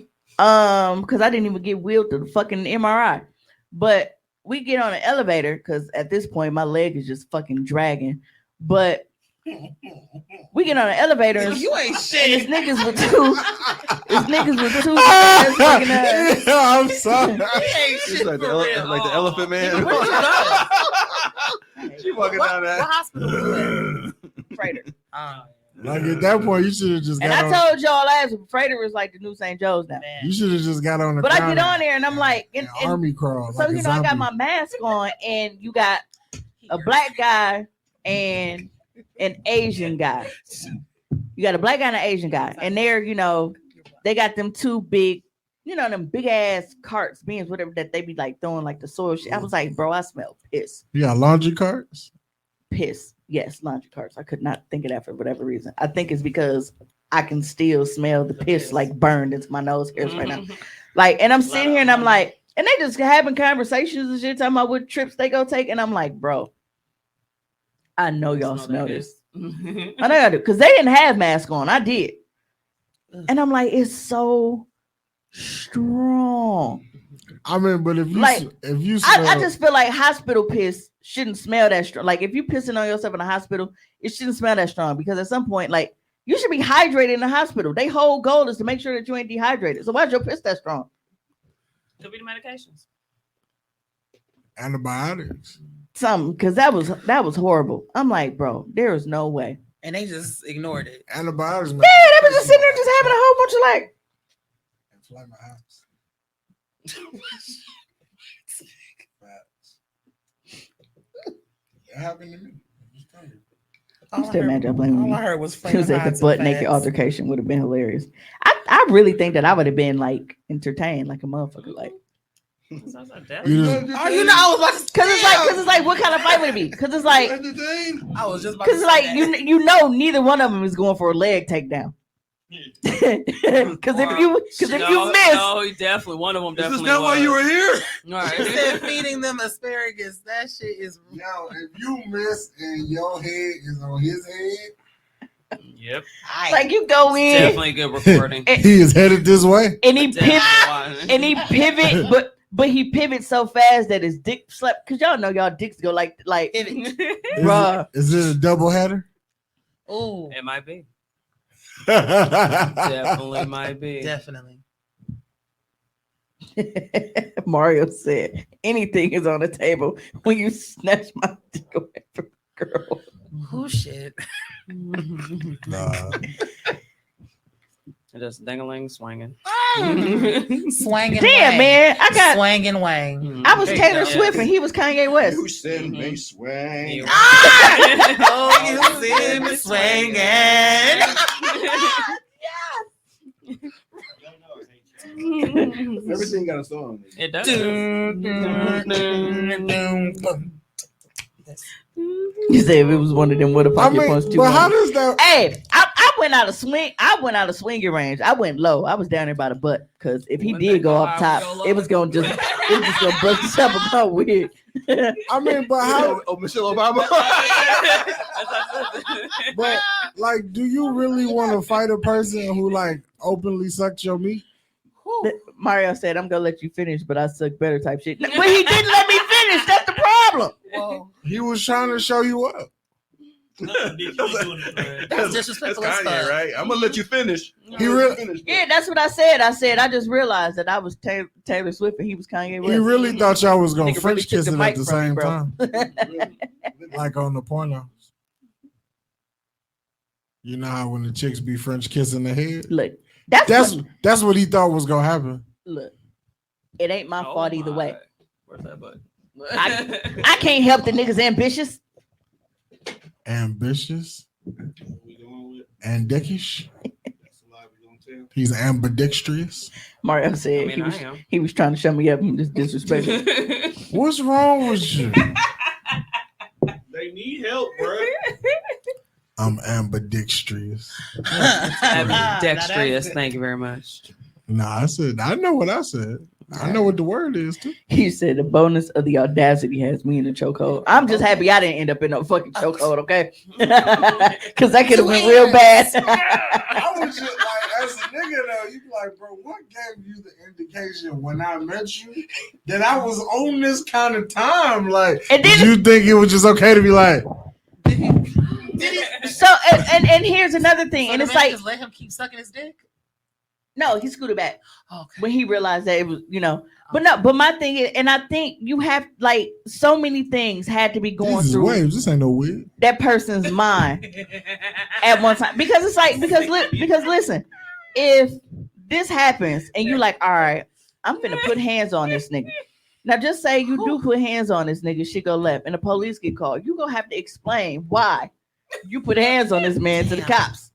Speaker 4: because I didn't even get wheeled to the fucking MRI. But we get on an elevator because at this point my leg is just fucking dragging. But we get on an elevator and
Speaker 10: You ain't
Speaker 4: and
Speaker 10: shit.
Speaker 4: it's niggas with two.
Speaker 7: I'm sorry.
Speaker 10: You ain't
Speaker 8: It's
Speaker 10: shit
Speaker 8: like the,
Speaker 10: for real.
Speaker 8: like the elephant man.
Speaker 10: Where'd you go?
Speaker 8: She walking
Speaker 10: What,
Speaker 8: down
Speaker 10: what
Speaker 8: that.
Speaker 10: hospital was
Speaker 4: Freighter.
Speaker 10: that?
Speaker 7: Like at that point, you should have just
Speaker 4: And
Speaker 7: got
Speaker 4: I
Speaker 7: on.
Speaker 4: told y'all last week, Freighter is like the new St. Joe's now.
Speaker 7: You should have just got on the.
Speaker 4: But I
Speaker 7: counter
Speaker 4: get on there and I'm like,
Speaker 7: and
Speaker 4: and
Speaker 7: army crawl.
Speaker 4: so
Speaker 7: like a
Speaker 4: you know, I got
Speaker 7: zombie.
Speaker 4: my mask on, and you got a black guy and an Asian guy. You got a black guy and an Asian guy, and they're, you know, they got them two big, you know, them big ass carts, beans, whatever that they be like throwing like the soil shit. I was like, bro, I smell piss.
Speaker 7: You got laundry carts.
Speaker 4: Piss. Yes, laundry carts. I could not think of that for whatever reason. I think it's because I can still smell the piss like burned into my nose hairs right now. Like, and I'm sitting here and I'm like, and they just having conversations and shit, talking about what trips they go take. And I'm like, bro, I know y'all smell this. I know y'all do. Because they didn't have masks on. I did. And I'm like, it's so strong.
Speaker 7: I mean, but if you
Speaker 4: Like,
Speaker 7: if you smell,
Speaker 4: I just feel like hospital piss shouldn't smell that strong. Like if you pissing on yourself in a hospital, it shouldn't smell that strong because at some point, like you should be hydrated in the hospital. Their whole goal is to make sure that you ain't dehydrated. So why's your piss that strong?
Speaker 5: Could be the medications.
Speaker 7: antibiotics.
Speaker 4: Something because that was horrible. I'm like, bro, there is no way.
Speaker 10: And they just ignored it.
Speaker 7: Antibiotics.
Speaker 4: Yeah, they was just sitting there just having a whole bunch of like.
Speaker 7: Inflame my house. It happened to me.
Speaker 4: I'm still mad y'all blaming me.
Speaker 10: All I heard was
Speaker 4: He was at the
Speaker 10: Flamin'
Speaker 4: butt
Speaker 10: Hot
Speaker 4: naked
Speaker 10: and Fats.
Speaker 4: altercation would have been hilarious. I really think that I would have been like entertained like a motherfucker. Like,
Speaker 7: You just-
Speaker 10: Oh, you know, I was about to
Speaker 4: cause it's like, what kind of fight would it be? Cause it's like,
Speaker 10: I was just about
Speaker 4: cause
Speaker 10: to
Speaker 4: it's
Speaker 10: say
Speaker 4: like
Speaker 10: that.
Speaker 4: you know neither one of them is going for a leg takedown. Cause if you miss,
Speaker 5: no, he definitely one of them.
Speaker 8: Is
Speaker 5: Definitely.
Speaker 8: this not why you were here?
Speaker 5: Right.
Speaker 10: She said feeding them asparagus. That shit is.
Speaker 7: Yo, if you miss and your head is on his head,
Speaker 5: Yep.
Speaker 4: like you go in
Speaker 5: Definitely good recording.
Speaker 7: he is headed this way.
Speaker 4: and he
Speaker 5: Definitely
Speaker 4: pivot
Speaker 5: why.
Speaker 4: and he pivot, but he pivots so fast that his dick slap. Cause y'all know y'all dicks go like, bruh.
Speaker 7: Is it a double header?
Speaker 10: Ooh,
Speaker 5: It might be. Definitely might be.
Speaker 10: definitely.
Speaker 4: Mario said, anything is on the table when you snatch my dick away from a girl.
Speaker 10: Who shit?
Speaker 7: Nah.
Speaker 5: Just ding-a-ling swinging.
Speaker 10: Swangin'
Speaker 4: Damn,
Speaker 10: wang.
Speaker 4: man.
Speaker 10: Swangin' wang.
Speaker 4: I was
Speaker 5: There you
Speaker 4: Taylor
Speaker 5: go.
Speaker 4: Swift and he was Kanye West.
Speaker 8: You send me swing.
Speaker 10: Oh, you see me swinging.
Speaker 8: Everything got a song.
Speaker 5: It does.
Speaker 4: You say if it was one of them, what if
Speaker 7: I
Speaker 4: I get
Speaker 7: mean,
Speaker 4: punched too
Speaker 7: but how
Speaker 4: hard?
Speaker 7: does that?
Speaker 4: Hey, I went out of swinging range. I went low. I was down there by the butt because if he did go up top, it was gonna bust the top of my wig.
Speaker 7: I mean, but how?
Speaker 8: Oh, Michelle Obama.
Speaker 7: But like, do you really want to fight a person who like openly sucked your meat?
Speaker 4: Mario said, "I'm gonna let you finish, but I suck better." Type shit. But he didn't let me finish. That's the problem.
Speaker 10: Whoa.
Speaker 7: He was trying to show you up.
Speaker 10: That's disrespectful as
Speaker 8: Kanye,
Speaker 10: fuck.
Speaker 8: right? I'm gonna let you finish.
Speaker 4: Yeah, that's what I said. I said I just realized that I was Taylor Swift and he was Kanye West.
Speaker 7: He really thought y'all was gonna
Speaker 4: Nigga
Speaker 7: French
Speaker 4: really took the
Speaker 7: kissing
Speaker 4: mic
Speaker 7: at the
Speaker 4: from me,
Speaker 7: same
Speaker 4: bro.
Speaker 7: time, like on the porno. You know how when the chicks be French kissing the head?
Speaker 4: Look,
Speaker 7: that's what he thought was gonna happen.
Speaker 4: Look, it ain't my fault either way.
Speaker 5: Where's that button?
Speaker 4: I can't help the niggas ambitious.
Speaker 7: Ambitious and dickish. He's ambidextrous.
Speaker 4: Mario said he was trying to show me up and just disrespectful.
Speaker 7: What's wrong with you?
Speaker 6: They need help, bro.
Speaker 7: I'm ambidextrous.
Speaker 5: Ambidextrous. Thank you very much.
Speaker 7: Nah, I know what I said. I know what the word is too.
Speaker 4: He said the bonus of the audacity has me in the chokehold. I'm just happy I didn't end up in no fucking chokehold, okay? Because that could have been real bad.
Speaker 7: I was just like, as a nigga though, you be like, bro, what gave you the indication when I met you that I was on this kind of time? Like, did you think it was just okay to be like?
Speaker 4: So and here's another thing,
Speaker 10: So
Speaker 4: and
Speaker 10: the
Speaker 4: it's
Speaker 10: man
Speaker 4: like,
Speaker 10: just let him keep sucking his dick.
Speaker 4: no, he scooted back
Speaker 10: Okay.
Speaker 4: when he realized that it was, but my thing is, and I think you have like so many things had to be going
Speaker 7: Jesus
Speaker 4: through
Speaker 7: waves, this ain't no wig.
Speaker 4: that person's mind at one time, because it's like because listen, if this happens and you're like, all right, I'm finna put hands on this nigga. Now just say you do put hands on this nigga, shit go left, and the police get called. You gonna have to explain why you put hands on this man to the cops.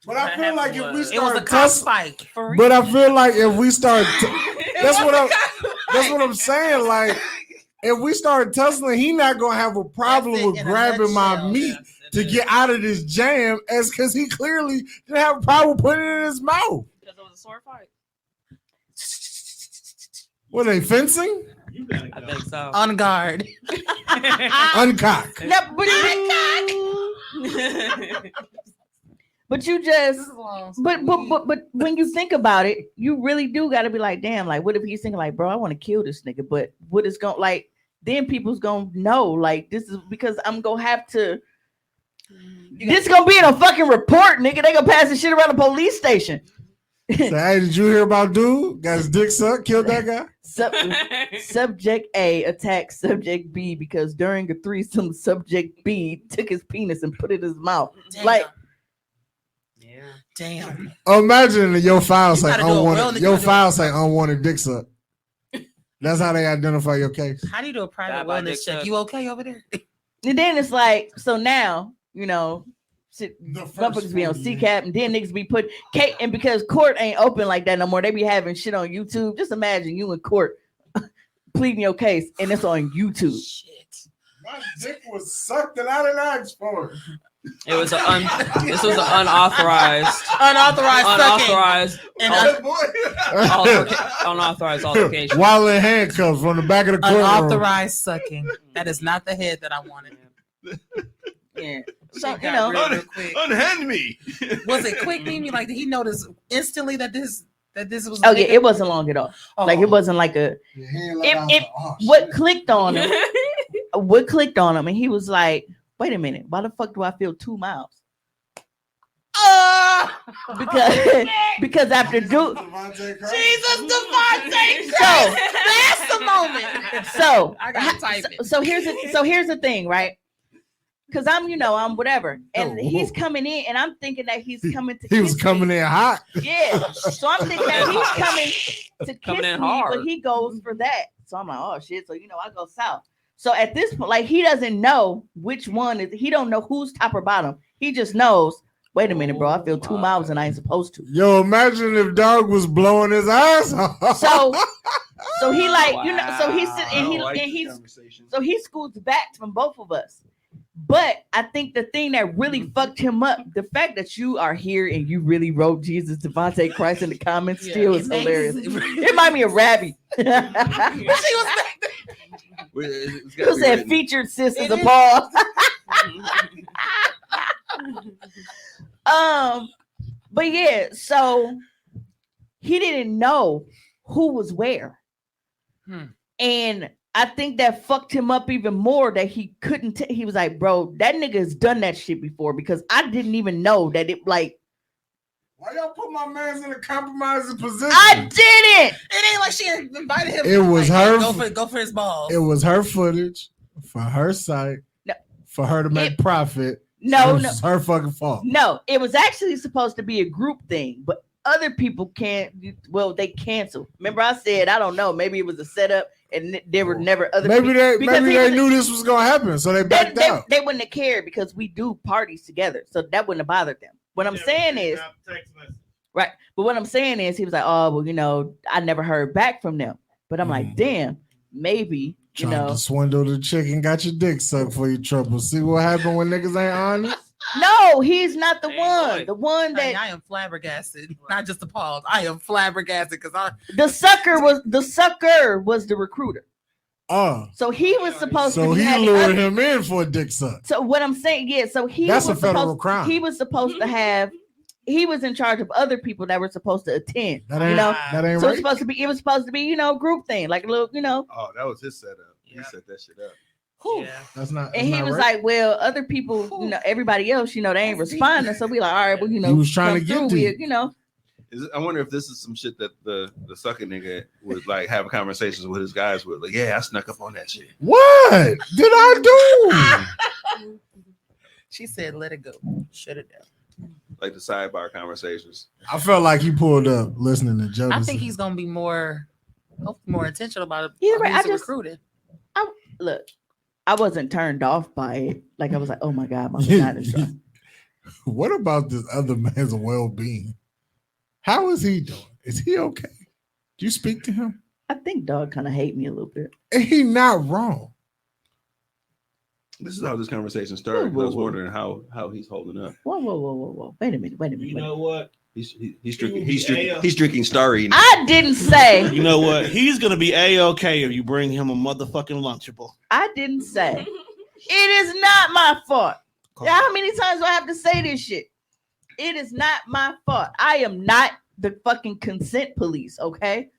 Speaker 7: But I feel like if we
Speaker 10: It was a
Speaker 7: start
Speaker 10: cock
Speaker 7: tussling,
Speaker 10: fight.
Speaker 7: but I feel like if we start, that's what I'm saying. Like if we start tussling, he not gonna have a problem
Speaker 10: That's it
Speaker 7: with
Speaker 10: in a
Speaker 7: grabbing my
Speaker 10: nutshell.
Speaker 7: meat to get out of this jam, as because he clearly didn't have a problem putting it in his mouth.
Speaker 5: Because it was a sword fight.
Speaker 7: Were they fencing?
Speaker 5: I think so.
Speaker 10: On guard.
Speaker 7: Uncock.
Speaker 4: No, but you just, but when you think about it, you really do got to be like, damn, like, what if he's thinking like, bro, I want to kill this nigga, but what is going like? Then people's gonna know, like, this is because I'm gonna have to. This gonna be in a fucking report, nigga. They gonna pass this shit around the police station.
Speaker 7: So, hey, did you hear about dude got his dick sucked, killed that guy?
Speaker 4: Subject A attacked subject B because during a threesome, subject B took his penis and put it in his mouth.
Speaker 10: Damn.
Speaker 4: Like,
Speaker 10: Damn.
Speaker 7: Imagine your file say
Speaker 10: gotta do a
Speaker 7: unwanted. Your file say unwanted dick suck. That's how they identify your case.
Speaker 10: How do you do a private
Speaker 5: Bye-bye,
Speaker 10: wellness
Speaker 5: dick
Speaker 10: check?
Speaker 5: suck.
Speaker 10: You okay over there?
Speaker 4: and then it's like, so now, motherfuckers be on CCAP and then niggas be put Kate, and because court ain't open like that no more, they be having shit on YouTube. Just imagine you in court pleading your case and it's on YouTube.
Speaker 10: Shit.
Speaker 7: My dick was sucked and I didn't ask for it.
Speaker 5: It was this was an unauthorized
Speaker 10: Unauthorized
Speaker 5: unauthorized altercation.
Speaker 7: While in handcuffs from the back of the courtroom.
Speaker 10: Unauthorized sucking. That is not the head that I wanted.
Speaker 4: Yeah. So
Speaker 10: Real quick.
Speaker 8: Unhand me.
Speaker 10: Was it quick, Mimi? Like, did he notice instantly that this was?
Speaker 4: Oh yeah, it wasn't long at all.
Speaker 10: Oh.
Speaker 4: Like it wasn't like a. What clicked on him? What clicked on him? And he was like, "Wait a minute, why the fuck do I feel 2 miles?" Because after Duke,
Speaker 10: Jesus Devontae,
Speaker 4: so
Speaker 10: that's the moment.
Speaker 4: so
Speaker 10: I gotta type it.
Speaker 4: So here's the thing, right? Because I'm whatever, and he's coming in, and I'm thinking that he's coming to.
Speaker 7: He was coming in hot.
Speaker 4: Yeah, so I'm thinking that he's coming to kiss
Speaker 5: in
Speaker 4: me,
Speaker 5: hard.
Speaker 4: but he goes for that. So I'm like, oh shit. So I go south. So at this point, like he doesn't know which one is. He don't know who's top or bottom. He just knows. Wait a minute, bro. I feel 2 miles and I ain't supposed to.
Speaker 7: Yo, imagine if dog was blowing his ass off.
Speaker 4: So he like so he's and
Speaker 8: I like
Speaker 4: he's
Speaker 8: this conversation.
Speaker 4: so he scoots back from both of us. But I think the thing that really fucked him up, the fact that you are here and you really wrote Jesus Devontae Christ in the comments still is hilarious. It reminded me of Rabbi.
Speaker 10: She was back there.
Speaker 4: Who said featured Sisters of Paul? But yeah, so he didn't know who was where. And I think that fucked him up even more that he couldn't. He was like, bro, that nigga has done that shit before because I didn't even know that it like.
Speaker 7: Why y'all put my man in a compromising position?
Speaker 4: I didn't.
Speaker 10: It ain't like she invited him.
Speaker 7: It was
Speaker 10: like,
Speaker 7: her.
Speaker 10: Go for his balls.
Speaker 7: It was her footage for her site, for her to make profit.
Speaker 4: No,
Speaker 7: it was her fucking fault.
Speaker 4: No, it was actually supposed to be a group thing, but other people can't. Well, they canceled. Remember, I said I don't know. Maybe it was a setup, and there were never other.
Speaker 7: Maybe
Speaker 4: people,
Speaker 7: they knew this was gonna happen, so they backed out.
Speaker 4: They wouldn't have cared because we do parties together, so that wouldn't have bothered them. What I'm saying is, right? But what I'm saying is, he was like, "Oh, well, you know, I never heard back from them." But I'm like, "Damn, maybe."
Speaker 7: Tried to swindle the chick and got your dick sucked for your trouble. See what happened when niggas ain't honest?
Speaker 4: No, he's not the one. The one that
Speaker 10: I am flabbergasted, not just appalled. I am flabbergasted because
Speaker 4: the sucker was the recruiter.
Speaker 7: Oh,
Speaker 4: so he was supposed to.
Speaker 7: So
Speaker 4: be
Speaker 7: he lured him in for a dick suck.
Speaker 4: So what I'm saying, yeah. So
Speaker 7: that's a federal crime.
Speaker 4: He was supposed to have. He was in charge of other people that were supposed to attend.
Speaker 7: That ain't,
Speaker 4: you know,
Speaker 7: that ain't
Speaker 4: so
Speaker 7: right.
Speaker 4: It was supposed to be, you know, group thing, like a little, you know.
Speaker 8: Oh, that was his setup. He set that shit up.
Speaker 4: Yeah.
Speaker 7: That's not.
Speaker 4: And he was like, "Well, other people, you know, everybody else, you know, they ain't responding." So we like, "All right, well, you know,
Speaker 7: he was trying to get
Speaker 4: through, you know."
Speaker 8: I wonder if this is some shit that the sucker nigga would like have conversations with his guys with. Like, yeah, I snuck up on that shit.
Speaker 7: What did I do?
Speaker 10: She said, "Let it go, shut it down."
Speaker 8: Like the sidebar conversations.
Speaker 7: I felt like he pulled up listening to Joe.
Speaker 10: I think he's gonna be more intentional about it.
Speaker 4: Yeah, right. I just
Speaker 10: recruited.
Speaker 4: Look, I wasn't turned off by it. Like I was like, "Oh my god, my vagina is dry."
Speaker 7: What about this other man's well-being? How is he doing? Is he okay? Do you speak to him?
Speaker 4: I think dog kind of hate me a little bit.
Speaker 7: And he not wrong.
Speaker 8: This is how this conversation started. I was wondering how he's holding up.
Speaker 4: Whoa. Wait a minute.
Speaker 6: You know what?
Speaker 8: He's drinking Starry.
Speaker 4: I didn't say.
Speaker 6: You know what? He's gonna be A-okay if you bring him a motherfucking Lunchable.
Speaker 4: I didn't say. It is not my fault. How many times do I have to say this shit? It is not my fault. I am not the fucking consent police, okay?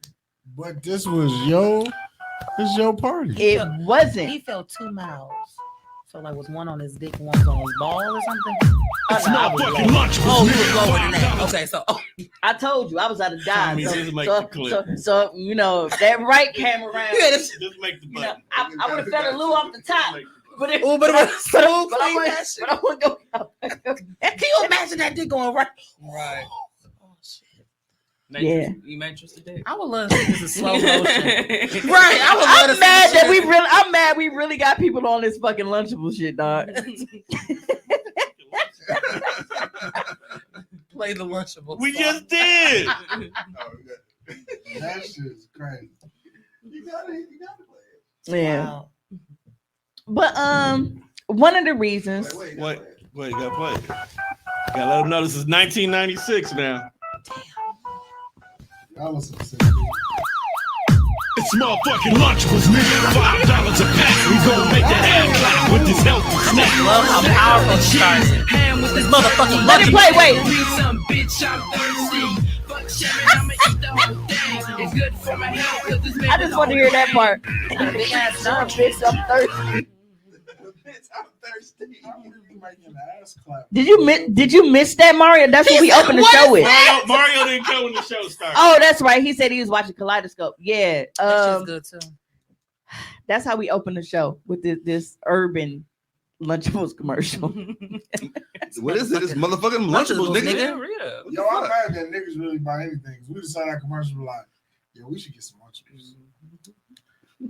Speaker 7: But this was your party.
Speaker 4: It wasn't.
Speaker 10: He felt 2 mouths. So like was one on his dick, one was on his ball or something?
Speaker 6: It's not fucking lunch.
Speaker 10: Oh, he was lower than that. Okay, so
Speaker 4: I told you I was out of dime.
Speaker 6: Tommy,
Speaker 4: So you know that right camera round.
Speaker 6: Just make the button.
Speaker 4: You know, I would have felt a little off the top. But I want to go.
Speaker 10: Can you imagine that dick going right?
Speaker 5: Right.
Speaker 4: Yeah.
Speaker 5: You interested, Dave?
Speaker 10: I would love to see this in slow motion. Right.
Speaker 4: I'm mad that I'm mad we really got people on this fucking Lunchable shit, dog.
Speaker 10: Play the Lunchable.
Speaker 6: We just did.
Speaker 7: That shit is crazy. You gotta play it.
Speaker 4: Yeah.
Speaker 10: Wow.
Speaker 4: But one of the reasons.
Speaker 6: Wait, you gotta play it. Gotta let them know this is 1996 now. It's motherfucking Lunchables, nigga. $5 a pack. We gon' make that ass clap with this healthy snack.
Speaker 10: Love how powerful it starts. This motherfucking
Speaker 4: Let it play. Wait.
Speaker 2: Some bitch, I'm thirsty. Fuck sharing, I'ma eat the whole thing. It's good for my health, 'cause this
Speaker 4: I just want to hear that part.
Speaker 10: Big ass
Speaker 4: Some bitch, I'm thirsty. Did you miss that, Mario? That's what we opened the show with.
Speaker 6: Mario didn't come when the show started.
Speaker 4: Oh, that's right. He said he was watching Kaleidoscope. Yeah.
Speaker 10: That's good too.
Speaker 4: That's how we opened the show with this urban Lunchables commercial.
Speaker 8: What is it? It's motherfucking Lunchables, nigga.
Speaker 7: Yo, I'm mad that niggas really buy anything. We decided that commercial was like, yeah, we should get some Lunchables.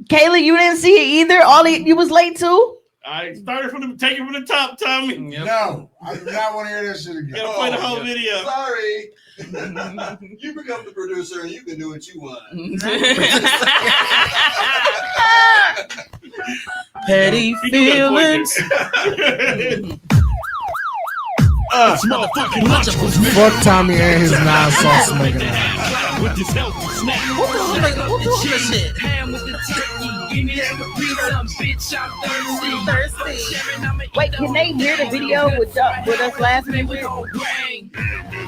Speaker 4: Kayla, you didn't see it either. You was late too.
Speaker 6: I started take it from the top, Tommy.
Speaker 5: Yep.
Speaker 7: No, I do not want to hear that shit again.
Speaker 6: Gotta play the whole video.
Speaker 8: Sorry. You become the producer and you can do what you want.
Speaker 10: Petty feelings.
Speaker 1: It's motherfucking Lunchables, nigga.
Speaker 7: Fuck Tommy and his non-sauce making ass.
Speaker 1: With this healthy snack.
Speaker 10: Who doing this shit?
Speaker 2: Ham with the turkey. Give me that Capri Sun, bitch. I'm thirsty. Sharing, I'ma eat
Speaker 4: Wait,
Speaker 2: the
Speaker 4: can
Speaker 2: whole
Speaker 4: they hear the
Speaker 2: thing.
Speaker 4: video with us laughing and shit?
Speaker 2: Whole gang.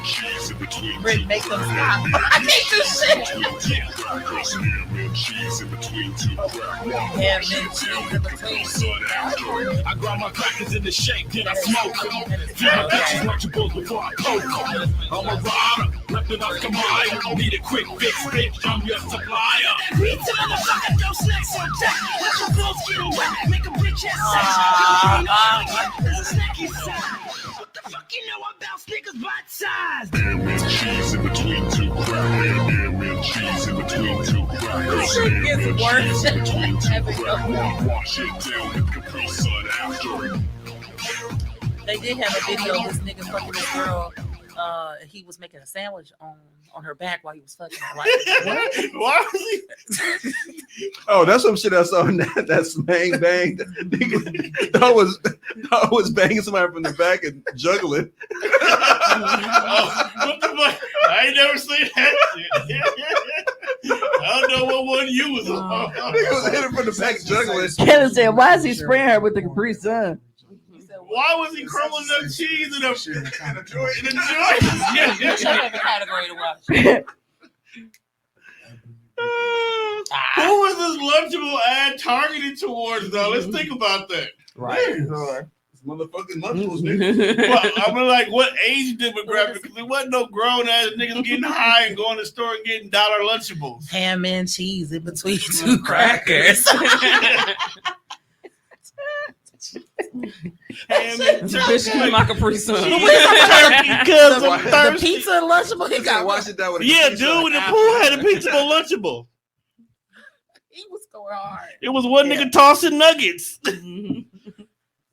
Speaker 3: Cheese in between
Speaker 10: Rick, make them stop. I can't do shit.
Speaker 3: crackers, ham and cheese in between two crackers.
Speaker 10: Ham and cheese in between.
Speaker 1: I grab my crackers in the shake, then I smoke them. Feed my bitches Lunchables before I poke them. I'm a rider, reppin' up Kamaya. Need a quick fix, bitch, I'm your supplier.
Speaker 2: Pizza, motherfucker, don't snacks on deck. Let your balls get wet. Make a bitch ass There's a snack inside. What the fuck you know about Snickers bite size?
Speaker 3: Ham and cheese in between two crackers. Ham and cheese in between two crackers.
Speaker 10: This shit
Speaker 3: Ham
Speaker 10: gets
Speaker 3: and
Speaker 10: worse.
Speaker 3: cheese in between two crackers. Wash it down with Capri Sun after.
Speaker 10: They did have a video of this nigga fucking this girl. He was making a sandwich on her back while he was fucking her. Like, what?
Speaker 6: Why was he?
Speaker 8: Oh, that's some shit I saw in that's bang bang. I was banging somebody from the back and juggling.
Speaker 6: Oh, what the fuck? I ain't never seen that shit. I don't know what one you was on.
Speaker 8: Nigga was hitting from the back juggling.
Speaker 4: Kevin said, "Why is he spraying her with the Capri Sun?"
Speaker 6: Why was he crumbling up cheese in a joint?
Speaker 5: Which other category to watch?
Speaker 6: Who was this Lunchable ad targeted towards, though? Let's think about that.
Speaker 5: Right.
Speaker 8: Motherfucking Lunchables, nigga.
Speaker 6: Well, I mean, like, what age demographic? Because there wasn't no grown ass niggas getting high and going to the store and getting $1 Lunchables.
Speaker 10: Ham and cheese in between two crackers.
Speaker 6: Ham and
Speaker 5: Bitch, give me my Capri Sun.
Speaker 6: Turkey, cuz I'm
Speaker 10: The
Speaker 6: thirsty.
Speaker 10: pizza and Lunchable, he
Speaker 8: You
Speaker 10: got
Speaker 8: gotta wash it down with a
Speaker 6: Yeah,
Speaker 8: Capri
Speaker 6: dude
Speaker 8: Sun
Speaker 6: in the
Speaker 8: after.
Speaker 6: pool had a pizza for Lunchable.
Speaker 10: He was going hard.
Speaker 6: It was one nigga tossing nuggets.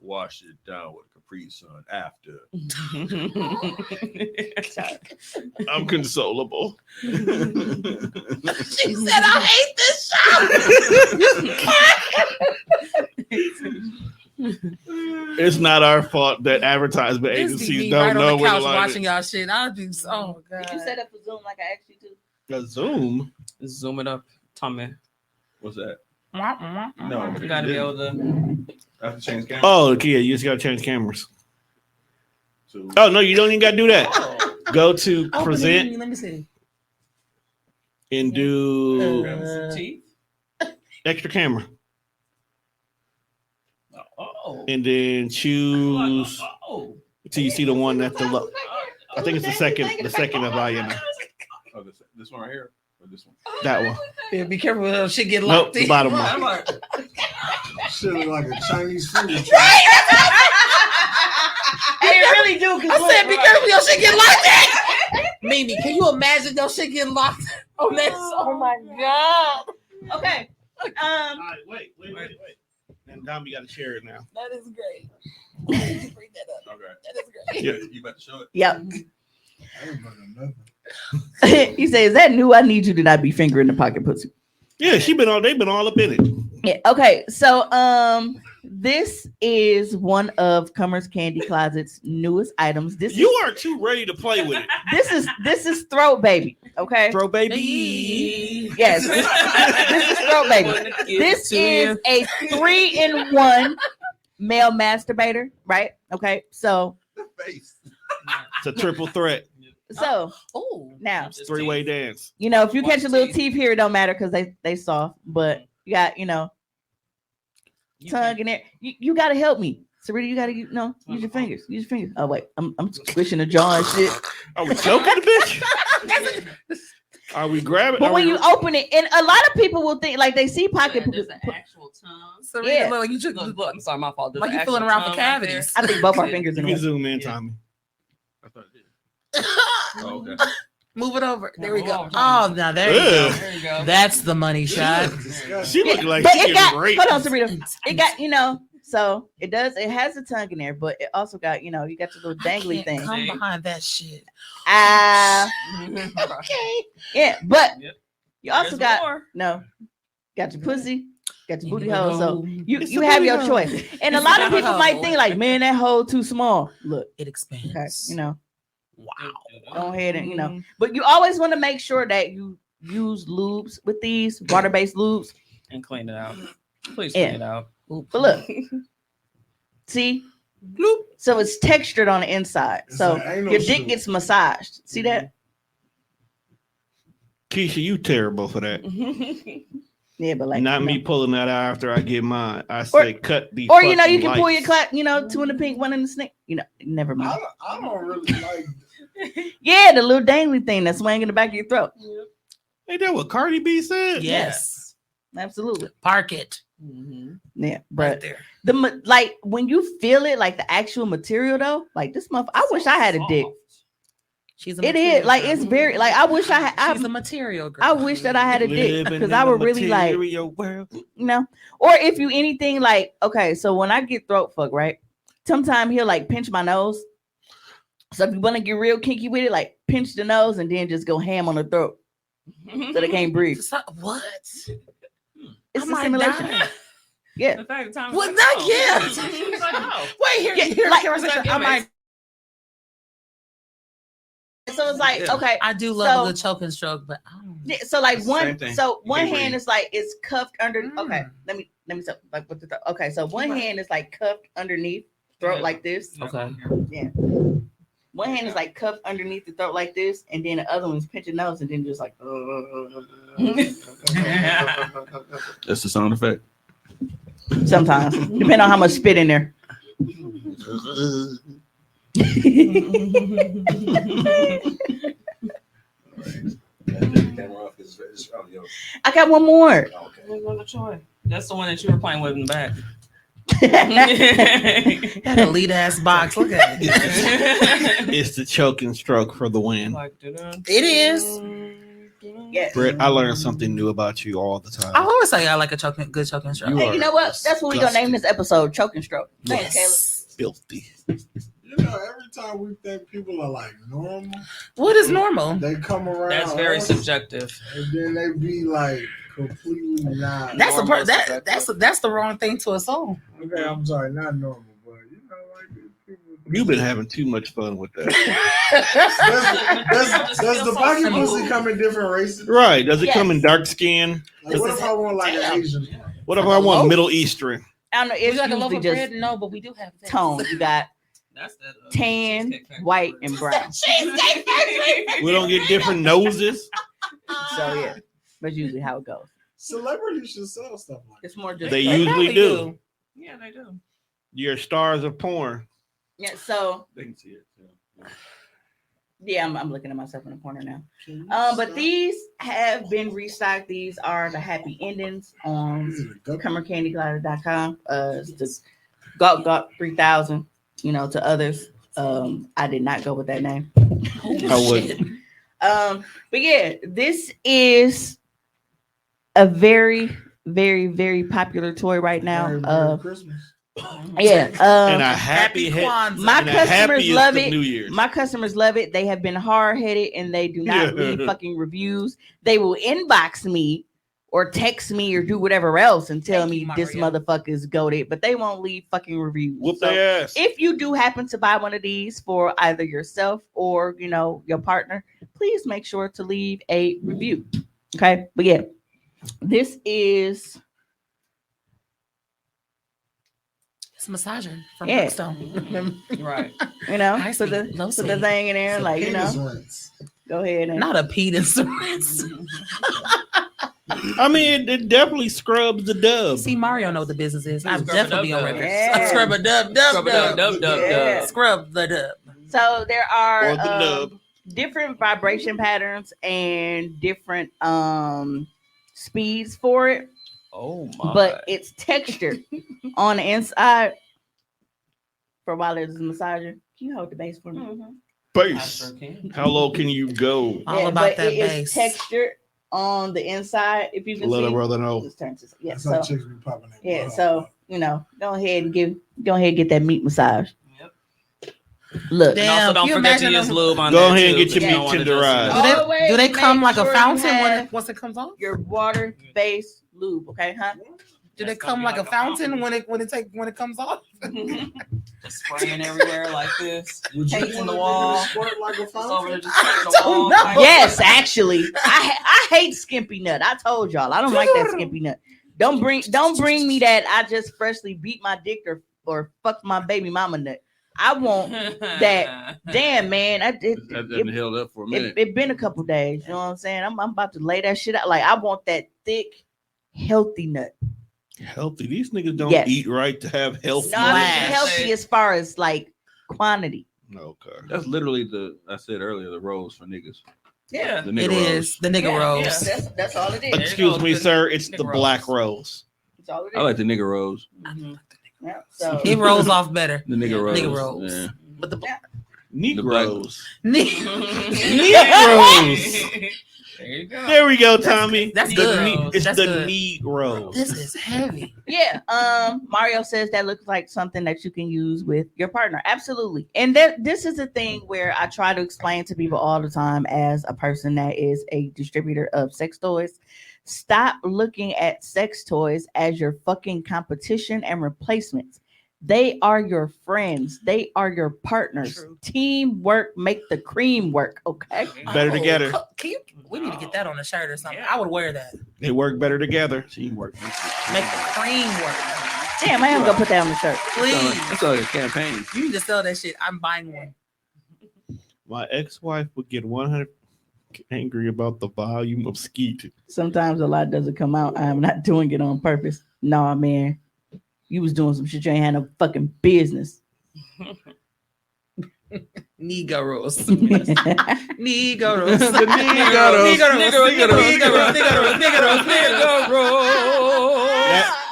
Speaker 8: Wash it down with Capri Sun after.
Speaker 6: I'm consolable.
Speaker 10: She said, I hate this show.
Speaker 6: It's not our fault that advertisement
Speaker 10: This be
Speaker 6: agencies
Speaker 10: me
Speaker 6: don't
Speaker 10: right
Speaker 6: know
Speaker 10: on the
Speaker 6: where to
Speaker 10: couch
Speaker 6: line
Speaker 10: watching y'all shit. I'll do oh god.
Speaker 4: Did you set up a Zoom like I asked you to?
Speaker 6: it. A Zoom.
Speaker 5: Zoom it up, Tommy.
Speaker 8: What's that?
Speaker 10: No.
Speaker 8: No,
Speaker 5: You gotta be able to.
Speaker 8: I have to change camera.
Speaker 6: Oh, yeah, you just gotta change cameras.
Speaker 8: So,
Speaker 6: Oh no, you don't even gotta do that. Go to
Speaker 10: Open
Speaker 6: present
Speaker 10: it, let me see.
Speaker 6: and do
Speaker 5: Teeth.
Speaker 6: extra camera,
Speaker 5: Oh.
Speaker 6: and then choose
Speaker 5: Oh.
Speaker 6: till you see the one that's the low. I think it's the second of volume.
Speaker 8: oh, this one right here, or this one?
Speaker 6: That one.
Speaker 10: Yeah, be careful when shit get
Speaker 6: Nope,
Speaker 10: locked
Speaker 6: the
Speaker 10: in.
Speaker 6: bottom one.
Speaker 5: I'm like,
Speaker 7: Shit look like a Chinese food.
Speaker 4: They really do.
Speaker 10: I said, be careful your shit get locked in. Mimi, can you imagine your shit getting locked on that? Oh my god.
Speaker 4: Okay.
Speaker 6: All right, wait. And Dom, you gotta share it now.
Speaker 10: That is great. Bring that up.
Speaker 8: Okay.
Speaker 10: That is great.
Speaker 6: Yeah.
Speaker 8: You about to show it?
Speaker 4: Yep.
Speaker 7: I ain't fucking nothing.
Speaker 4: He said, "Is that new? I need you to not be fingering the pocket pussy."
Speaker 6: Yeah, they've been all up in it.
Speaker 4: Yeah. Okay. So, this is one of Cummer's Candy Closet's newest items.
Speaker 6: You are too ready to play with it.
Speaker 4: This is Throw Baby. Okay.
Speaker 6: Throw baby.
Speaker 4: Yes. This is Throw Baby. This is a 3-in-1 male masturbator, right? Okay. So,
Speaker 8: Face.
Speaker 6: It's a triple threat.
Speaker 10: Oh,
Speaker 4: now,
Speaker 6: It's a three-way dance.
Speaker 4: you know, if you catch a little teeth here, it don't matter because they soft. But you got, tongue in there. You got to help me. Sarita, you got to, use your fingers. Use your fingers. Oh, wait. I'm squishing the jaw and shit.
Speaker 6: Are we choking the bitch? Are we grabbing?
Speaker 4: But when you open it, and a lot of people will think, like, they see pocket.
Speaker 5: There's an actual tongue.
Speaker 10: so
Speaker 4: Yeah.
Speaker 10: look, you just
Speaker 5: Look, I'm sorry, my fault. There's
Speaker 10: like
Speaker 5: an
Speaker 10: you feeling
Speaker 5: actual
Speaker 10: around for
Speaker 5: tongue right there.
Speaker 10: cavities.
Speaker 4: I think both our fingers
Speaker 6: You
Speaker 4: in
Speaker 6: can
Speaker 4: there.
Speaker 6: zoom in, Tommy.
Speaker 8: I thought it did. Oh, okay.
Speaker 10: Move it over. There we go.
Speaker 5: Oh,
Speaker 10: Oh, now there you
Speaker 6: Ew.
Speaker 10: go.
Speaker 5: There you go.
Speaker 10: That's the money shot.
Speaker 6: She look like
Speaker 4: But
Speaker 6: she
Speaker 4: it
Speaker 6: getting
Speaker 4: got,
Speaker 6: raped.
Speaker 4: hold on, Sarita. It got, so it has a tongue in there, but it also got, you got your little dangly thing.
Speaker 10: Come behind that shit.
Speaker 4: Okay. Yeah, but
Speaker 5: Yep.
Speaker 4: you also
Speaker 5: There's
Speaker 4: got,
Speaker 5: more.
Speaker 4: got your pussy. Got your booty hole. So
Speaker 10: It's
Speaker 4: you
Speaker 10: a
Speaker 4: have
Speaker 10: booty
Speaker 4: your
Speaker 10: hole.
Speaker 4: choice. And a lot of people might think like, man, that hole too small. Look,
Speaker 10: It expands.
Speaker 4: okay, you know,
Speaker 10: Wow.
Speaker 4: go ahead and but you always want to make sure that you use lubes with these water-based lubes
Speaker 5: And clean it out. Please
Speaker 4: Yeah.
Speaker 5: clean it out.
Speaker 4: But look, see, so it's textured on the inside.
Speaker 7: It's
Speaker 4: So
Speaker 7: like, ain't no
Speaker 4: your dick
Speaker 7: shoe.
Speaker 4: gets massaged. See that?
Speaker 6: Keisha, you terrible for that.
Speaker 4: Yeah, but like
Speaker 6: Not
Speaker 4: you
Speaker 6: me
Speaker 4: know.
Speaker 6: pulling that out after I get mine. I say cut the.
Speaker 4: Or you know, you
Speaker 6: fucking
Speaker 4: can pull your
Speaker 6: lights.
Speaker 4: clap, you know, two in the pink, one in the snake. You know, never mind.
Speaker 7: I don't really like.
Speaker 4: Yeah, the little dangly thing that's swinging in the back of your throat.
Speaker 6: Ain't that what Cardi B said?
Speaker 10: Yes.
Speaker 4: Absolutely.
Speaker 10: Park it.
Speaker 4: Yeah,
Speaker 10: Right
Speaker 4: but
Speaker 10: there.
Speaker 4: like when you feel it, like the actual material though, like this month, I wish I had a dick.
Speaker 10: She's a
Speaker 4: It
Speaker 10: material
Speaker 4: is like
Speaker 10: girl.
Speaker 4: it's very like I wish I had.
Speaker 10: She's a material girl.
Speaker 4: I wish that I had a dick
Speaker 6: Living
Speaker 4: because
Speaker 6: in
Speaker 4: I
Speaker 6: a
Speaker 4: would really like,
Speaker 6: material world.
Speaker 4: you know, or if you anything like, okay, so when I get throat fucked, right? Sometimes he'll like pinch my nose. So if you want to get real kinky with it, like pinch the nose and then just go ham on the throat so they can't breathe.
Speaker 10: What?
Speaker 4: It's
Speaker 10: I
Speaker 4: a
Speaker 10: might
Speaker 4: simulation.
Speaker 10: die.
Speaker 4: Yeah.
Speaker 5: The fact time
Speaker 10: Well, not yet. Wait, here, here,
Speaker 4: like-
Speaker 10: conversation. I might.
Speaker 4: So it's like,
Speaker 10: Yeah.
Speaker 4: okay,
Speaker 10: I do love
Speaker 4: so-
Speaker 10: a good choke and stroke, but I don't.
Speaker 4: yeah, so like
Speaker 8: Same
Speaker 4: one,
Speaker 8: thing.
Speaker 4: so
Speaker 8: You
Speaker 4: one
Speaker 8: can't
Speaker 4: hand
Speaker 8: breathe.
Speaker 4: is like it's cuffed under.
Speaker 10: Mm.
Speaker 4: Okay, let me so like what the okay. So one hand is like cuffed underneath throat
Speaker 5: Yeah.
Speaker 4: like this.
Speaker 10: Okay.
Speaker 4: Yeah. One hand is like cuffed underneath the throat like this, and then the other one's pinching nose, and then just like.
Speaker 8: That's the sound effect.
Speaker 4: Sometimes, depending on how much spit in there. I got one more.
Speaker 5: That's the one that you were playing with in the back.
Speaker 10: That elite ass box. Look at it.
Speaker 6: It's the choking stroke for the win.
Speaker 10: It is.
Speaker 4: Yes.
Speaker 6: Brett, I learn something new about you all the time.
Speaker 10: I always say I like a good choking stroke.
Speaker 4: Hey, you know what? That's what we're gonna name this episode: choke and stroke. Thanks,
Speaker 10: Yes.
Speaker 6: Filthy.
Speaker 7: You know, every time we think people are like normal,
Speaker 10: What is normal?
Speaker 7: they come around.
Speaker 5: That's very subjective.
Speaker 7: And then they be like completely not.
Speaker 10: That's the
Speaker 5: Normal
Speaker 10: part.
Speaker 5: subjective.
Speaker 10: That's the wrong thing to assume.
Speaker 7: Okay, I'm sorry, not normal, but you know, like these people.
Speaker 6: You've been having too much fun with that.
Speaker 7: Does the pocket pussy come in different races?
Speaker 6: Right. Does it
Speaker 4: Yes.
Speaker 6: come in dark skin?
Speaker 7: Like, what if I want like an
Speaker 10: Damn.
Speaker 7: Asian?
Speaker 6: What if I want Middle Eastern?
Speaker 4: I don't know.
Speaker 10: Would
Speaker 4: It's
Speaker 10: you like a loaf
Speaker 4: usually
Speaker 10: of
Speaker 4: just
Speaker 10: bread? No, but we do have that.
Speaker 4: tone. You got
Speaker 5: That's that.
Speaker 4: tan,
Speaker 5: Cheesecake Factory
Speaker 4: white,
Speaker 5: bread.
Speaker 4: and brown.
Speaker 6: We don't get different noses.
Speaker 4: So yeah, that's usually how it goes.
Speaker 7: Celebrities should sell stuff like
Speaker 4: It's more just
Speaker 6: They
Speaker 10: They
Speaker 6: usually
Speaker 10: probably
Speaker 6: do.
Speaker 5: Yeah, they do.
Speaker 6: You're stars of porn.
Speaker 4: yeah. So
Speaker 8: They can see it.
Speaker 4: yeah, I'm looking at myself in the corner now.
Speaker 7: that.
Speaker 4: But these have been restocked. These are the happy endings on CummerCandyGlider.com. It's just Gawk Gawk 3000. You know, to others. I did not go with that name.
Speaker 6: I would.
Speaker 4: But yeah, this is a very, very, very popular toy right now.
Speaker 7: Merry Christmas.
Speaker 4: Yeah.
Speaker 6: And a happy head.
Speaker 10: Kwanzaa.
Speaker 4: My
Speaker 6: and a
Speaker 4: customers
Speaker 6: happiest
Speaker 4: love
Speaker 6: of
Speaker 4: it.
Speaker 6: New Year's.
Speaker 4: My customers love it. They have been hard headed and they do not
Speaker 6: Yeah.
Speaker 4: leave fucking reviews. They will inbox me or text me or do whatever else and tell
Speaker 10: Thank
Speaker 4: me
Speaker 10: you,
Speaker 4: this
Speaker 10: Mario.
Speaker 4: motherfucker is goated, but they won't leave fucking reviews.
Speaker 6: Whoop
Speaker 4: So
Speaker 6: their ass.
Speaker 4: if you do happen to buy one of these for either yourself or you know your partner, please make sure to leave a review. Okay, but yeah, this is
Speaker 10: It's a massager from
Speaker 4: Yeah.
Speaker 10: Brookstone.
Speaker 5: Right.
Speaker 4: you know
Speaker 10: High
Speaker 4: put the
Speaker 10: speed, low
Speaker 4: put the
Speaker 10: speed.
Speaker 4: thing in there,
Speaker 7: It's a
Speaker 4: like you
Speaker 7: penis
Speaker 4: know,
Speaker 7: rinse.
Speaker 4: go ahead and
Speaker 10: Not a pedis rinse.
Speaker 6: I mean, it definitely scrubs the dub.
Speaker 10: See, Mario know what the business is. I
Speaker 5: Scrub a
Speaker 10: definitely be on
Speaker 5: dub
Speaker 10: record.
Speaker 4: dub.
Speaker 10: Scrub a dub dub
Speaker 5: Scrub a
Speaker 10: dub.
Speaker 5: dub, dub,
Speaker 4: Yeah.
Speaker 5: dub.
Speaker 10: Scrub the dub.
Speaker 4: So there are
Speaker 6: Or the nub.
Speaker 4: different vibration patterns and different speeds for it,
Speaker 5: Oh my.
Speaker 4: but it's textured on the inside. For while it's a massager, can you hold the base for me?
Speaker 5: I
Speaker 6: Bass.
Speaker 5: sure can.
Speaker 6: How low can you go?
Speaker 10: All about
Speaker 4: but
Speaker 10: that
Speaker 4: it is
Speaker 10: bass.
Speaker 4: textured on the inside. If you can
Speaker 6: Let a
Speaker 4: see,
Speaker 6: brother know.
Speaker 4: let's turn to yeah.
Speaker 7: That's
Speaker 4: So
Speaker 7: how chicks be popping their
Speaker 4: yeah,
Speaker 7: butt
Speaker 4: so
Speaker 7: off.
Speaker 4: you know, go ahead and get that meat massage.
Speaker 5: Yep.
Speaker 4: Look,
Speaker 10: Damn,
Speaker 5: And also, don't
Speaker 10: you
Speaker 5: forget to
Speaker 10: imagine
Speaker 5: use
Speaker 10: them-
Speaker 5: lube on
Speaker 6: Go
Speaker 5: that
Speaker 6: ahead and
Speaker 5: too,
Speaker 6: get your
Speaker 5: 'cause you
Speaker 6: meat
Speaker 5: don't wanna just,
Speaker 6: tenderized.
Speaker 5: you know,
Speaker 4: Always
Speaker 10: Do they come
Speaker 4: make
Speaker 10: like
Speaker 4: sure
Speaker 10: a
Speaker 4: you
Speaker 10: fountain when
Speaker 4: have
Speaker 10: once it comes off?
Speaker 4: your water-based lube, okay, huh?
Speaker 10: Did it come like a fountain when it comes off?
Speaker 5: Just spraying everywhere like this. Painting the wall.
Speaker 8: Like a
Speaker 5: Just over there just painting the wall.
Speaker 10: know.
Speaker 4: Yes, actually, I hate skimpy nut. I told y'all I don't like that skimpy nut. Don't bring me that. I just freshly beat my dick or fuck my baby mama nut. I want that. Damn, man,
Speaker 8: That been held up for a minute.
Speaker 4: It been a couple days. You know what I'm saying? I'm about to lay that shit out. Like I want that thick, healthy nut.
Speaker 6: Healthy. These niggas don't
Speaker 4: Yes.
Speaker 6: eat right to have healthy.
Speaker 4: No, I mean
Speaker 10: Flash.
Speaker 4: healthy as far as like quantity.
Speaker 6: Okay.
Speaker 8: That's literally I said earlier, the rose for niggas.
Speaker 4: Yeah,
Speaker 8: The nigga
Speaker 10: It
Speaker 8: rose.
Speaker 10: is the nigga
Speaker 5: Yeah,
Speaker 10: rose.
Speaker 5: yeah.
Speaker 4: that's all it is.
Speaker 5: you
Speaker 6: Excuse
Speaker 5: go,
Speaker 6: me,
Speaker 5: good
Speaker 6: sir. It's
Speaker 5: nigga
Speaker 6: the
Speaker 5: rose.
Speaker 6: black rose.
Speaker 4: That's all it is.
Speaker 8: I like the nigga rose.
Speaker 5: Mhm.
Speaker 4: Yeah, so
Speaker 10: He rolls off better.
Speaker 8: The nigga rose.
Speaker 10: Nigga rose.
Speaker 8: Yeah.
Speaker 10: But the
Speaker 6: Negroes.
Speaker 10: Negroes.
Speaker 5: There you go.
Speaker 6: There we go, Tommy.
Speaker 10: That's
Speaker 6: The
Speaker 10: good.
Speaker 6: It's
Speaker 10: That's
Speaker 6: the
Speaker 10: good.
Speaker 6: Negroes.
Speaker 10: This is heavy.
Speaker 4: yeah, Mario says that looks like something that you can use with your partner. Absolutely. And this is a thing where I try to explain to people all the time as a person that is a distributor of sex toys. Stop looking at sex toys as your fucking competition and replacements. They are your friends. They are your partners.
Speaker 10: True.
Speaker 4: Teamwork make the cream work. Okay.
Speaker 6: Better together.
Speaker 10: We need to get that on a shirt or something.
Speaker 5: Yeah.
Speaker 10: I would wear that.
Speaker 6: They work better together.
Speaker 8: Teamwork.
Speaker 10: Make the cream work.
Speaker 4: Damn, I am gonna put that on the shirt.
Speaker 10: Please.
Speaker 8: That's like a campaign.
Speaker 10: You need to sell that shit. I'm buying one.
Speaker 6: My ex-wife would get 100 angry about the volume of skeet.
Speaker 4: Sometimes a lot doesn't come out. I'm not doing it on purpose. Nah, man. You was doing some shit you ain't had no fucking business.
Speaker 10: Negroes. Negroes.
Speaker 8: The Negroes.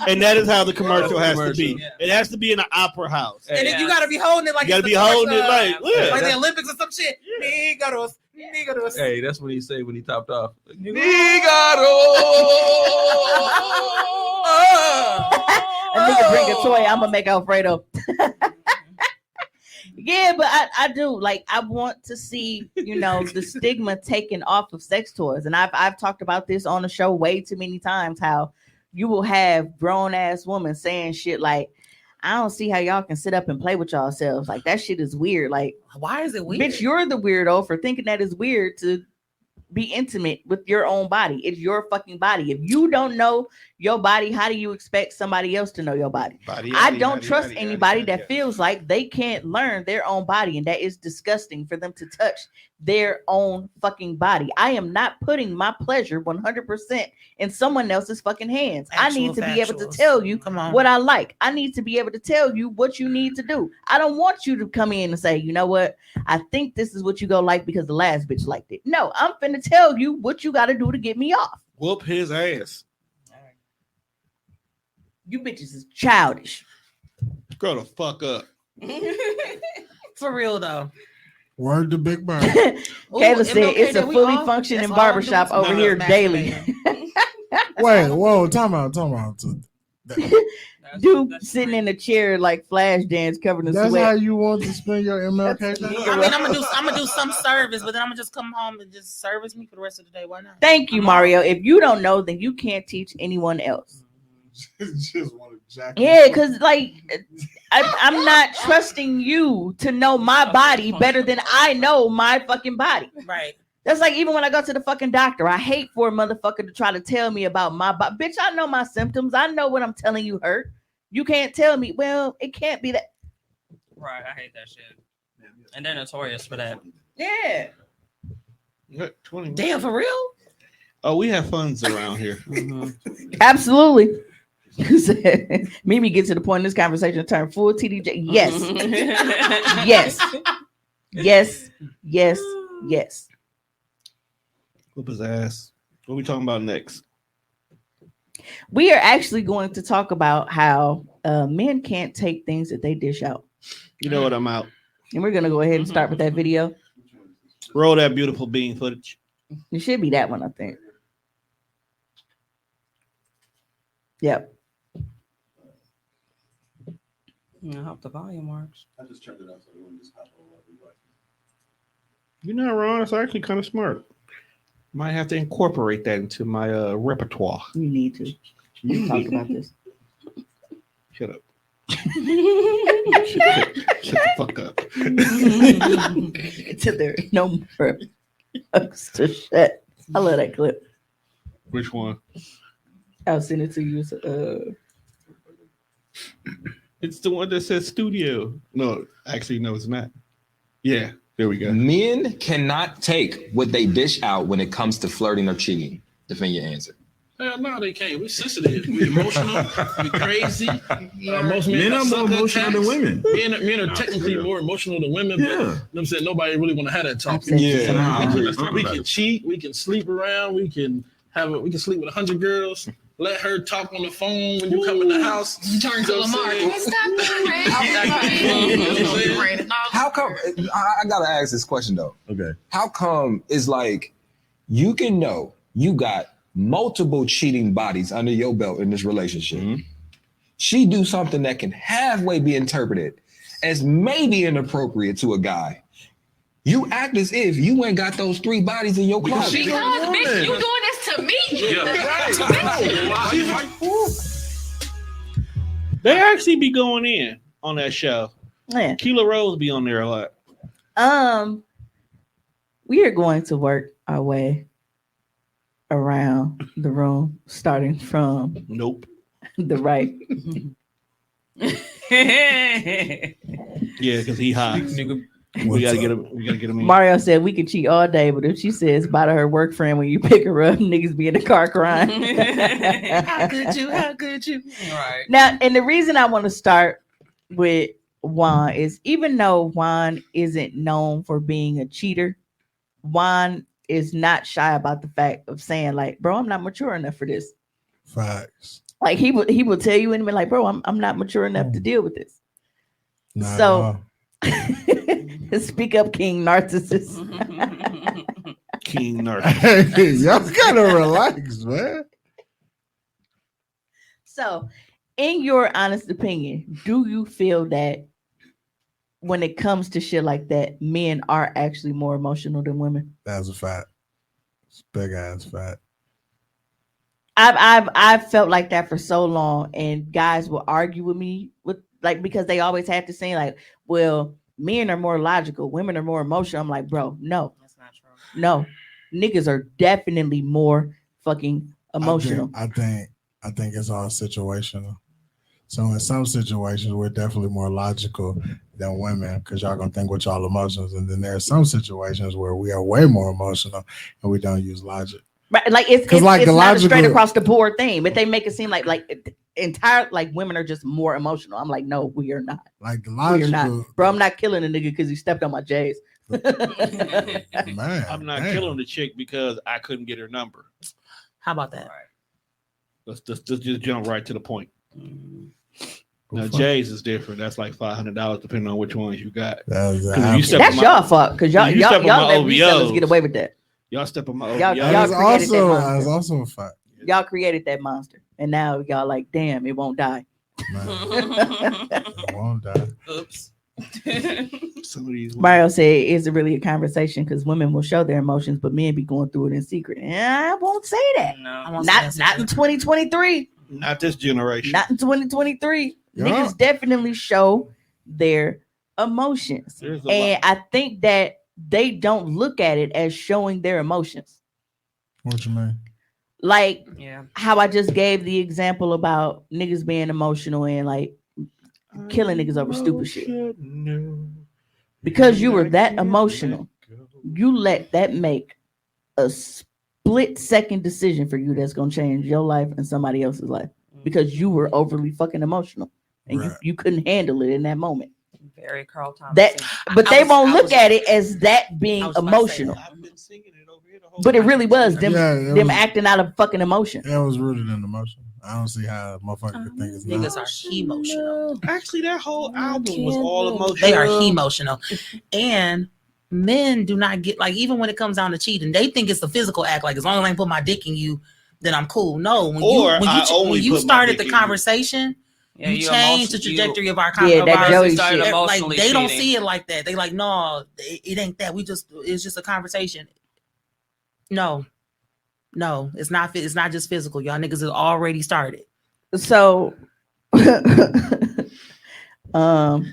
Speaker 6: And that is how the commercial has to be.
Speaker 5: Yeah.
Speaker 6: It has to be in an opera house.
Speaker 10: And then you gotta be holding it like
Speaker 6: You gotta
Speaker 10: it's
Speaker 6: be
Speaker 10: the
Speaker 6: holding it
Speaker 10: first,
Speaker 6: like, yeah.
Speaker 10: like the Olympics or some shit. Negroes. Negroes.
Speaker 8: Hey, that's what he said when he topped off.
Speaker 4: A nigga bring a toy, I'm gonna make Alfredo. Yeah, but I do like I want to see, the stigma taken off of sex toys. And I've talked about this on the show way too many times, how you will have grown ass women saying shit like, I don't see how y'all can sit up and play with yourselves. Like that shit is weird. Like,
Speaker 10: Why is it weird?
Speaker 4: bitch, you're the weirdo for thinking that is weird to be intimate with your own body. It's your fucking body. If you don't know your body, how do you expect somebody else to know your body? I don't trust anybody that feels like they can't learn their own body, and that is disgusting for them to touch their own fucking body. I am not putting my pleasure 100% in someone else's fucking hands. I need to be able to
Speaker 10: factuals.
Speaker 4: tell you
Speaker 10: Come on.
Speaker 4: what I like. I need to be able to tell you what you need to do. I don't want you to come in and say, you know what? I think this is what you go like because the last bitch liked it. No, I'm finna tell you what you got to do to get me off.
Speaker 6: Whoop his ass.
Speaker 4: You bitches is childish.
Speaker 6: Grow the fuck up.
Speaker 10: For real though.
Speaker 7: Word to Big Bird.
Speaker 4: Kayla said
Speaker 10: MLK
Speaker 4: it's a
Speaker 10: Day, we
Speaker 4: fully
Speaker 10: all-
Speaker 4: functioning
Speaker 10: that's all I'm
Speaker 4: barbershop
Speaker 10: doing
Speaker 4: over
Speaker 10: tonight
Speaker 4: here
Speaker 10: is
Speaker 4: daily.
Speaker 10: masturbating.
Speaker 7: Wait, whoa, time out.
Speaker 4: Dude sitting in a chair like flash dance covered in
Speaker 7: That's
Speaker 4: sweat.
Speaker 7: how you want to spend your MLK day?
Speaker 10: I mean, I'm gonna do some service, but then I'm gonna just come home and just service me for the rest of the day. Why not?
Speaker 4: Thank you, Mario. If you don't know, then you can't teach anyone else.
Speaker 7: Just want to jack.
Speaker 4: Yeah, because like I'm not trusting you to know my body better than I know my fucking body.
Speaker 10: Right.
Speaker 4: That's like even when I go to the fucking doctor, I hate for a motherfucker to try to tell me about my body. Bitch, I know my symptoms. I know what I'm telling you hurt. You can't tell me, well, it can't be that.
Speaker 5: Right, I hate that shit. And they're notorious for that.
Speaker 4: Yeah.
Speaker 10: Damn, for real?
Speaker 6: Oh, we have funds around here.
Speaker 4: Absolutely. Mimi gets to the point in this conversation turn full TDJ. Yes. Yes. Yes. Yes. Yes.
Speaker 6: Whoop his ass. What are we talking about next?
Speaker 4: We are actually going to talk about how men can't take things that they dish out.
Speaker 6: You know what? I'm out.
Speaker 4: And we're going to go ahead and start with that video.
Speaker 6: Roll that beautiful bean footage.
Speaker 4: It should be that one, I think. Yep.
Speaker 5: I hope the volume works.
Speaker 8: I just turned it off so it wouldn't just pop over.
Speaker 6: You're not wrong. It's actually kind of smart. Might have to incorporate that into my repertoire.
Speaker 4: You need to. You talked about this.
Speaker 6: Shut up. Shut the fuck up.
Speaker 4: Till there are no more fucks to shut. I love that clip.
Speaker 6: Which one?
Speaker 4: I'll send it to you.
Speaker 6: It's the one that says studio. No, actually, no, it's not. Yeah, there we go.
Speaker 11: Men cannot take what they dish out when it comes to flirting or cheating. Defend your answer.
Speaker 12: Hell no, they can't. We're sensitive. We're emotional. We're crazy. Most
Speaker 13: Men are more emotional than women.
Speaker 12: Men are technically more emotional than women, but you know what I'm saying? Nobody really want to have that talk.
Speaker 11: Yeah.
Speaker 12: We can cheat. We can sleep around. We can sleep with 100 girls. Let her talk on the phone when you come in the house.
Speaker 10: You turn to Lamar.
Speaker 11: How come? I gotta ask this question though.
Speaker 13: Okay.
Speaker 11: How come it's like you can know you got multiple cheating bodies under your belt in this relationship?
Speaker 13: Mm-hmm.
Speaker 11: She do something that can halfway be interpreted as maybe inappropriate to a guy. You act as if you ain't got those 3 bodies in your closet.
Speaker 10: Because, bitch, you doing this to me.
Speaker 6: They actually be going in on that show.
Speaker 4: Yeah.
Speaker 6: Keela Rose be on there a lot.
Speaker 4: We are going to work our way around the room, starting from the right.
Speaker 6: Yeah, because he high. We gotta get him. We gotta get him in.
Speaker 4: Mario said we can cheat all day, but if she says bye to her work friend when you pick her up, niggas be in the car crying.
Speaker 10: How could you? How could you?
Speaker 5: Right.
Speaker 4: Now, and the reason I want to start with Juan is even though Juan isn't known for being a cheater, Juan is not shy about the fact of saying like, bro, I'm not mature enough for this.
Speaker 7: Facts.
Speaker 4: Like he will tell you and be like, bro, I'm not mature enough to deal with this.
Speaker 7: Not
Speaker 4: So speak up, King Narcissist.
Speaker 6: King Narcissist.
Speaker 7: Hey, y'all gotta relax, man.
Speaker 4: So, in your honest opinion, do you feel that when it comes to shit like that, men are actually more emotional than women?
Speaker 7: That's a fact. It's big ass fact.
Speaker 4: I've felt like that for so long, and guys will argue with me with like because they always have to say like, well, men are more logical, women are more emotional. I'm like, bro, no,
Speaker 5: That's not true.
Speaker 4: no, niggas are definitely more fucking emotional.
Speaker 7: I think it's all situational. So in some situations, we're definitely more logical than women because y'all gonna think with y'all emotions, and then there are some situations where we are way more emotional and we don't use logic.
Speaker 4: Right, like it's
Speaker 7: like the
Speaker 4: not a straight
Speaker 7: logical-
Speaker 4: across the board thing, but they make it seem like entire like women are just more emotional. I'm like, no, we are not.
Speaker 7: Like the
Speaker 4: We are
Speaker 7: logical,
Speaker 4: not, bro. I'm not killing a nigga because he stepped on my J's.
Speaker 7: man.
Speaker 6: I'm not
Speaker 7: damn.
Speaker 6: killing the chick because I couldn't get her number.
Speaker 10: How about that?
Speaker 6: Let's just jump right to the point. Now
Speaker 7: Well,
Speaker 6: Jay's is different. That's like $500 depending on which ones you got.
Speaker 7: That's
Speaker 6: Because you step
Speaker 4: That's
Speaker 6: on
Speaker 4: y'all fault because y'all
Speaker 6: you step on my
Speaker 4: let resellers
Speaker 6: OVOs.
Speaker 4: get away with that.
Speaker 6: Y'all step on my
Speaker 4: Y'all-
Speaker 6: OVOs.
Speaker 4: y'all- created that monster.
Speaker 7: That's also a fact.
Speaker 4: Y'all created that monster, and now y'all like, damn, it won't die.
Speaker 7: Man, it won't die.
Speaker 5: Oops.
Speaker 6: Some of these
Speaker 4: Mario said, "Is it really a conversation? Because women will show their emotions, but men be going through it in secret." And I won't say that.
Speaker 5: No.
Speaker 10: I won't say
Speaker 4: Not
Speaker 10: that.
Speaker 4: in 2023.
Speaker 6: not this generation.
Speaker 4: Not in 2023.
Speaker 7: Yeah.
Speaker 4: Niggas definitely show their emotions,
Speaker 6: There's a
Speaker 4: and I think that they don't look at it as showing their emotions.
Speaker 7: What you mean?
Speaker 4: Like
Speaker 5: Yeah.
Speaker 4: how I just gave the example about niggas being emotional and like killing niggas over stupid shit. Because you were that emotional, you let that make a split second decision for you that's gonna change your life and somebody else's life because you were overly fucking emotional and
Speaker 7: Right.
Speaker 4: you couldn't handle it in that moment.
Speaker 5: Very Carl Thomas.
Speaker 4: That, but
Speaker 10: I
Speaker 4: they
Speaker 10: was-
Speaker 4: won't
Speaker 10: I
Speaker 4: look
Speaker 10: was-
Speaker 4: at it as that being
Speaker 10: I was about to say
Speaker 4: emotional.
Speaker 10: that.
Speaker 6: I've been singing it over here the whole
Speaker 4: But it
Speaker 6: time.
Speaker 4: really was them
Speaker 7: Yeah, it
Speaker 4: them
Speaker 7: was-
Speaker 4: acting out of fucking emotion.
Speaker 7: It was rooted in emotion. I don't see how a motherfucker could think it's
Speaker 10: Niggas
Speaker 7: not.
Speaker 10: are emotional.
Speaker 6: Actually, that whole album was all emotional.
Speaker 10: They are emotional. And men do not get, like, even when it comes down to cheating, they think it's the physical act. Like, as long as I ain't put my dick in you, then I'm cool. No, when
Speaker 6: Or I
Speaker 10: you
Speaker 6: only
Speaker 10: when you
Speaker 6: put my
Speaker 10: started
Speaker 6: dick
Speaker 10: the
Speaker 6: in you.
Speaker 10: conversation,
Speaker 5: Yeah,
Speaker 10: you changed the trajectory of our
Speaker 4: Yeah, that
Speaker 10: conversation.
Speaker 4: Joey
Speaker 5: started
Speaker 4: shit.
Speaker 10: Like,
Speaker 5: emotionally
Speaker 10: they don't
Speaker 5: cheating.
Speaker 10: see it like that. They like, no, it ain't that. It's just a conversation. No, it's not. It's not just physical. Y'all niggas have already started.
Speaker 4: So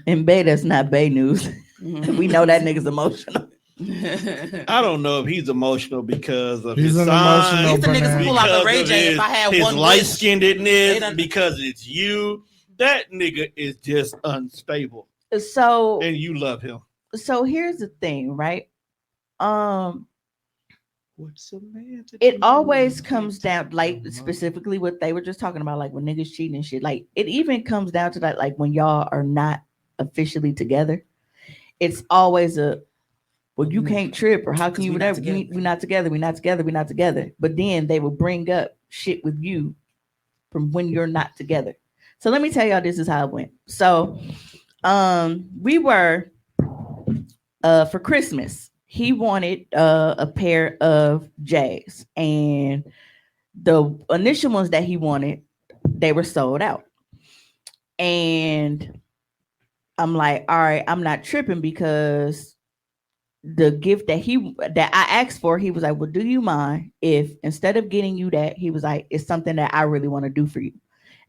Speaker 4: In Bay, that's not Bay news. We know that nigga's emotional.
Speaker 6: I don't know if he's emotional because of
Speaker 7: He's
Speaker 6: his
Speaker 7: an
Speaker 6: sign,
Speaker 7: emotional
Speaker 9: These the niggas who pull out the Ray
Speaker 6: because
Speaker 9: J.
Speaker 6: of
Speaker 9: If I had
Speaker 6: his
Speaker 9: one
Speaker 6: light
Speaker 9: wish, they
Speaker 6: skinnedness,
Speaker 9: done-
Speaker 6: because it's you. That nigga is just unstable,
Speaker 4: So
Speaker 6: and you love him.
Speaker 4: so here's the thing, right?
Speaker 6: What's a man to
Speaker 4: It
Speaker 6: do?
Speaker 4: always comes down, like specifically what they were just talking about, like when niggas cheating and shit. Like it even comes down to that, like when y'all are not officially together, it's always a well, you can't trip, or how can you whatever? We're not together. We're not together. We're not together. But then they will bring up shit with you from when you're not together. So let me tell y'all, this is how it went. So, we were for Christmas. He wanted a pair of J's, and the initial ones that he wanted, they were sold out. And I'm like, all right, I'm not tripping because the gift that I asked for, he was like, well, do you mind if instead of getting you that, he was like, it's something that I really want to do for you.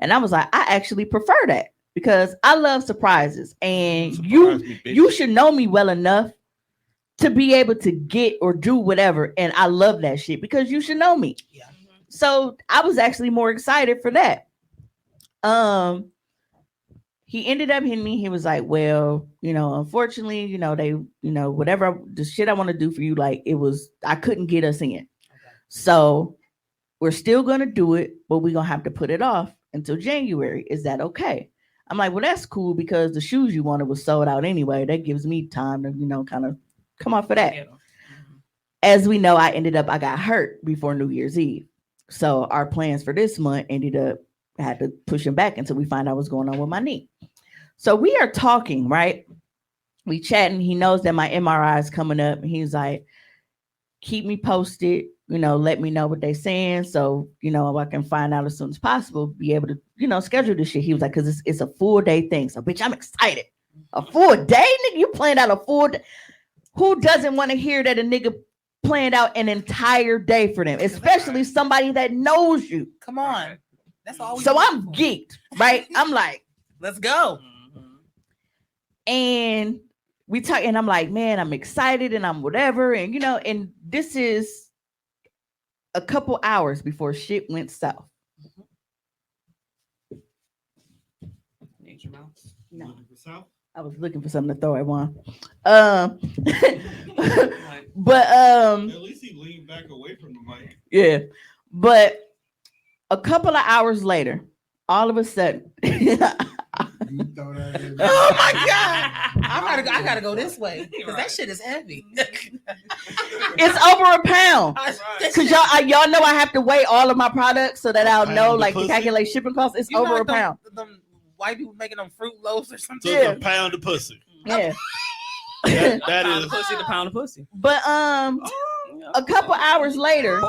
Speaker 4: And I was like, I actually prefer that because I love surprises, and you should know me well enough to be able to get or do whatever. And I love that shit because you should know me.
Speaker 9: Yeah.
Speaker 4: So I was actually more excited for that. He ended up hitting me. He was like, well, unfortunately, they, whatever the shit I want to do for you, like I couldn't get us in. Okay. So we're still going to do it, but we're going to have to put it off until January. Is that okay? I'm like, well, that's cool because the shoes you wanted was sold out anyway. That gives me time to, kind of come off of that. Yeah. As we know, I got hurt before New Year's Eve. So our plans for this month I had to push him back until we find out what's going on with my knee. So we are talking, right? We chatting. He knows that my MRI is coming up. He's like, keep me posted, let me know what they're saying. So, I can find out as soon as possible, be able to, schedule this shit. He was like, because it's a full day thing. So, bitch, I'm excited. A full day? Nigga, you planned out a full day. Who doesn't want to hear that a nigga planned out an entire day for them, especially somebody that knows you?
Speaker 9: Come on. That's all.
Speaker 4: So I'm geeked, right? I'm like,
Speaker 9: let's go.
Speaker 4: And we talk, and I'm like, man, I'm excited, and I'm whatever, and and this is a couple hours before shit went south. No. I was looking for something to throw at one. But
Speaker 6: at least he leaned back away from the mic.
Speaker 4: Yeah. But a couple of hours later, all of a sudden,
Speaker 9: oh my God. I gotta go this way because that shit is heavy.
Speaker 4: It's over a pound. Because y'all know I have to weigh all of my products so that I'll know, like, to calculate shipping costs. It's over a pound.
Speaker 9: Them white people making them Fruit Loaves or something.
Speaker 6: So it's a pound of pussy.
Speaker 4: Yeah.
Speaker 6: that is
Speaker 5: pussy to pound of pussy.
Speaker 4: But a couple hours later,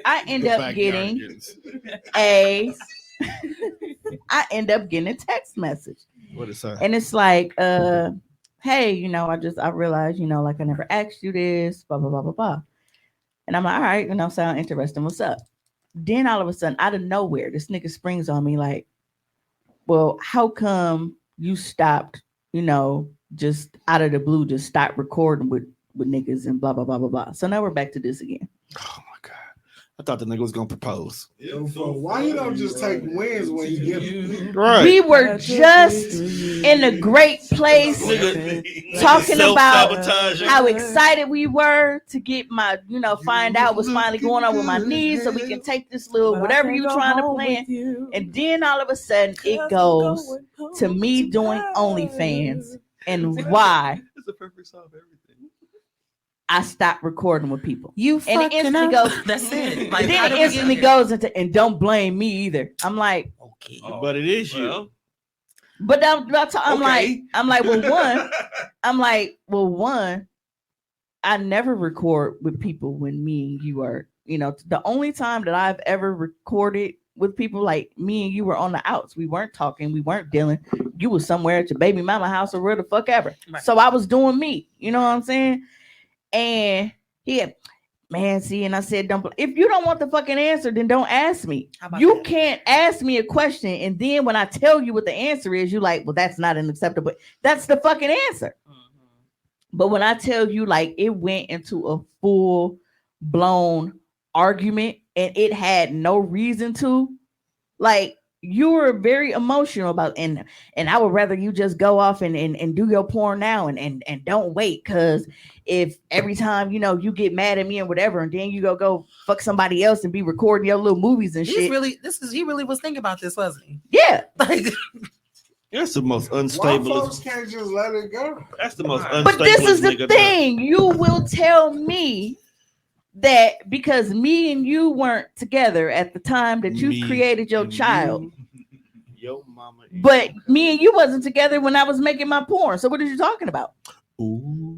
Speaker 4: I end up getting a text message.
Speaker 6: What is that?
Speaker 4: And it's like, hey, I realized, like I never asked you this, blah, blah, blah, blah, blah. And I'm like, all right, sound interesting. What's up? Then all of a sudden, out of nowhere, this nigga springs on me like, well, how come you stopped, just out of the blue, just stopped recording with niggas and blah, blah, blah, blah, blah. So now we're back to this again.
Speaker 6: Oh my God. I thought the nigga was going to propose.
Speaker 7: So why you don't just take wins when you get them?
Speaker 6: Right.
Speaker 4: We were just in a great place talking about how excited we were to get my, find out what's finally going on with my knees so we can take this little whatever you're trying to plan. And then all of a sudden it goes to me doing OnlyFans and why
Speaker 8: It's a perfect song of everything.
Speaker 4: I stopped recording with people.
Speaker 9: You
Speaker 4: and it instantly
Speaker 9: up.
Speaker 4: goes.
Speaker 9: That's it.
Speaker 4: Like, then it instantly goes into, and don't blame me either. I'm like,
Speaker 9: okay,
Speaker 6: but it is you.
Speaker 4: But I'm like, well, one, I never record with people when me and you are, the only time that I've ever recorded with people like me and you were on the outs. We weren't talking, we weren't dealing. You was somewhere at your baby mama house or where the fuck ever. Right. So I was doing me. You know what I'm saying? And Man, see, and I said, don't. If you don't want the fucking answer, then don't ask me.
Speaker 10: How about
Speaker 4: You
Speaker 10: that?
Speaker 4: can't ask me a question, and then when I tell you what the answer is, you like, well, that's not an acceptable. That's the fucking answer. But when I tell you, like, it went into a full blown argument, and it had no reason to, like, you were very emotional about, and I would rather you just go off and do your porn now and don't wait, because if every time you get mad at me and whatever, and then you go fuck somebody else and be recording your little movies and shit.
Speaker 10: He really was thinking about this, wasn't he?
Speaker 4: Yeah.
Speaker 10: Like,
Speaker 6: That's the most
Speaker 7: Why
Speaker 6: unstable.
Speaker 7: folks can't just let it go?
Speaker 6: That's the most
Speaker 4: But
Speaker 6: unstable.
Speaker 4: this is the thing. You will tell me that because me and you weren't together at the time that you created your child.
Speaker 6: Yo, mama.
Speaker 4: But me and you wasn't together when I was making my porn. So what are you talking about?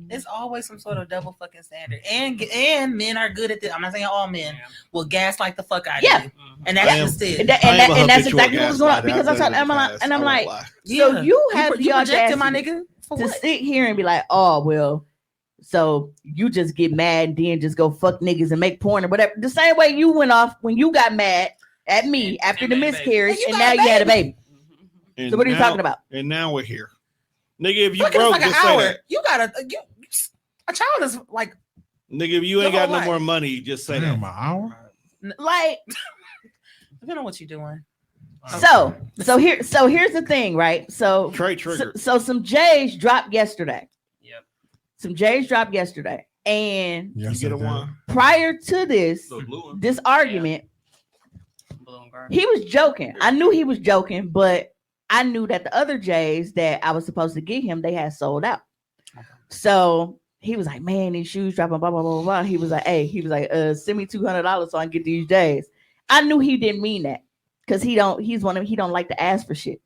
Speaker 10: it's always some sort of double fucking standard. And men are good at this. I'm not saying all men will gaslight the fuck out of you. And that's just it.
Speaker 4: And that's exactly what was going on. Because I'm like, so you have the audacity,
Speaker 10: my nigga,
Speaker 4: to sit here and be like, oh, well, so you just get mad and then just go fuck niggas and make porn or whatever. The same way you went off when you got mad at me after the miscarriage, and now you had a baby. So what are you talking about?
Speaker 6: And now we're here. Nigga, if you
Speaker 10: Look,
Speaker 6: broke,
Speaker 10: it's like
Speaker 6: just
Speaker 10: an
Speaker 6: say
Speaker 10: hour.
Speaker 6: that.
Speaker 10: You got a child is like,
Speaker 6: Nigga, if you ain't
Speaker 10: Your
Speaker 6: got
Speaker 10: whole
Speaker 6: no
Speaker 10: life.
Speaker 6: more money, just say that.
Speaker 7: An hour?
Speaker 4: Like,
Speaker 10: depending on what you're doing.
Speaker 4: So here's the thing, right? So
Speaker 6: Trade trigger.
Speaker 4: So some J's dropped yesterday. Yep. Some J's dropped yesterday, and
Speaker 6: You get a one.
Speaker 4: prior to this argument, he was joking. I knew he was joking, but I knew that the other J's that I was supposed to get him, they had sold out. So he was like, man, these shoes dropping, blah, blah, blah, blah. He was like, hey, send me $200 so I can get these J's. I knew he didn't mean that because he don't like to ask for shit.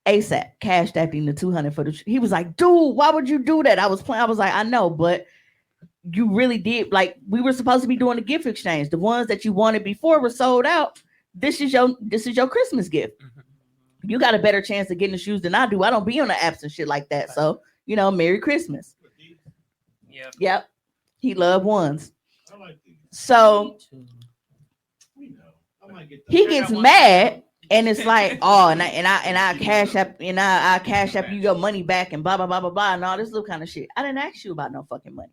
Speaker 4: ASAP cashed after him the 200 for the he was like, dude, why would you do that? I was like, I know, but you really did. Like, we were supposed to be doing a gift exchange. The ones that you wanted before were sold out. This is your Christmas gift. You got a better chance of getting the shoes than I do. I don't be on the apps and shit like that. So, Merry Christmas. Yep. He loved ones. So he gets mad and it's like, oh, and I cash up you your money back and blah blah blah blah blah and all this little kind of shit. I didn't ask you about no fucking money.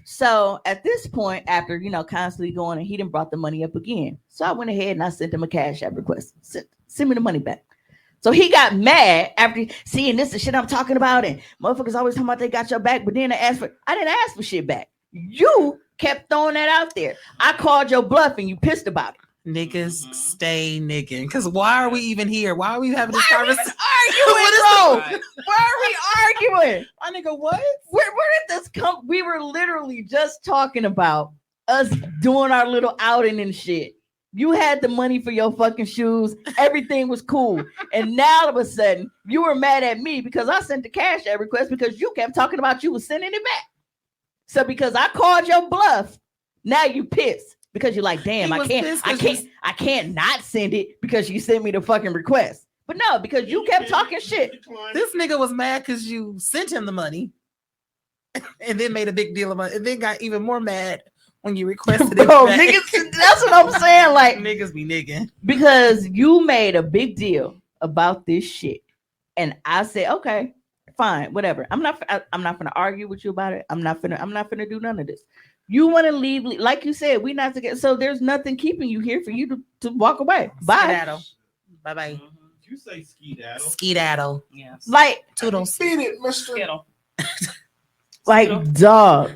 Speaker 4: So at this point, after constantly going, and he didn't brought the money up again. So I went ahead and I sent him a cash app request. Send me the money back. So he got mad after seeing this the shit I'm talking about, and motherfuckers always talking about they got your back, but then I didn't ask for shit back. You kept throwing that out there. I called your bluff and you pissed about it.
Speaker 10: Niggas stay nigging. Because why are we even here? Why are we having this conversation?
Speaker 4: Why are we arguing?
Speaker 10: My nigga, what?
Speaker 4: Where did this come? We were literally just talking about us doing our little outing and shit. You had the money for your fucking shoes. Everything was cool. And now all of a sudden, you were mad at me because I sent the cash app request because you kept talking about you was sending it back. So because I called your bluff, now you pissed because you're like, damn, I can't not send it because you sent me the fucking request. But no, because you kept talking shit.
Speaker 10: This nigga was mad because you sent him the money and then made a big deal about it, and then got even more mad when you requested it.
Speaker 4: Bro,
Speaker 10: back.
Speaker 4: niggas, that's what I'm saying. Like,
Speaker 10: niggas be nigging.
Speaker 4: Because you made a big deal about this shit. And I said, okay, fine, whatever. I'm not gonna argue with you about it. I'm not gonna do none of this. You want to leave, like you said, we not together. So there's nothing keeping you here for you to walk away. Bye.
Speaker 10: Skedaddle. Bye-bye.
Speaker 6: You say skedaddle.
Speaker 10: Skedaddle.
Speaker 5: Yes.
Speaker 4: Like,
Speaker 10: toodles.
Speaker 7: Beat it, Mr.
Speaker 4: Like, dog.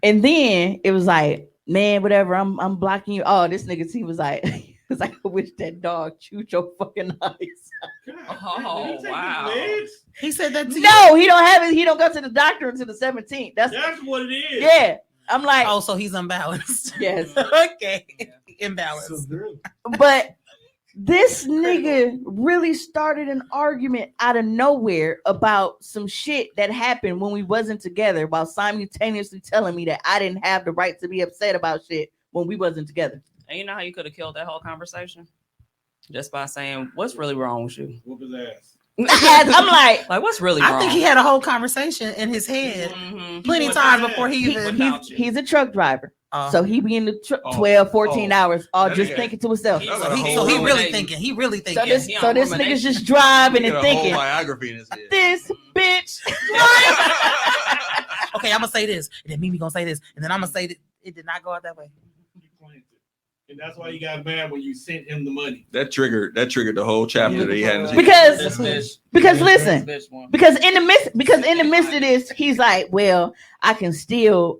Speaker 4: And then it was like, man, whatever, I'm blocking you. Oh, this nigga, he was like, I wish that dog chewed your fucking eyes.
Speaker 5: Oh, wow.
Speaker 10: He said that to you?
Speaker 4: No, he don't have it. He don't go to the doctor until the 17th. That's
Speaker 6: what it is.
Speaker 4: Yeah. I'm like,
Speaker 10: oh, so he's unbalanced.
Speaker 4: Yes.
Speaker 10: Okay. Imbalanced.
Speaker 4: But this nigga really started an argument out of nowhere about some shit that happened when we wasn't together, while simultaneously telling me that I didn't have the right to be upset about shit when we wasn't together.
Speaker 5: And you know how you could have killed that whole conversation? Just by saying, what's really wrong with you?
Speaker 6: Whoop his ass.
Speaker 4: I'm like,
Speaker 5: what's really wrong?
Speaker 10: I think he had a whole conversation in his head plenty of times before he even.
Speaker 4: He's a truck driver.
Speaker 10: Oh.
Speaker 4: So he be in the truck 12, 14 hours, all
Speaker 8: That
Speaker 4: just
Speaker 8: nigga-
Speaker 4: thinking to himself.
Speaker 10: So he really thinking. He really thinking.
Speaker 4: So this nigga's just driving
Speaker 8: He
Speaker 4: and
Speaker 8: got a whole
Speaker 4: thinking,
Speaker 8: biography in his head.
Speaker 4: this bitch.
Speaker 10: Okay, I'm gonna say this, and then Mimi gonna say this, and then I'm gonna say that it did not go out that way.
Speaker 6: And that's why you got mad when you sent him the money.
Speaker 8: That triggered the whole chapter that he had in his
Speaker 4: Because listen, because in the midst of this, he's like, well, I can still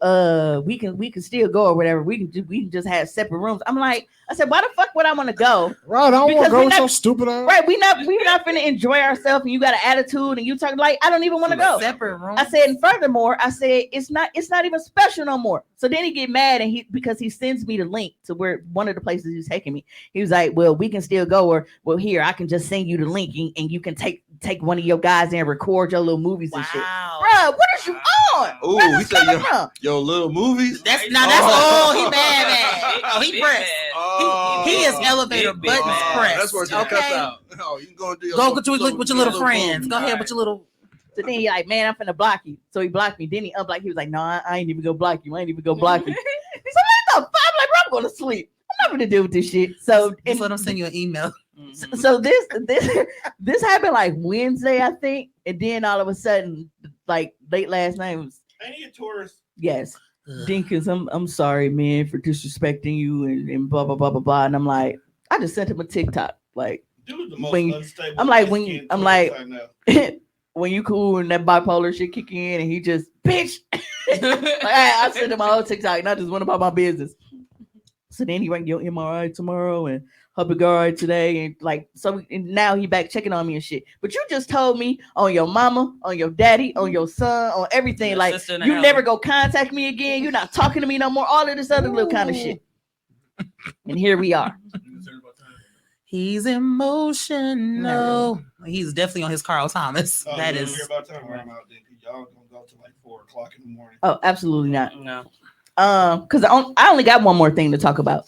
Speaker 4: we can still go or whatever. We can just have separate rooms. I'm like, I said, why the fuck would I want to go?
Speaker 7: Right, I don't want to
Speaker 4: Because
Speaker 7: go
Speaker 4: we
Speaker 7: with
Speaker 4: not-
Speaker 7: so stupid ass.
Speaker 4: Right, we're not finna enjoy ourselves, and you got an attitude, and you talk like I don't even want to go.
Speaker 10: Separate room.
Speaker 4: I said, and furthermore, I said it's not even special no more. So then he get mad, and because he sends me the link to where one of the places he's taking me. He was like, well, we can still go, or well, here I can just send you the link, and you can take one of your guys and record your little movies and shit. Bro, what is you on?
Speaker 8: Ooh,
Speaker 4: Where's
Speaker 8: he
Speaker 4: this
Speaker 8: said
Speaker 4: coming from?
Speaker 8: yo little movies.
Speaker 10: That's he mad. Oh, he pressed. He is elevator buttons pressed.
Speaker 8: That's where it's gonna cut out. No, you can go and do your
Speaker 10: Go with your little friends.
Speaker 8: movie.
Speaker 10: Go ahead with your little.
Speaker 4: So then he like, man, I'm finna block you. So he blocked me. Then he unblocked. He was like, no, I ain't even gonna block you. I ain't even gonna block you. So what the fuck? I'm like, bro, I'm going to sleep. I'm not gonna deal with this shit. So
Speaker 10: Just let them send you an email.
Speaker 4: So this happened like Wednesday, I think, and then all of a sudden, like late last night was.
Speaker 6: Ain't he a tourist?
Speaker 4: Yes. Dinkins, I'm sorry, man, for disrespecting you and blah blah blah blah blah. And I'm like, I just sent him a TikTok. Like
Speaker 6: Dude, the most
Speaker 4: when
Speaker 6: unstable
Speaker 4: I'm like
Speaker 6: light-skinned
Speaker 4: I'm
Speaker 6: tourist
Speaker 4: like
Speaker 6: I know.
Speaker 4: when you cool and that bipolar shit kick in and he just bitch. Like, I sent him a whole TikTok, not just one about my business. So then he went your MRI tomorrow and hope it go all right today, and like so and now he back checking on me and shit. But you just told me on your mama, on your daddy, on your son, on everything,
Speaker 5: Your
Speaker 4: like
Speaker 5: sister in the
Speaker 4: you
Speaker 5: house.
Speaker 4: never go contact me again. You're not talking to me no more. All of this other little kind of shit. And here we are.
Speaker 10: He's emotional. He's definitely on his Carl Thomas.
Speaker 6: Oh,
Speaker 10: That
Speaker 6: you
Speaker 10: is.
Speaker 6: don't hear about time where I'm out then, 'cause y'all gonna go to like 4:00 in the morning.
Speaker 4: Oh, absolutely not.
Speaker 5: No.
Speaker 4: Because I only got one more thing to talk about.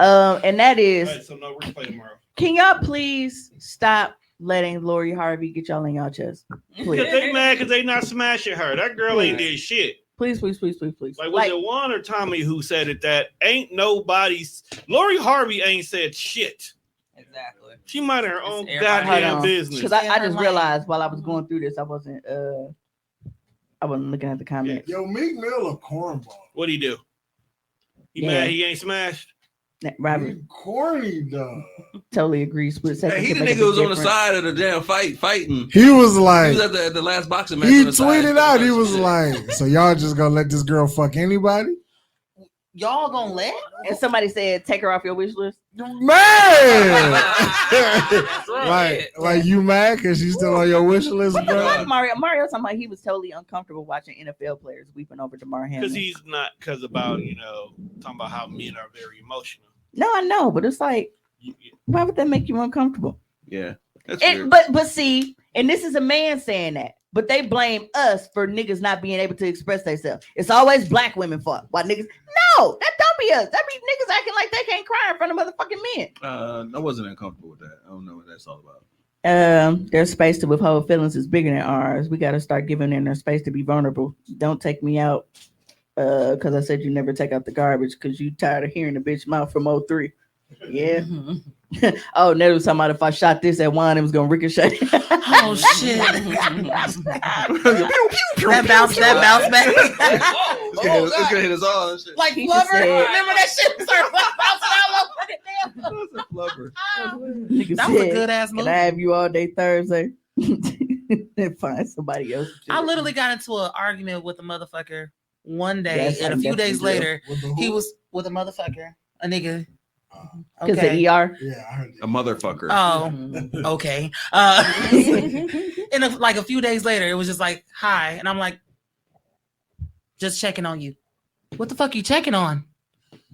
Speaker 4: And that is,
Speaker 6: All right, so no replay tomorrow.
Speaker 4: can y'all please stop letting Lori Harvey get y'all in y'all chest? Please.
Speaker 6: Because they mad because they not smashing her. That girl ain't did shit.
Speaker 4: Please, please, please, please, please.
Speaker 6: Like, was it Juan or Tommy who said it? That ain't nobody's. Lori Harvey ain't said shit.
Speaker 5: Exactly.
Speaker 6: She mind her own
Speaker 5: everybody
Speaker 6: goddamn
Speaker 4: else.
Speaker 6: business.
Speaker 4: Because I just realized while I was going through this, I wasn't looking at the comments.
Speaker 7: Yo, Meek Mill a cornball.
Speaker 6: What'd he do? He
Speaker 4: Yeah.
Speaker 6: mad he ain't smashed?
Speaker 4: Robert
Speaker 7: Corny dog.
Speaker 4: totally agrees with
Speaker 8: Man, he the nigga who was on the side of the damn fighting.
Speaker 7: He was like,
Speaker 8: He was at the last boxing match.
Speaker 7: he
Speaker 8: on the side.
Speaker 7: tweeted out, he was like, so y'all just gonna let this girl fuck anybody?
Speaker 10: Y'all gonna let?
Speaker 4: And somebody said, take her off your wish list.
Speaker 7: Man! like you mad because she's still on your wish list,
Speaker 4: What the
Speaker 7: bro?
Speaker 4: fuck, Mario talking about he was totally uncomfortable watching NFL players weeping over DeMar Hamlin.
Speaker 6: Because he's not, because about, talking about how men are very emotional.
Speaker 4: No, I know, but it's like, why would that make you uncomfortable?
Speaker 8: Yeah.
Speaker 4: But see, and this is a man saying that, but they blame us for niggas not being able to express themselves. It's always black women fault. Why niggas? No, that don't be us. That be niggas acting like they can't cry in front of motherfucking men.
Speaker 8: I wasn't uncomfortable with that. I don't know what that's all about.
Speaker 4: Their space to withhold feelings is bigger than ours. We got to start giving them their space to be vulnerable. Don't take me out because I said you never take out the garbage because you tired of hearing the bitch mouth from 03. Yeah. Oh, never was talking about if I shot this at one, it was gonna ricochet.
Speaker 10: Oh shit! that bounce back.
Speaker 8: It's gonna hit us all and shit.
Speaker 10: Like
Speaker 4: He
Speaker 10: Flubber.
Speaker 4: said-
Speaker 10: Remember that shit? Started bouncing all over the damn.
Speaker 8: Flubber.
Speaker 4: Nigga
Speaker 10: That was a
Speaker 4: said,
Speaker 10: good ass
Speaker 4: Can
Speaker 10: movie.
Speaker 4: I have you all day Thursday? And find somebody else. to do
Speaker 10: I
Speaker 4: it.
Speaker 10: literally got into an argument with a motherfucker one day,
Speaker 4: Yes,
Speaker 10: and
Speaker 4: I
Speaker 10: a few days
Speaker 4: definitely
Speaker 10: later, he was with a motherfucker, a nigga.
Speaker 4: Because the ER.
Speaker 7: Yeah, I heard
Speaker 8: A motherfucker.
Speaker 10: Oh, okay. And like a few days later, it was just like, hi. And I'm like, just checking on you. What the fuck you checking on?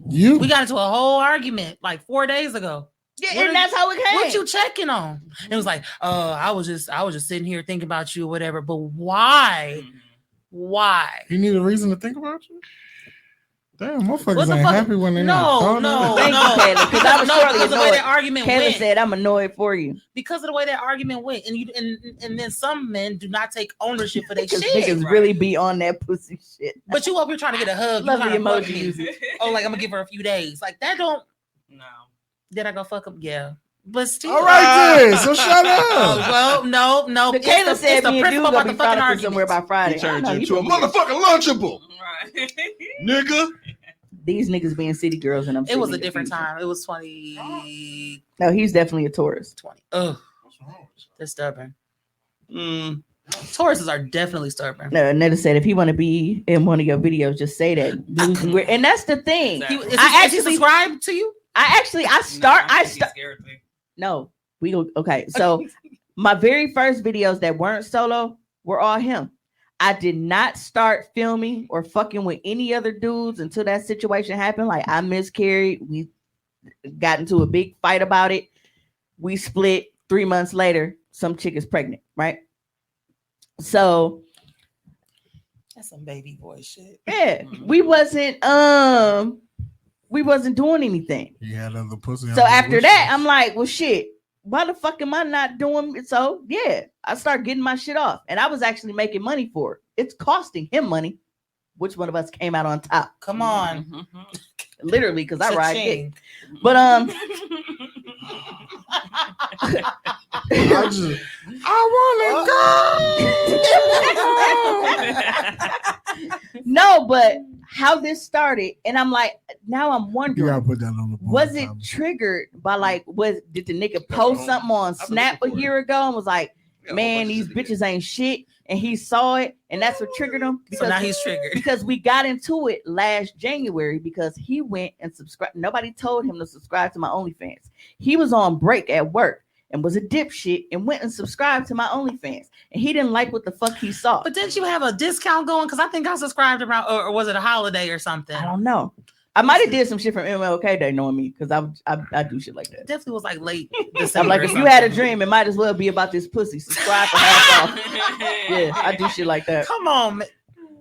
Speaker 7: You?
Speaker 10: We got into a whole argument like 4 days ago.
Speaker 4: Yeah,
Speaker 10: What
Speaker 4: and that's how it came.
Speaker 10: What you checking on? It was like, I was just sitting here thinking about you or whatever. But why? Why?
Speaker 7: You need a reason to think about you? Damn, motherfuckers
Speaker 10: What the
Speaker 7: ain't
Speaker 10: fuck?
Speaker 7: happy when they
Speaker 10: No, no,
Speaker 4: Thank
Speaker 10: no.
Speaker 4: you, Kayla, because I was shortly
Speaker 10: because of the way
Speaker 4: annoyed.
Speaker 10: that argument
Speaker 4: Kayla
Speaker 10: went.
Speaker 4: said, "I'm annoyed for you."
Speaker 10: Because of the way that argument went, and then some men do not take ownership for their
Speaker 4: Because
Speaker 10: shit.
Speaker 4: niggas really be on that pussy shit.
Speaker 10: But you up here trying to get a hug.
Speaker 4: Love
Speaker 10: you
Speaker 4: the
Speaker 10: trying to fuck
Speaker 4: emoji
Speaker 10: me.
Speaker 4: users.
Speaker 10: Oh, like I'm gonna give her a few days. Like that don't.
Speaker 5: No.
Speaker 10: Did I go fuck him? Yeah. But still.
Speaker 7: All right, then. So shut up.
Speaker 10: Oh, well, no.
Speaker 4: The
Speaker 10: It's
Speaker 4: Kayla
Speaker 10: the
Speaker 4: said me and
Speaker 10: principle
Speaker 4: you
Speaker 10: about
Speaker 4: gonna
Speaker 10: the
Speaker 4: be
Speaker 10: fucking
Speaker 4: frolicking somewhere
Speaker 10: argument.
Speaker 4: by Friday.
Speaker 8: He turned
Speaker 4: I
Speaker 8: you
Speaker 4: know,
Speaker 8: into a
Speaker 4: you gonna be-
Speaker 8: motherfucking Lunchable,
Speaker 5: Right.
Speaker 8: nigga.
Speaker 4: These niggas being city girls, and I'm.
Speaker 10: It was a
Speaker 4: sitting in
Speaker 10: different
Speaker 4: confusion.
Speaker 10: time. It was 2020.
Speaker 4: No, he's definitely a Taurus.
Speaker 10: Ugh. They're stubborn.
Speaker 8: Mm.
Speaker 10: Tauruses are definitely stubborn.
Speaker 4: No, Netta said if he want to be in one of your videos, just say that. Dudes and weird. And that's the thing.
Speaker 10: Is he
Speaker 4: I actually
Speaker 10: subscribed to you?
Speaker 4: I start. No, we go. Okay, so my very first videos that weren't solo were all him. I did not start filming or fucking with any other dudes until that situation happened. Like I miscarried. We got into a big fight about it. We split. 3 months later, some chick is pregnant, right? So
Speaker 10: That's some baby boy shit.
Speaker 4: yeah, we wasn't doing anything.
Speaker 7: He had other pussy.
Speaker 4: So after that, I'm like, well, shit, why the fuck am I not doing it? So yeah, I start getting my shit off, and I was actually making money for it. It's costing him money. Which one of us came out on top?
Speaker 10: Come on.
Speaker 5: Mm-hmm.
Speaker 4: Literally, because I ride
Speaker 10: Cha-ching.
Speaker 4: dick. But no, but how this started, and I'm like, now I'm
Speaker 7: You
Speaker 4: wondering,
Speaker 7: gotta put that on the board.
Speaker 4: was it triggered by like, did the nigga post something on Snap a year ago and was like, man, these bitches ain't shit, and he saw it, and that's what triggered him?
Speaker 10: So now he's triggered.
Speaker 4: Because we got into it last January because he went and subscribed. Nobody told him to subscribe to my OnlyFans. He was on break at work and was a dipshit and went and subscribed to my OnlyFans. And he didn't like what the fuck he saw.
Speaker 10: But didn't you have a discount going? Because I think I subscribed around, or was it a holiday or something?
Speaker 4: I don't know. I might have did some shit from MLK Day knowing me because I do shit like that.
Speaker 10: Definitely was like late
Speaker 4: I'm
Speaker 10: December.
Speaker 4: like,
Speaker 10: or
Speaker 4: if you had a
Speaker 10: something.
Speaker 4: dream, it might as well be about this pussy. Subscribe for half off. Yeah, I do shit like that.
Speaker 10: Come on,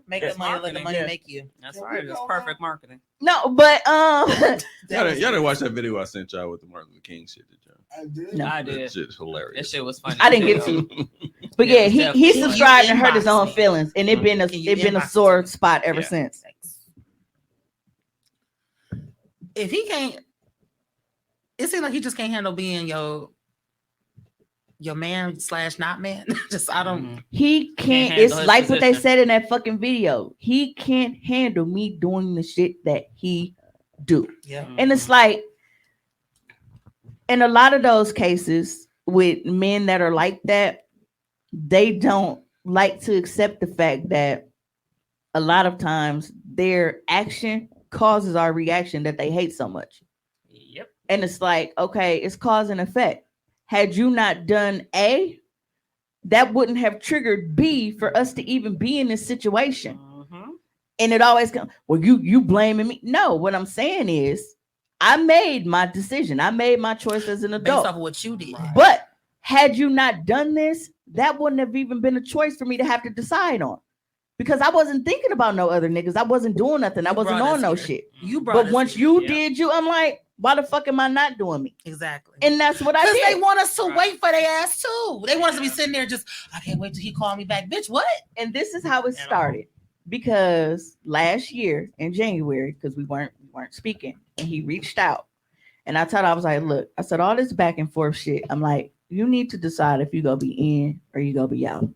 Speaker 10: make
Speaker 5: That's
Speaker 10: the money, let the
Speaker 5: marketing,
Speaker 10: money
Speaker 5: yeah.
Speaker 10: make you.
Speaker 5: That's right. It's perfect marketing.
Speaker 4: No, but
Speaker 8: Y'all didn't watch that video I sent y'all with the Martin Luther King shit, did y'all?
Speaker 7: I did.
Speaker 4: No.
Speaker 5: I
Speaker 8: That
Speaker 5: did.
Speaker 8: shit's hilarious.
Speaker 5: That shit was funny.
Speaker 4: I didn't get to. But yeah, he subscribed and hurt his own feelings, and it been a sore spot ever
Speaker 5: Yeah.
Speaker 4: since.
Speaker 10: If he can't, it seems like he just can't handle being your man / not man. Just I don't.
Speaker 4: He can't.
Speaker 5: handle
Speaker 4: It's
Speaker 5: his
Speaker 4: like what they
Speaker 5: position.
Speaker 4: said in that fucking video. He can't handle me doing the shit that he do,
Speaker 10: Yeah.
Speaker 4: and it's like, in a lot of those cases with men that are like that, they don't like to accept the fact that a lot of times their action causes our reaction that they hate so much.
Speaker 5: Yep.
Speaker 4: And it's like, okay, it's cause and effect. Had you not done A, that wouldn't have triggered B for us to even be in this situation.
Speaker 5: Mm-hmm.
Speaker 4: And it always comes, well, you blaming me. No, what I'm saying is I made my decision. I made my choice as an
Speaker 10: Based
Speaker 4: adult.
Speaker 10: off of what you did.
Speaker 4: But had you not done this, that wouldn't have even been a choice for me to have to decide on. Because I wasn't thinking about no other niggas. I wasn't doing nothing. I wasn't
Speaker 10: brought
Speaker 4: on
Speaker 10: us
Speaker 4: no
Speaker 10: here.
Speaker 4: shit.
Speaker 10: You brought
Speaker 4: But
Speaker 10: us
Speaker 4: once
Speaker 10: here.
Speaker 4: you
Speaker 5: Yeah.
Speaker 4: did you, I'm like, why the fuck am I not doing me?
Speaker 10: Exactly.
Speaker 4: And that's what I
Speaker 10: Because
Speaker 4: did.
Speaker 10: they want us to wait for their ass too. They want us to be sitting there just, I can't wait till he call me back. Bitch, what?
Speaker 4: And this is how it started. Because last year in January, because we weren't speaking, and he reached out. And I told him, I was like, look, I said, all this back and forth shit. I'm like, you need to decide if you gonna be in or you gonna be out.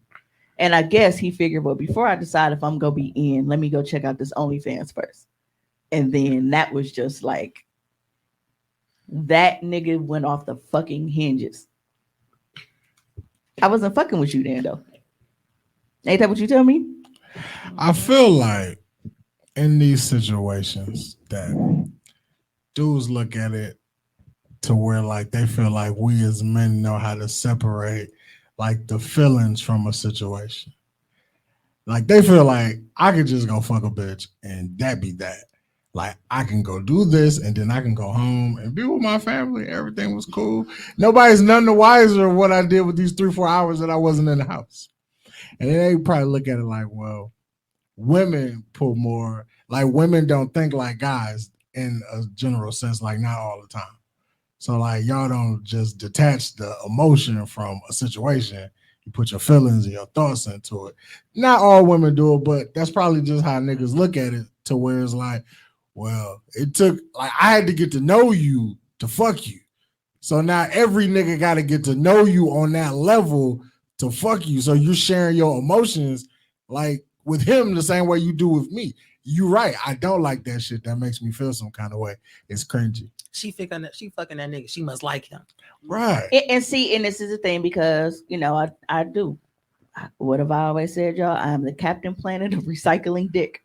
Speaker 4: And I guess he figured, well, before I decide if I'm gonna be in, let me go check out this OnlyFans first. And then that was just like, that nigga went off the fucking hinges. I wasn't fucking with you then, though. Ain't that what you tell me?
Speaker 7: I feel like in these situations that dudes look at it to where like they feel like we as men know how to separate like the feelings from a situation. Like they feel like I could just go fuck a bitch and that be that. Like I can go do this and then I can go home and be with my family. Everything was cool. Nobody's none the wiser of what I did with these 3-4 hours that I wasn't in the house. And they probably look at it like, well, women put more, Like women don't think like guys in a general sense, like not all the time. So like y'all don't just detach the emotion from a situation. You put your feelings and your thoughts into it. Not all women do it, but that's probably just how niggas look at it, to where it's like, well, it took, like, I had to get to know you to fuck you. So now every nigga got to get to know you on that level to fuck you. So you're sharing your emotions like with him the same way you do with me. You're right. I don't like that shit. That makes me feel some kind of way. It's cringy.
Speaker 10: She fucking that nigga. She must like him.
Speaker 7: Right.
Speaker 4: And see, and this is the thing, because you know, I do. What have I always said, y'all? I'm the Captain Planet of recycling dick.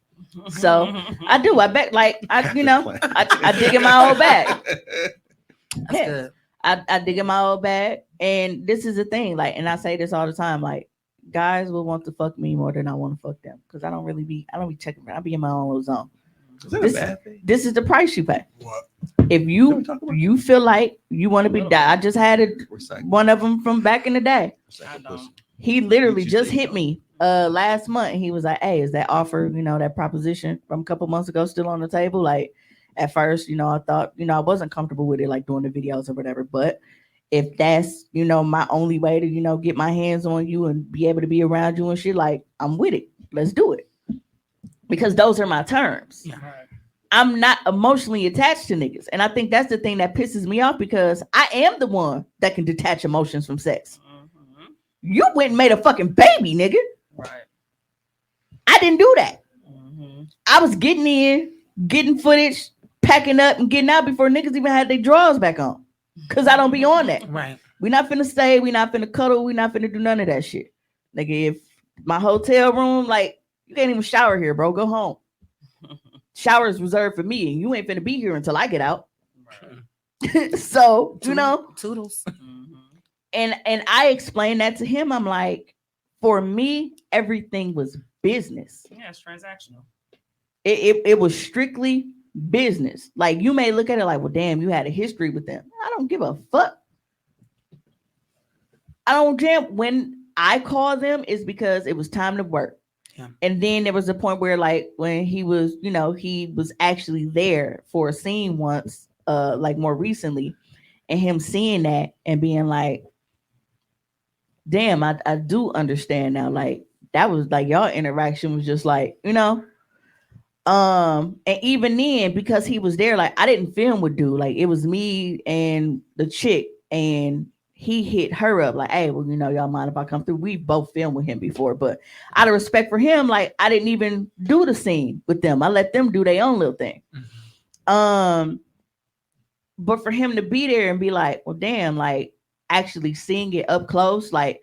Speaker 4: So I do. I bet, like I dig in my old bag.
Speaker 10: That's good.
Speaker 4: I dig in my old bag, and this is the thing. Like, and I say this all the time. Like, guys will want to fuck me more than I want to fuck them, because I don't be checking. I be in my own little zone.
Speaker 8: Is that a bad thing?
Speaker 4: This is the price you pay.
Speaker 7: What?
Speaker 4: If you feel like you want to be, I just had one of them from back in the day. He literally just hit me last month. He was like, "Hey, is that offer, that proposition from a couple months ago still on the table?" Like, at first, I thought, I wasn't comfortable with it, like doing the videos or whatever. But if that's, my only way to, get my hands on you and be able to be around you and shit, like, I'm with it. Let's do it. Because those are my terms.
Speaker 10: Yeah.
Speaker 4: I'm not emotionally attached to niggas. And I think that's the thing that pisses me off, because I am the one that can detach emotions from sex. Mm-hmm. You went and made a fucking baby, nigga.
Speaker 5: Right.
Speaker 4: I didn't do that.
Speaker 5: Mm-hmm.
Speaker 4: I was getting in, getting footage, packing up and getting out before niggas even had their drawers back on. Because I don't be on that.
Speaker 10: Right.
Speaker 4: We not finna stay. We not finna cuddle. We not finna do none of that shit. Nigga, if my hotel room, like, you can't even shower here, bro. Go home. Shower is reserved for me, and you ain't finna be here until I get out. Right. So,
Speaker 10: Toodles.
Speaker 4: And I explained that to him. I'm like, for me, everything was business.
Speaker 5: Yeah, it's transactional.
Speaker 4: It was strictly business. Like, you may look at it like, well, damn, you had a history with them. I don't give a fuck. I don't jam. When I call them, it's because it was time to work. Yeah. And then there was a point where, like, when he was, he was actually there for a scene once, like more recently, and him seeing that and being like, damn, I do understand now. Like, that was like, y'all interaction was just like, and even then, because he was there, like, I didn't film with dude. Like, it was me and the chick, and he hit her up like, hey, well, y'all mind if I come through? We both filmed with him before, but out of respect for him, like, I didn't even do the scene with them. I let them do their own little thing. Mm-hmm. But for him to be there and be like, well, damn, like, actually seeing it up close, like,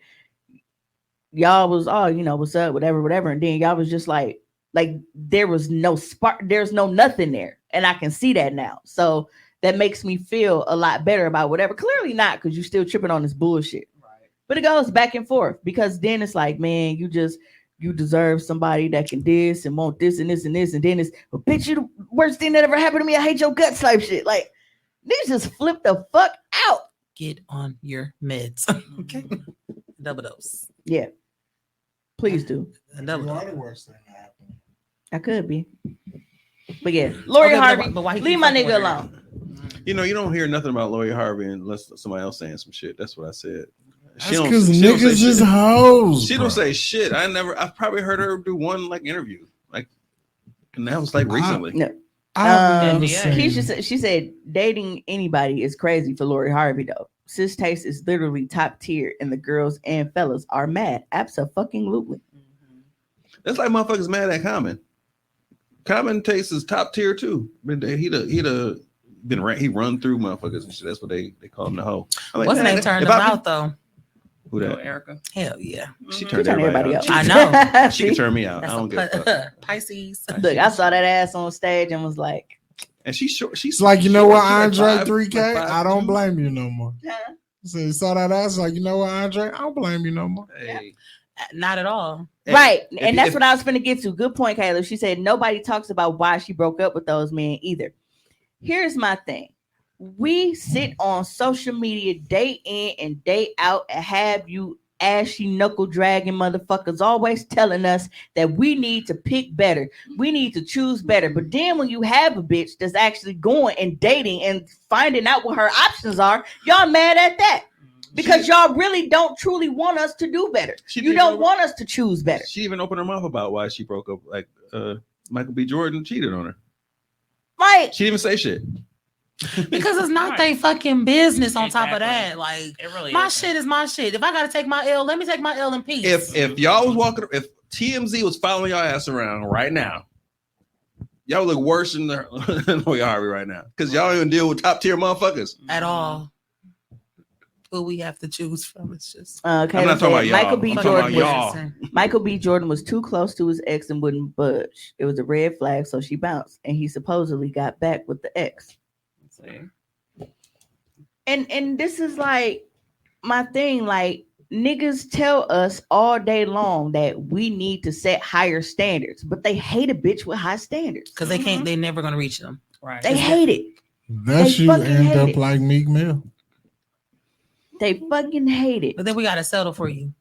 Speaker 4: y'all was, oh, what's up, whatever. And then y'all was just like there was no spark, there's no nothing there. And I can see that now. So that makes me feel a lot better about whatever. Clearly not, because you're still tripping on this bullshit. Right. But it goes back and forth, because then it's like, man, you deserve somebody that can this and want this and this and this. And then it's, well, bitch, you the worst thing that ever happened to me. I hate your guts type shit. Like, these just flip the fuck out.
Speaker 10: Get on your meds. Okay. Double dose.
Speaker 4: Yeah. Please do.
Speaker 10: Double dose.
Speaker 7: The worst thing that happened.
Speaker 4: I could be. But yeah, Lori Harvey,
Speaker 10: but why
Speaker 4: leave my nigga alone.
Speaker 8: You don't hear nothing about Lori Harvey unless somebody else saying some shit. That's what I said.
Speaker 7: That's because niggas is hoes.
Speaker 8: She don't say shit. I've probably heard her do one like interview, like, and that was like recently.
Speaker 4: No. She said dating anybody is crazy for Lori Harvey though. Sis taste is literally top tier, and the girls and fellas are mad. Absolutely.
Speaker 8: That's like motherfuckers mad at Common. Common taste is top tier too. He run through motherfuckers and shit. That's what they call him, the hoe. Like,
Speaker 10: what's name turned him out though?
Speaker 8: Who that?
Speaker 5: Erica.
Speaker 10: Hell yeah.
Speaker 8: She turned everybody out.
Speaker 10: I know.
Speaker 8: She can turn me out. I don't give a fuck.
Speaker 10: Pisces.
Speaker 4: Look, I saw that ass on stage and was like,
Speaker 8: and she's short. She's
Speaker 7: like, you know what, Andre,
Speaker 8: like
Speaker 7: 3K? I don't blame you no more. So you saw that ass, like, you know what, Andre? I don't blame you no more.
Speaker 8: Hey.
Speaker 10: Not at all.
Speaker 4: Right. And that's what I was finna get to. Good point, Kayla. She said nobody talks about why she broke up with those men either. Here's my thing. We sit on social media day in and day out and have you ashy knuckle dragging motherfuckers always telling us that we need to pick better, we need to choose better. But then when you have a bitch that's actually going and dating and finding out what her options are, y'all mad at that. Because y'all really don't truly want us to do better. You don't want us to choose better.
Speaker 8: She even opened her mouth about why she broke up. Like Michael B. Jordan cheated on her.
Speaker 4: Like
Speaker 8: she didn't even say shit.
Speaker 10: Because it's not their fucking business. On top of that, like
Speaker 5: it really
Speaker 10: my shit is my shit. If I gotta take my L, let me take my L in peace.
Speaker 8: If y'all was walking, if TMZ was following y'all ass around right now, y'all look worse than Lori Harvey right now. Because y'all don't even deal with top tier motherfuckers
Speaker 10: at all. Who we have to choose from? It's just
Speaker 4: okay.
Speaker 8: I'm not talking about
Speaker 4: y'all. Michael B. Jordan was too close to his ex and wouldn't budge. It was a red flag, so she bounced, and he supposedly got back with the ex. And this is like my thing. Like niggas tell us all day long that we need to set higher standards, but they hate a bitch with high standards
Speaker 10: because they can't. They're never gonna reach them.
Speaker 5: Right?
Speaker 4: They hate it.
Speaker 7: That you end up like Meek Mill.
Speaker 4: They fucking hate it.
Speaker 10: But then we gotta settle for you.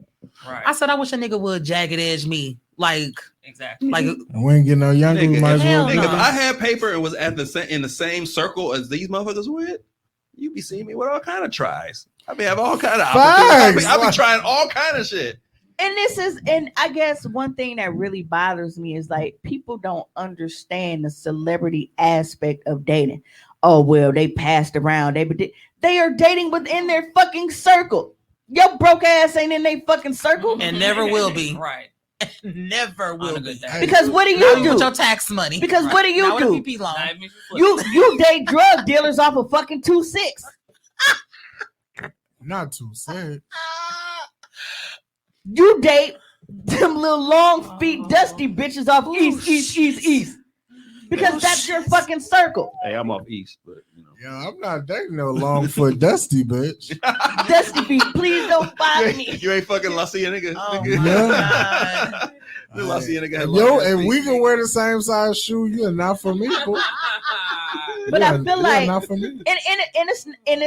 Speaker 5: Right.
Speaker 10: I said I wish a nigga would jagged edge me. Like
Speaker 5: exactly.
Speaker 10: Like
Speaker 7: we ain't getting no younger. We might as well.
Speaker 8: If I had paper and was at in the same circle as these motherfuckers with, you be seeing me with all kind of tries. I be having all kind of opportunities. I be trying all kind of shit.
Speaker 4: And I guess one thing that really bothers me is like people don't understand the celebrity aspect of dating. Oh well, they passed around. They are dating within their fucking circle. Your broke ass ain't in their fucking circle
Speaker 10: and never will be.
Speaker 5: Right.
Speaker 10: Never will be.
Speaker 4: Because what do you do
Speaker 10: with your tax money?
Speaker 4: Because what do you
Speaker 10: Not
Speaker 4: do?
Speaker 10: with a PP loan.
Speaker 4: You date drug dealers off of fucking 2-6.
Speaker 7: Not 2-6.
Speaker 4: You date them little long feet dusty bitches off east. Because that's your fucking circle.
Speaker 8: Hey, I'm off east, but you know.
Speaker 7: Yeah, I'm not dating no long foot dusty bitch.
Speaker 4: Dusty feet, please don't follow me.
Speaker 8: You ain't fucking Lassie nigga.
Speaker 10: Oh
Speaker 7: Yeah.
Speaker 8: Lassie nigga.
Speaker 7: Yo, if we can wear the same size shoe, you're not for me.
Speaker 4: But I feel like
Speaker 7: not for me.
Speaker 4: and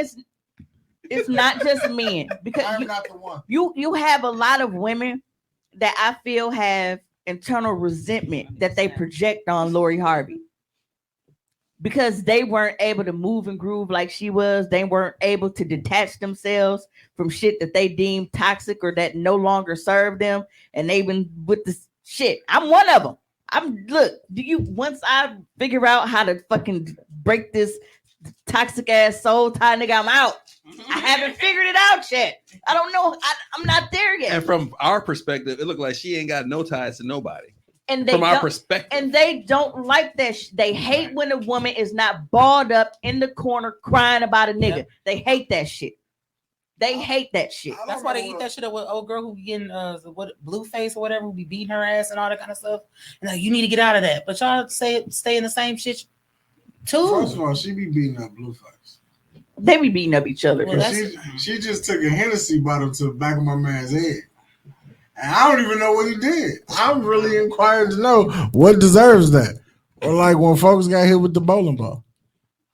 Speaker 4: it's not just men because
Speaker 7: I'm not the one.
Speaker 4: You have a lot of women that I feel have internal resentment that they project on Lori Harvey because they weren't able to move and groove like she was. They weren't able to detach themselves from shit that they deemed toxic or that no longer served them, and they've been with this shit. I'm one of them. Once I figure out how to fucking break this toxic ass soul tie nigga, I'm out. I haven't figured it out yet. I don't know. I'm not there yet.
Speaker 8: And from our perspective, it looked like she ain't got no ties to nobody.
Speaker 4: And they
Speaker 8: from our
Speaker 4: don't-
Speaker 8: perspective.
Speaker 4: And they don't like that. They hate when a woman is not balled up in the corner crying about a nigga.
Speaker 10: Yep.
Speaker 4: They hate that shit. They hate that shit.
Speaker 10: That's why they eat that shit up with old girl who be getting blue face or whatever, who be beating her ass and all that kind of stuff. And like, you need to get out of that. But y'all stay in the same shit too.
Speaker 7: First of all, she be beating up Blueface.
Speaker 4: They be beating up each other.
Speaker 10: Well,
Speaker 7: She just took a Hennessy bottle to the back of my man's head. And I don't even know what he did. I'm really inquired to know what deserves that. Or like when folks got hit with the bowling ball.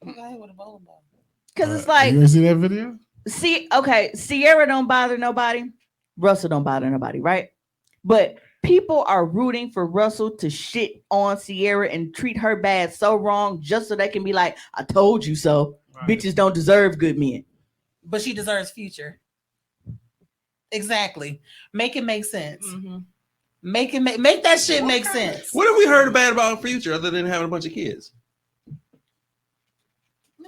Speaker 4: Because it's like,
Speaker 7: You didn't see that video?
Speaker 4: Sierra don't bother nobody. Russell don't bother nobody, right? But people are rooting for Russell to shit on Sierra and treat her bad so wrong just so they can be like, I told you so. Right. Bitches don't deserve good men.
Speaker 10: But she deserves Future. Exactly. Make it make sense. Mm-hmm. Make that shit make sense.
Speaker 8: What have we heard bad about Future other than having a bunch of kids?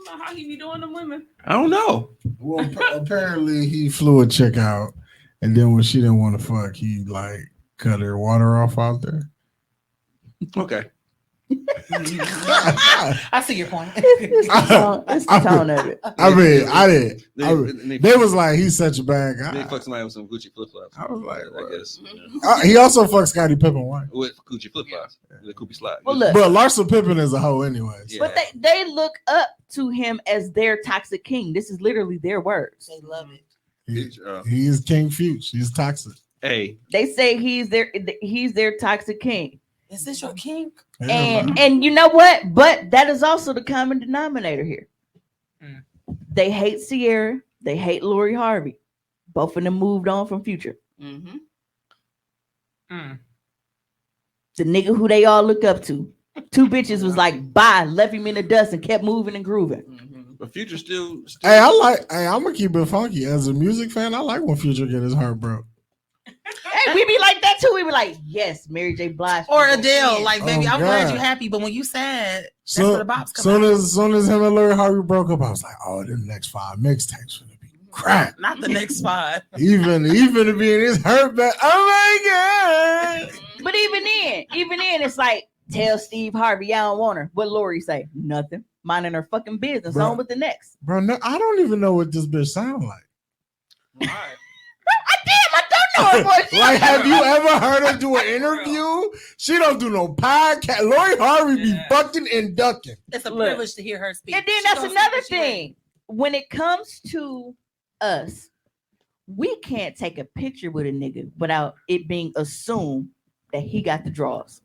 Speaker 5: How he be doing to women?
Speaker 8: I don't know.
Speaker 7: Well, apparently he flew a chick out, and then when she didn't want to fuck, he like cut her water off out there.
Speaker 8: Okay.
Speaker 10: I see your point.
Speaker 4: It's the tone of it.
Speaker 7: I mean, I didn't. They was like, he's such a bad guy.
Speaker 8: They fuck somebody with some Gucci flip flops.
Speaker 7: I was like,
Speaker 8: I guess.
Speaker 7: He also fucked Scottie Pippen wife
Speaker 8: with Gucci flip flops. The Gucci slide.
Speaker 4: Well, look,
Speaker 7: but Larsa Pippen is a hoe, anyways.
Speaker 8: Yeah.
Speaker 4: but they look up to him as their toxic king. This is literally their words.
Speaker 10: They love it.
Speaker 7: He is King Fuchs. He's toxic.
Speaker 8: Hey,
Speaker 4: they say he's their toxic king.
Speaker 10: Is this your king?
Speaker 4: And you know what? But that is also the common denominator here. They hate Sierra. They hate Lori Harvey. Both of them moved on from Future.
Speaker 5: Mm-hmm.
Speaker 4: The nigga who they all look up to. Two bitches was like, bye, left him in the dust and kept moving and grooving.
Speaker 8: But Future still
Speaker 7: Hey, I'm gonna keep it funky. As a music fan, I like when Future get his heart broke.
Speaker 4: Hey, we be like that too. We be like, yes, Mary J. Blige.
Speaker 10: Or Adele, like, baby,
Speaker 7: Oh,
Speaker 10: I'm glad
Speaker 7: God.
Speaker 10: you're happy, but when you sad, that's
Speaker 7: So,
Speaker 10: where the bops come out.
Speaker 7: soon as him and Larry Harvey broke up, I was like, oh, the next 5 mixtapes gonna be crack.
Speaker 10: Not the next 5.
Speaker 7: Even to be in his hurt back. Oh my god.
Speaker 4: But even then, it's like, tell Steve Harvey I don't want her. What Lori say? Nothing. Minding her fucking business.
Speaker 7: Bro.
Speaker 4: On with the next.
Speaker 7: Bro, no, I don't even know what this bitch sound like.
Speaker 4: I don't know her voice.
Speaker 7: Like, have you ever heard her do an interview? She don't do no podcast. Lori Harvey be fucking and ducking.
Speaker 10: It's a
Speaker 4: Look.
Speaker 10: privilege to hear her speak.
Speaker 4: And then
Speaker 10: She
Speaker 4: that's
Speaker 10: don't
Speaker 4: another
Speaker 10: speak what she
Speaker 4: thing. When it comes to us, we can't take a picture with a nigga without it being assumed that he got the draws.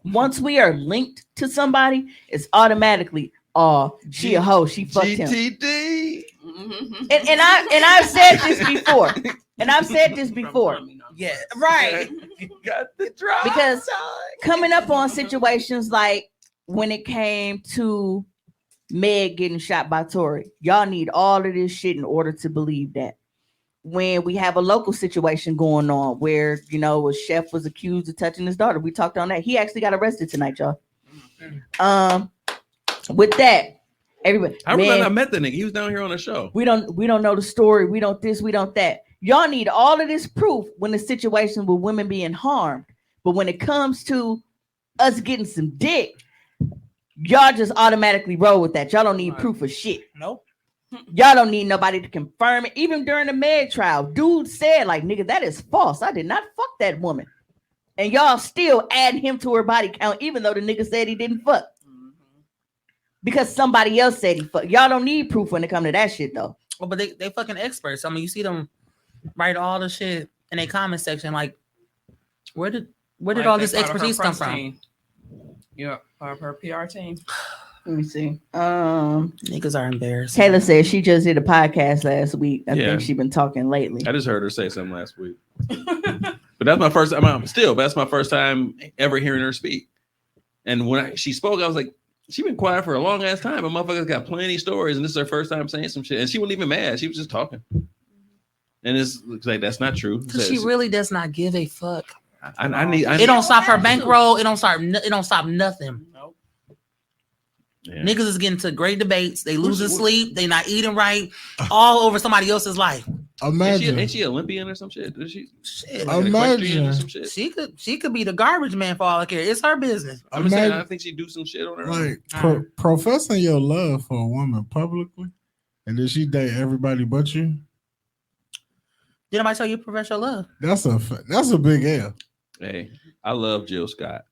Speaker 4: Once we are linked to somebody, it's automatically, oh, she a hoe, she fucked him.
Speaker 8: GTD.
Speaker 4: And I've said this before. And I've said this before.
Speaker 10: Yeah, right.
Speaker 8: Got the drop.
Speaker 4: Because coming up on situations like when it came to Meg getting shot by Tory, y'all need all of this shit in order to believe that. When we have a local situation going on where, you know, a chef was accused of touching his daughter, we talked on that. He actually got arrested tonight, y'all. With that, everybody,
Speaker 8: I remember
Speaker 4: man,
Speaker 8: I met the nigga. He was down here on the show.
Speaker 4: we don't know the story. We don't this, we don't that. Y'all need all of this proof when the situation with women being harmed. But when it comes to us getting some dick, y'all just automatically roll with that. Y'all don't need proof of shit.
Speaker 10: Nope.
Speaker 4: Y'all don't need nobody to confirm it. Even during the Meg trial, dude said, like, nigga, that is false. I did not fuck that woman. And y'all still add him to her body count, even though the nigga said he didn't fuck. Because somebody else said he fucked. Y'all don't need proof when it comes to that shit, though.
Speaker 10: Well, but they fucking experts. I mean, you see them write all the shit in a comment section. Like, where did all this expertise come from?
Speaker 5: Yeah, part of her PR team.
Speaker 4: Let me see.
Speaker 10: Niggas are embarrassed.
Speaker 4: Taylor said she just did a podcast last week. I
Speaker 8: Yeah.
Speaker 4: think she been talking lately.
Speaker 8: I just heard her say something last week. But that's my first time. But that's my first time ever hearing her speak. And when she spoke, I was like, she been quiet for a long ass time. But motherfuckers got plenty of stories, and this is her first time saying some shit. And she wasn't even mad. She was just talking. And it's like that's not true.
Speaker 10: Because she really does not give a fuck.
Speaker 8: I need.
Speaker 10: It don't stop her bankroll. It don't stop nothing.
Speaker 5: Nope.
Speaker 8: Yeah.
Speaker 10: Niggas is getting to great debates. They losing sleep. They not eating right. All over somebody else's life.
Speaker 7: Imagine.
Speaker 8: Ain't she Olympian or some shit? Is she?
Speaker 10: Shit.
Speaker 8: Like an equestrian or
Speaker 7: Imagine.
Speaker 8: some shit?
Speaker 10: She could be the garbage man for all I care. It's her business.
Speaker 8: I'm just saying,
Speaker 7: Imagine-
Speaker 8: I think she do some shit on her.
Speaker 7: Like
Speaker 8: own.
Speaker 7: professing your love for a woman publicly, and then she date everybody but you.
Speaker 10: Did nobody tell you to profess your love?
Speaker 7: That's a big L.
Speaker 8: Hey, I love Jill Scott.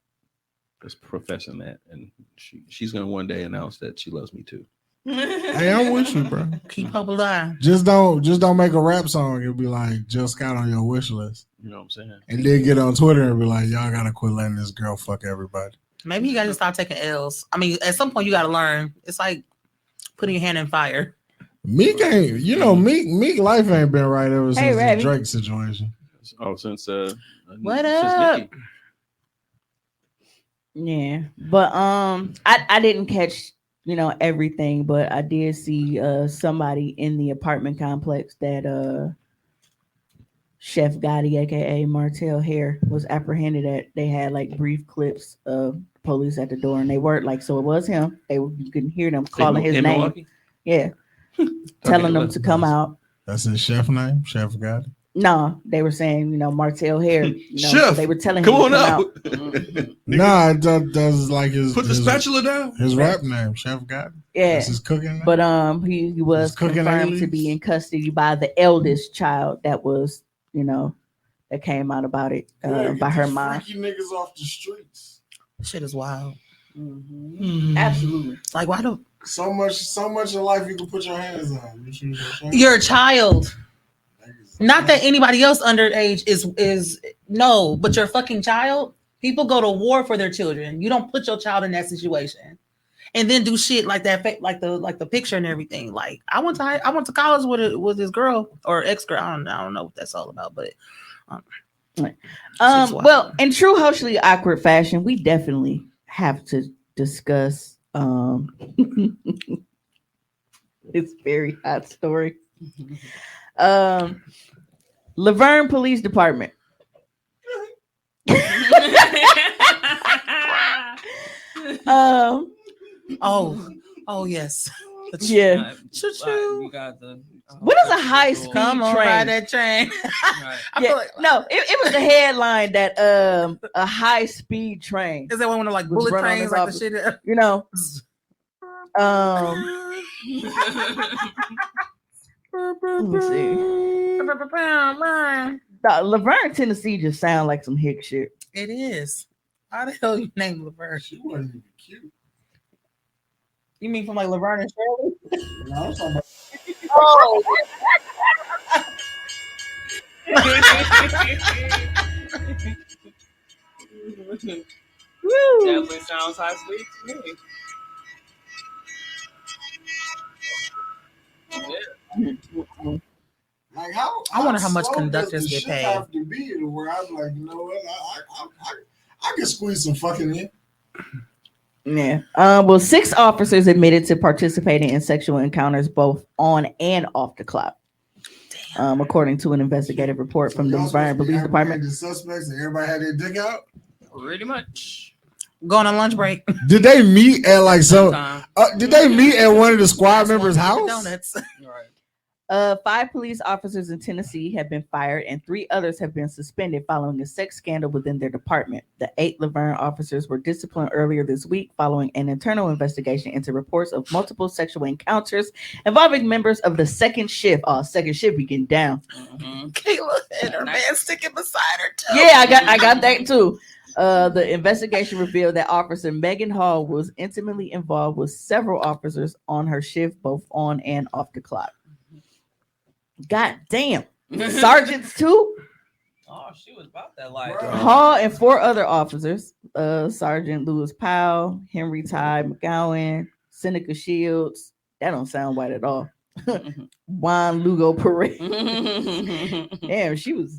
Speaker 8: Just professing that, and she's gonna one day announce that she loves me too.
Speaker 7: Hey, I'm with you, bro.
Speaker 10: Keep hope alive.
Speaker 7: Just don't make a rap song and be like Jill Scott on your wish list,
Speaker 8: You know what I'm saying?
Speaker 7: and then get on Twitter and be like, y'all gotta quit letting this girl fuck everybody.
Speaker 10: Maybe you gotta stop taking L's. I mean, at some point you gotta learn. It's like putting your hand in fire.
Speaker 7: Meek ain't, Meek life ain't been right ever since the
Speaker 4: Ravi.
Speaker 7: Drake situation.
Speaker 8: Oh, since
Speaker 10: What
Speaker 8: since
Speaker 10: up?
Speaker 8: Nicki.
Speaker 4: Yeah, but I didn't catch everything, but I did see somebody in the apartment complex that Chef Gotti, aka Martell Hare, was apprehended at. They had like brief clips of police at the door, and they weren't like, so it was him. You couldn't hear them calling his
Speaker 8: In
Speaker 4: name.
Speaker 8: Milwaukee?
Speaker 4: Yeah, telling them to come out.
Speaker 7: That's his chef name, Chef Gotti.
Speaker 4: No, they were saying, Martell Hare.
Speaker 8: Chef,
Speaker 4: they were telling
Speaker 8: come
Speaker 4: him
Speaker 8: on
Speaker 4: to
Speaker 8: out.
Speaker 4: come out.
Speaker 7: Nah, that's like his
Speaker 8: Put the spatula down.
Speaker 7: his rap name, Chef Gotti.
Speaker 4: Yeah,
Speaker 7: That's his cooking name.
Speaker 4: but he was
Speaker 7: His cooking
Speaker 4: confirmed to
Speaker 7: alias?
Speaker 4: be in custody by the eldest child that was, that came out about it by her mom.
Speaker 7: Freaky niggas off the streets.
Speaker 10: Shit is wild.
Speaker 4: Absolutely.
Speaker 10: Like, why don't
Speaker 7: So much in life you can put your hands on. You choose your shit.
Speaker 10: you're a child? Not that anybody else underage is no, but you're a fucking child. People go to war for their children. You don't put your child in that situation. and then do shit like that, like the picture and everything. Like I went to college with this girl or ex girl. I don't know what that's all about, but
Speaker 4: well, in true socially awkward fashion, we definitely have to discuss this very hot story. Laverne Police Department.
Speaker 10: Oh yes.
Speaker 4: Yeah.
Speaker 5: You got the.
Speaker 4: What is a high speed train?
Speaker 10: Come on, ride that train.
Speaker 4: No, it was the headline that a high speed train.
Speaker 10: Is that one of like bullet trains, like the shit?
Speaker 4: You know. Let me see. Laverne, Tennessee just sound like some hick shit.
Speaker 10: It is. How the hell you name Laverne?
Speaker 7: She wasn't even cute.
Speaker 10: You mean from like Laverne and Shirley?
Speaker 7: No, I'm talking about.
Speaker 10: Oh.
Speaker 5: Definitely sounds high speed to me.
Speaker 7: Yeah. Like how?
Speaker 10: I wonder how much
Speaker 7: slow
Speaker 10: conductors
Speaker 7: does the
Speaker 10: get
Speaker 7: shit
Speaker 10: paid.
Speaker 7: Have to be to where I'm like, you know what? I can squeeze some fucking in.
Speaker 4: Yeah. Well, 6 officers admitted to participating in sexual encounters both on and off the clock. According to an investigative report from the Laverne Police Department.
Speaker 7: The suspects and everybody had their dick out.
Speaker 5: Pretty much.
Speaker 10: Going on lunch break.
Speaker 7: Did they meet at like some? Did they meet at one of the squad members' house?
Speaker 10: Donuts.
Speaker 5: Right.
Speaker 4: 5 police officers in Tennessee have been fired and 3 others have been suspended following a sex scandal within their department. The 8 Laverne officers were disciplined earlier this week following an internal investigation into reports of multiple sexual encounters involving members of the second shift. Oh, second shift be getting down.
Speaker 10: Kayla and her man sticking beside her too.
Speaker 4: Yeah, I got that too. The investigation revealed that Officer Megan Hall was intimately involved with several officers on her shift, both on and off the clock. God damn. Sergeants too?
Speaker 5: Oh, she was about that life.
Speaker 4: Hall and 4 other officers, Sergeant Lewis Powell, Henry Ty McGowan, Seneca Shields. That don't sound white at all. Juan Lugo Perez. Damn, she was.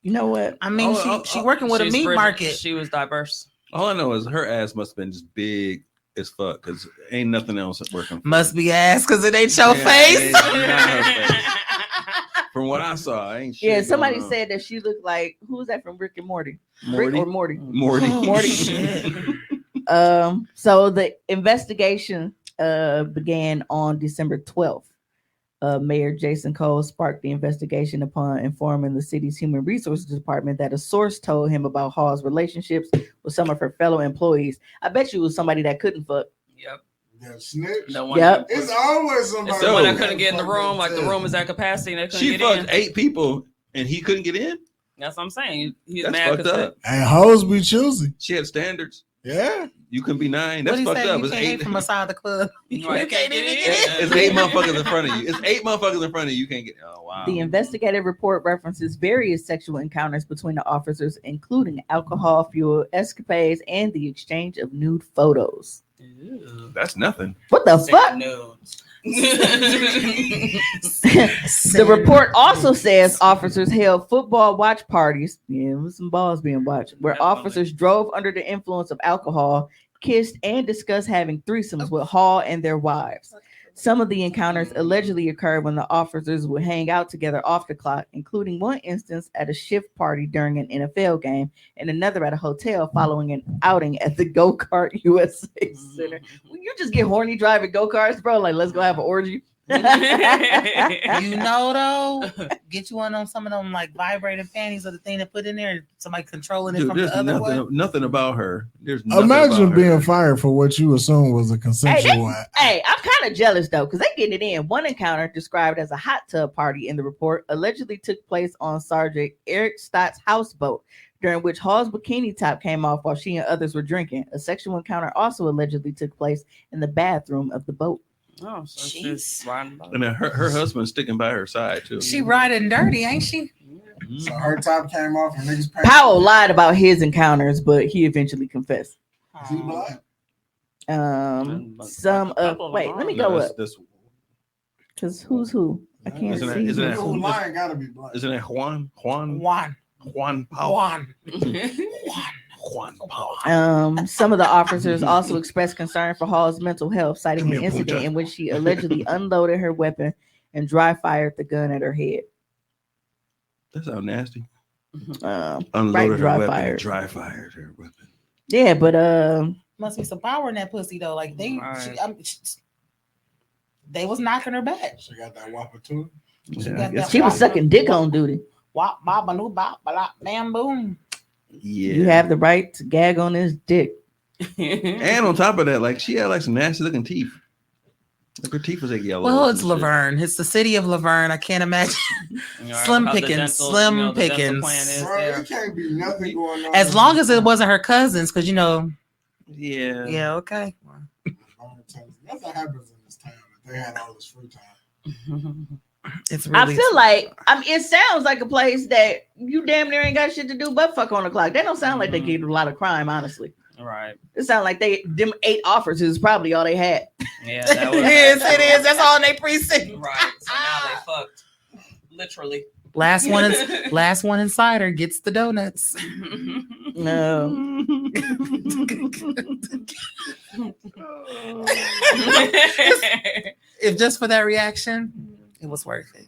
Speaker 4: You know what?
Speaker 10: I mean, she working with a meat market.
Speaker 5: She was diverse.
Speaker 8: All I know is her ass must have been just big as fuck because ain't nothing else working.
Speaker 10: Must be ass because it ain't your face.
Speaker 8: From what I saw, ain't shit.
Speaker 4: Yeah, somebody said that she looked like who was that from Rick and Morty? Rick or Morty?
Speaker 8: Morty.
Speaker 4: So the investigation began on December 12th. Mayor Jason Cole sparked the investigation upon informing the city's Human Resources Department that a source told him about Hall's relationships with some of her fellow employees. I bet you it was somebody that couldn't fuck.
Speaker 5: Yep.
Speaker 7: That snitch.
Speaker 5: No one.
Speaker 4: Yep.
Speaker 7: It's always somebody.
Speaker 5: It's the one that couldn't get in the room. Like the room is at capacity and they couldn't
Speaker 8: She
Speaker 5: get
Speaker 8: fucked
Speaker 5: in.
Speaker 8: 8 people and he couldn't get in.
Speaker 5: That's what I'm saying. He's
Speaker 8: That's
Speaker 5: mad
Speaker 8: fucked
Speaker 5: because
Speaker 8: up.
Speaker 7: And hoes be choosy.
Speaker 8: She had standards.
Speaker 7: Yeah.
Speaker 8: You couldn't be 9. That's
Speaker 10: What
Speaker 8: fucked
Speaker 10: he
Speaker 8: up.
Speaker 10: say? You
Speaker 8: It's
Speaker 10: can't
Speaker 8: 8
Speaker 10: hate from outside the club. You
Speaker 5: Right.
Speaker 10: can't even get in.
Speaker 8: It's 8 motherfuckers in front of you. It's 8 motherfuckers in front of you. You can't get. Oh wow.
Speaker 4: The investigative report references various sexual encounters between the officers, including alcohol-fueled escapades and the exchange of nude photos.
Speaker 8: That's nothing.
Speaker 4: What the fuck? The report also says officers held football watch parties. Yeah, with some balls being watched, where officers drove under the influence of alcohol, kissed, and discussed having threesomes with Hall and their wives. Some of the encounters allegedly occurred when the officers would hang out together off the clock, including one instance at a shift party during an NFL game and another at a hotel following an outing at the Go-Kart USA Center. Well, you just get horny driving go-karts, bro. Like, let's go have an orgy.
Speaker 10: You know, though, get you one on some of them like vibrating panties or the thing to put in there and somebody controlling it
Speaker 8: Dude,
Speaker 10: from
Speaker 8: there's
Speaker 10: the other way.
Speaker 8: nothing about her. There's nothing
Speaker 7: Imagine
Speaker 8: about
Speaker 7: being
Speaker 8: her.
Speaker 7: fired for what you assume was a consensual act.
Speaker 4: Hey, I'm kind of jealous though, because they getting it in. One encounter described as a hot tub party in the report allegedly took place on Sergeant Eric Stott's houseboat, during which Hall's bikini top came off while she and others were drinking. A sexual encounter also allegedly took place in the bathroom of the boat.
Speaker 5: Oh, so she's riding by.
Speaker 8: And then her husband's sticking by her side too.
Speaker 10: She riding dirty, ain't she?
Speaker 7: So her top came off and niggas.
Speaker 4: Powell lied about his encounters, but he eventually confessed.
Speaker 7: Is he black?
Speaker 4: Some of wait, let me go up because who's who? I can't
Speaker 8: Isn't
Speaker 4: see.
Speaker 8: it
Speaker 7: Who lion gotta be black?
Speaker 8: Isn't it Juan Powell? Juan Powell.
Speaker 4: Some of the officers also expressed concern for Hall's mental health, citing an incident in which she allegedly unloaded her weapon and dry fired the gun at her head.
Speaker 8: That sounds nasty.
Speaker 4: Unloaded
Speaker 8: her weapon,
Speaker 4: fired.
Speaker 8: dry fired her weapon.
Speaker 4: Yeah, but
Speaker 10: must be some power in that pussy though. Like they was knocking her back.
Speaker 7: She got that whopper too.
Speaker 4: She was sucking dick on duty.
Speaker 10: Wop, bop, baloo, bop, bop, bam, boom.
Speaker 8: Yeah,
Speaker 4: you have the right to gag on this dick.
Speaker 8: And on top of that, like she had like some nasty looking teeth. Like her teeth was like yellow.
Speaker 10: Well, it's Laverne. It's the city of Laverne. I can't imagine. Slim pickings. Slim pickings.
Speaker 7: It can't be nothing going on.
Speaker 10: As long as it wasn't her cousins, because you know.
Speaker 8: Yeah.
Speaker 10: Yeah. Okay.
Speaker 7: Nothing happens in this town if they had all this free time.
Speaker 10: It's really
Speaker 4: I feel like it sounds like a place that you damn near ain't got shit to do but fuck on the clock. They don't sound like they get a lot of crime, honestly.
Speaker 5: Right.
Speaker 4: It sounds like them 8 officers is probably all they had.
Speaker 5: Yeah, that was,
Speaker 10: it is. That's all in their precinct.
Speaker 5: Right. So now they fucked. Literally.
Speaker 10: Last one insider gets the donuts.
Speaker 4: No.
Speaker 10: If just for that reaction, it was worth it.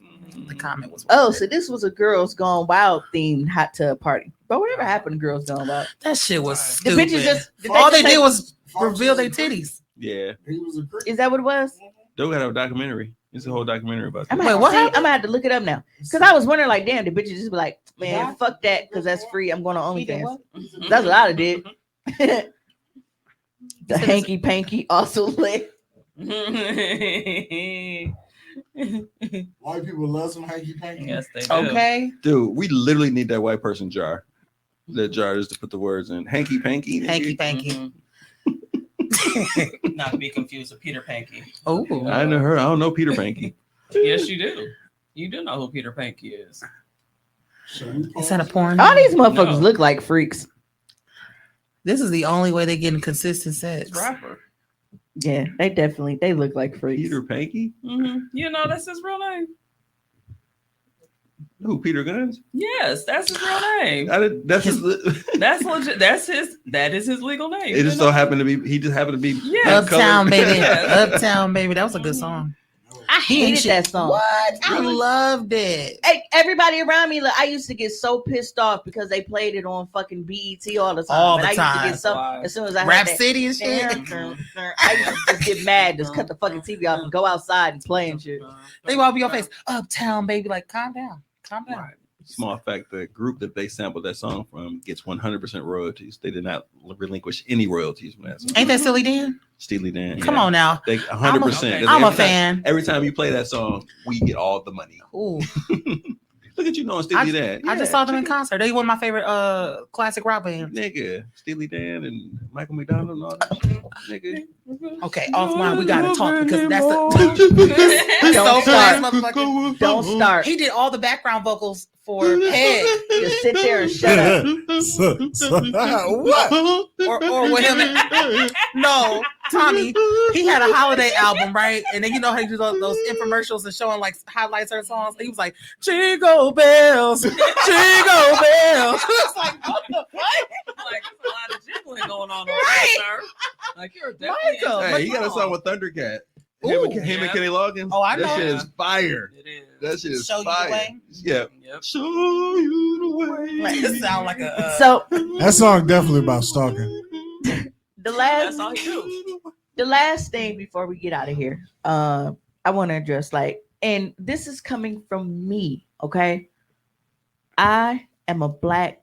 Speaker 10: The comment was
Speaker 4: worth it. So this was a Girls Gone Wild themed hot tub party. But whatever happened to Girls Gone Wild?
Speaker 10: That shit was
Speaker 4: the
Speaker 10: stupid.
Speaker 4: bitches
Speaker 10: all they did was reveal their titties.
Speaker 8: Yeah.
Speaker 4: Is that what it was?
Speaker 8: They got a documentary. It's a whole documentary about that.
Speaker 4: I'm gonna have to look it up now. Because I was wondering, like, damn, the bitches just be like, man, fuck that, because that's free. I'm going to OnlyFans. That's what I did. The hanky panky also lit.
Speaker 7: White people love some hanky panky.
Speaker 5: Yes, they do.
Speaker 10: Okay.
Speaker 8: Dude, we literally need that white person jar. That jar is to put the words in. Hanky panky.
Speaker 10: Hanky panky.
Speaker 5: Not to be confused with Peter Panky.
Speaker 10: Oh,
Speaker 8: I don't know Peter Panky.
Speaker 5: Yes, you do. You do know who Peter Panky is.
Speaker 10: Is that a porn?
Speaker 4: All these motherfuckers look like freaks.
Speaker 10: This is the only way they're getting consistent sex.
Speaker 5: Rapper.
Speaker 4: Yeah, they look like freaks.
Speaker 8: Peter Panky?
Speaker 5: Mm-hmm. You know that's his real name.
Speaker 8: Who? Peter Guns?
Speaker 5: Yes, that's his real name.
Speaker 8: That's
Speaker 5: legit. That is his legal name.
Speaker 8: It just so happened to be. He just happened to be.
Speaker 5: Yeah.
Speaker 10: Uptown baby. Uptown baby. That was a good song.
Speaker 4: I hated that song.
Speaker 10: What? I loved it.
Speaker 4: Hey, everybody around me, I used to get so pissed off because they played it on fucking BET all the time.
Speaker 10: All the
Speaker 4: I used
Speaker 10: time.
Speaker 4: to get so as soon as I
Speaker 10: Rap
Speaker 4: heard that,
Speaker 10: City and shit.
Speaker 4: I used to just get mad, just cut the fucking TV off and go outside and play and shit.
Speaker 10: They will be your face. Uptown baby, like calm down. Calm down.
Speaker 8: Right. Small fact: the group that they sampled that song from gets 100% royalties. They did not relinquish any royalties from that song.
Speaker 10: Ain't that Steely Dan?
Speaker 8: Steely Dan.
Speaker 10: Come on now.
Speaker 8: They 100%.
Speaker 10: I'm a fan.
Speaker 8: Every time you play that song, we get all the money.
Speaker 10: Ooh.
Speaker 8: Look at you knowing Steely Dan.
Speaker 10: I just saw them in concert. They one of my favorite classic rock bands.
Speaker 8: Nigga, Steely Dan and Michael McDonald and all that shit. Nigga.
Speaker 10: Okay, offline we gotta talk because that's
Speaker 4: Don't start.
Speaker 10: He did all the background vocals for Head.
Speaker 4: Just sit there and shut up.
Speaker 7: What?
Speaker 10: Or with him. No, Tommy. He had a holiday album, right? And then you know how he do those infomercials and showing like highlights of her songs. He was like, Jingle bells, jingle bells. It's like, what the fuck?
Speaker 5: Like there's a lot of jiggling going on over there, sir. Like you're definitely.
Speaker 8: Hey, he got a song with Thundercat. Him and Kenny Loggins.
Speaker 10: Oh, I know.
Speaker 8: That shit is fire.
Speaker 5: It is.
Speaker 8: That shit is
Speaker 10: Show You the
Speaker 8: fire.
Speaker 10: Way?
Speaker 8: Yeah.
Speaker 5: Yep.
Speaker 8: Show you the way.
Speaker 10: It sound like a
Speaker 4: So
Speaker 7: That song definitely about stalking.
Speaker 5: That's all he do.
Speaker 4: The last thing before we get out of here, I want to address and this is coming from me, okay? I am a Black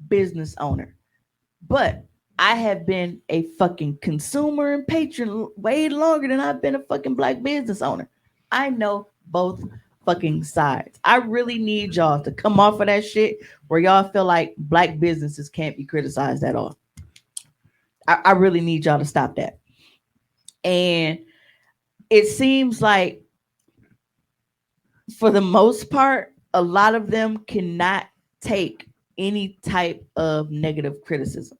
Speaker 4: business owner, but I have been a fucking consumer and patron way longer than I've been a fucking Black business owner. I know both fucking sides. I really need y'all to come off of that shit where y'all feel like Black businesses can't be criticized at all. I really need y'all to stop that. And it seems like for the most part, a lot of them cannot take any type of negative criticism.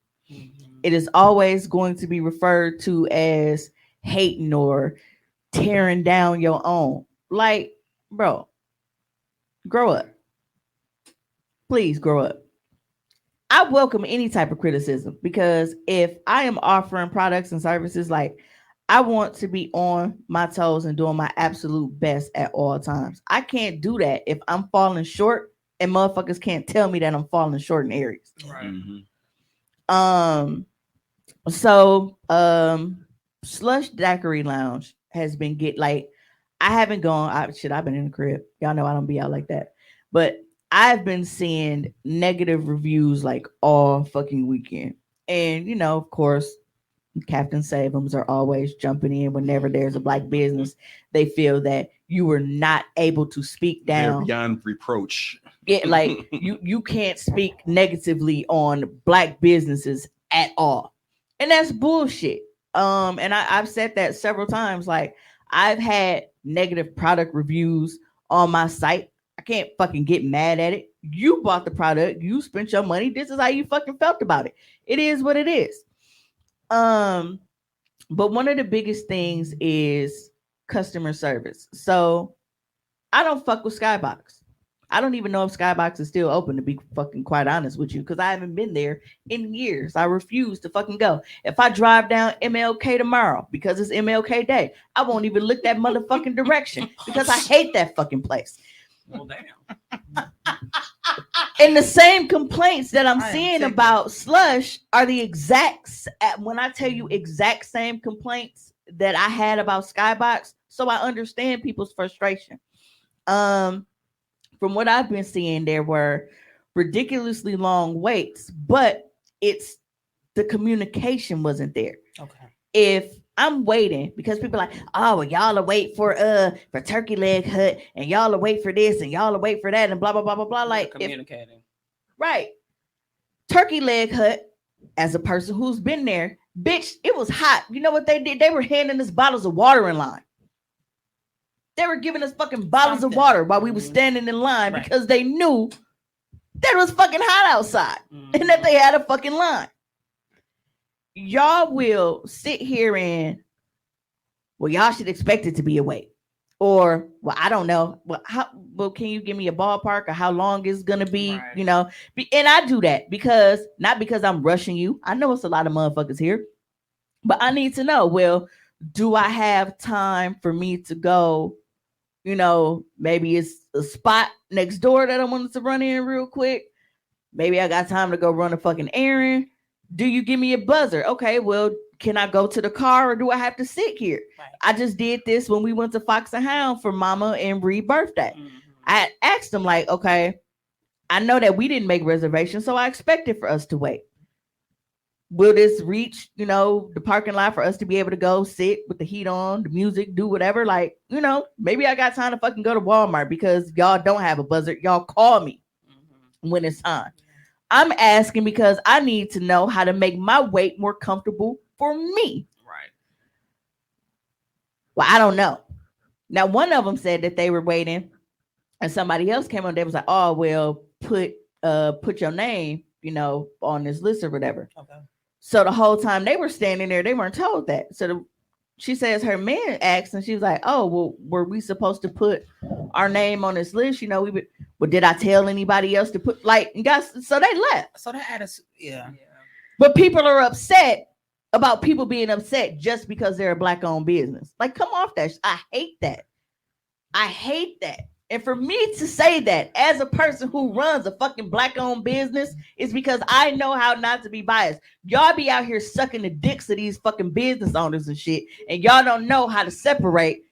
Speaker 4: it is always going to be referred to as hating or tearing down your own. Like, bro, grow up. Please grow up. I welcome any type of criticism because if I am offering products and services, like I want to be on my toes and doing my absolute best at all times. I can't do that if I'm falling short and motherfuckers can't tell me that I'm falling short in areas.
Speaker 5: Right.
Speaker 4: Slush Daiquiri Lounge has been I haven't gone. I've been in the crib. Y'all know I don't be out like that. But I've been seeing negative reviews like all fucking weekend. And, you know, of course, Captain Save'ems are always jumping in whenever there's a black business. They feel that you were not able to speak down.
Speaker 8: They're beyond reproach.
Speaker 4: Yeah, like you can't speak negatively on black businesses at all. And that's bullshit. And I've said that several times. Like, I've had negative product reviews on my site. I can't fucking get mad at it. You bought the product, you spent your money. This is how you fucking felt about it. It is what it is. But one of the biggest things is customer service. So I don't fuck with Skybox. I don't even know if Skybox is still open, to be fucking quite honest with you, because I haven't been there in years. I refuse to fucking go. If I drive down MLK tomorrow because it's MLK Day, I won't even look that motherfucking direction because I hate that fucking place.
Speaker 5: Well, damn.
Speaker 4: And the same complaints that I'm seeing about Slush are the when I tell you exact same complaints that I had about Skybox. So I understand people's frustration. From what I've been seeing, there were ridiculously long waits, but it's the communication wasn't there.
Speaker 10: Okay.
Speaker 4: If I'm waiting because people are like, oh, well, y'all are wait for Turkey Leg Hut, and y'all are wait for this, and y'all are wait for that, and blah blah blah blah blah. Like
Speaker 5: communicating,
Speaker 4: right? Turkey Leg Hut, as a person who's been there, bitch, it was hot. You know what they did? They were handing us bottles of water in line. They were giving us fucking bottles of water while we were standing in line because they knew that it was fucking hot outside and that they had a fucking line. Y'all will sit here and, well, y'all should expect it to be a wait. Or, well, I don't know. Well, can you give me a ballpark of how long it's going to be? Right. You know, and I do that not because I'm rushing you. I know it's a lot of motherfuckers here, but I need to know, well, do I have time for me to go? You know, maybe it's a spot next door that I wanted to run in real quick. Maybe I got time to go run a fucking errand. Do you give me a buzzer? Okay, well, can I go to the car or do I have to sit here? Right. I just did this when we went to Fox and Hound for Mama and Bree's birthday. I asked them, like, okay, I know that we didn't make reservations, so I expected for us to wait. Will this reach, you know, the parking lot for us to be able to go sit with the heat on, the music, do whatever? Like, you know, maybe I got time to fucking go to Walmart because y'all don't have a buzzer. Y'all call me when it's time. I'm asking because I need to know how to make my wait more comfortable for me.
Speaker 5: Right.
Speaker 4: Well, I don't know. Now, one of them said that they were waiting and somebody else came on. They was like, oh, well, put your name, you know, on this list or whatever. Okay. So the whole time they were standing there, they weren't told that. So she says her man asked, and she was like, "Oh, well, were we supposed to put our name on this list? You know, well, did I tell anybody else to put and guys?" So they left.
Speaker 10: So that attitude, yeah.
Speaker 4: But people are upset about people being upset just because they're a black-owned business. Like, come off that. I hate that. I hate that. And for me to say that as a person who runs a fucking black-owned business is because I know how not to be biased. Y'all be out here sucking the dicks of these fucking business owners and shit, and y'all don't know how to separate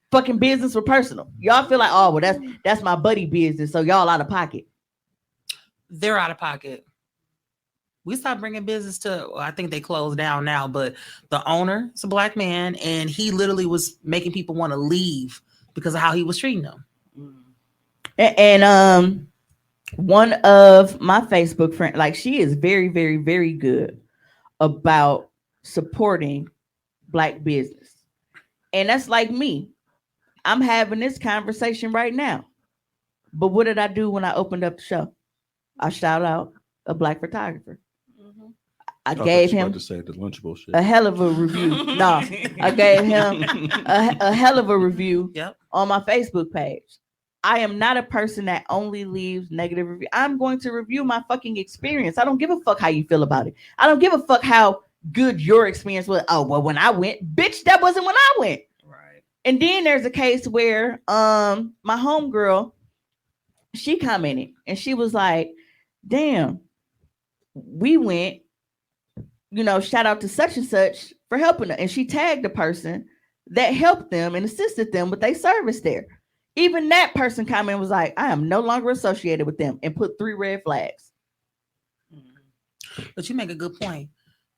Speaker 4: fucking business from personal. Y'all feel like, oh, well, that's my buddy business, so y'all out of pocket.
Speaker 10: They're out of pocket. We stopped bringing business to, I think they closed down now, but the owner is a black man, and he literally was making people want to leave because of how he was treating them.
Speaker 4: And one of my Facebook friends, like, she is very, very, very good about supporting black business. And that's like me. I'm having this conversation right now. But what did I do when I opened up the show? I shout out a black photographer. I
Speaker 8: thought
Speaker 4: gave
Speaker 8: you were
Speaker 4: him
Speaker 8: about to say the Lunchable shit.
Speaker 4: a hell of a review. No, I gave him a hell of a review on my Facebook page. I am not a person that only leaves negative review. I'm going to review my fucking experience. I don't give a fuck how you feel about it. I don't give a fuck how good your experience was. Oh, well, when I went, bitch, that wasn't when I went.
Speaker 5: Right.
Speaker 4: And then there's a case where my homegirl, she commented and she was like, damn, we went, shout out to such and such for helping her. And she tagged the person that helped them and assisted them with their service there. Even that person comment was like, I am no longer associated with them, and put 3 red flags.
Speaker 10: But you make a good point.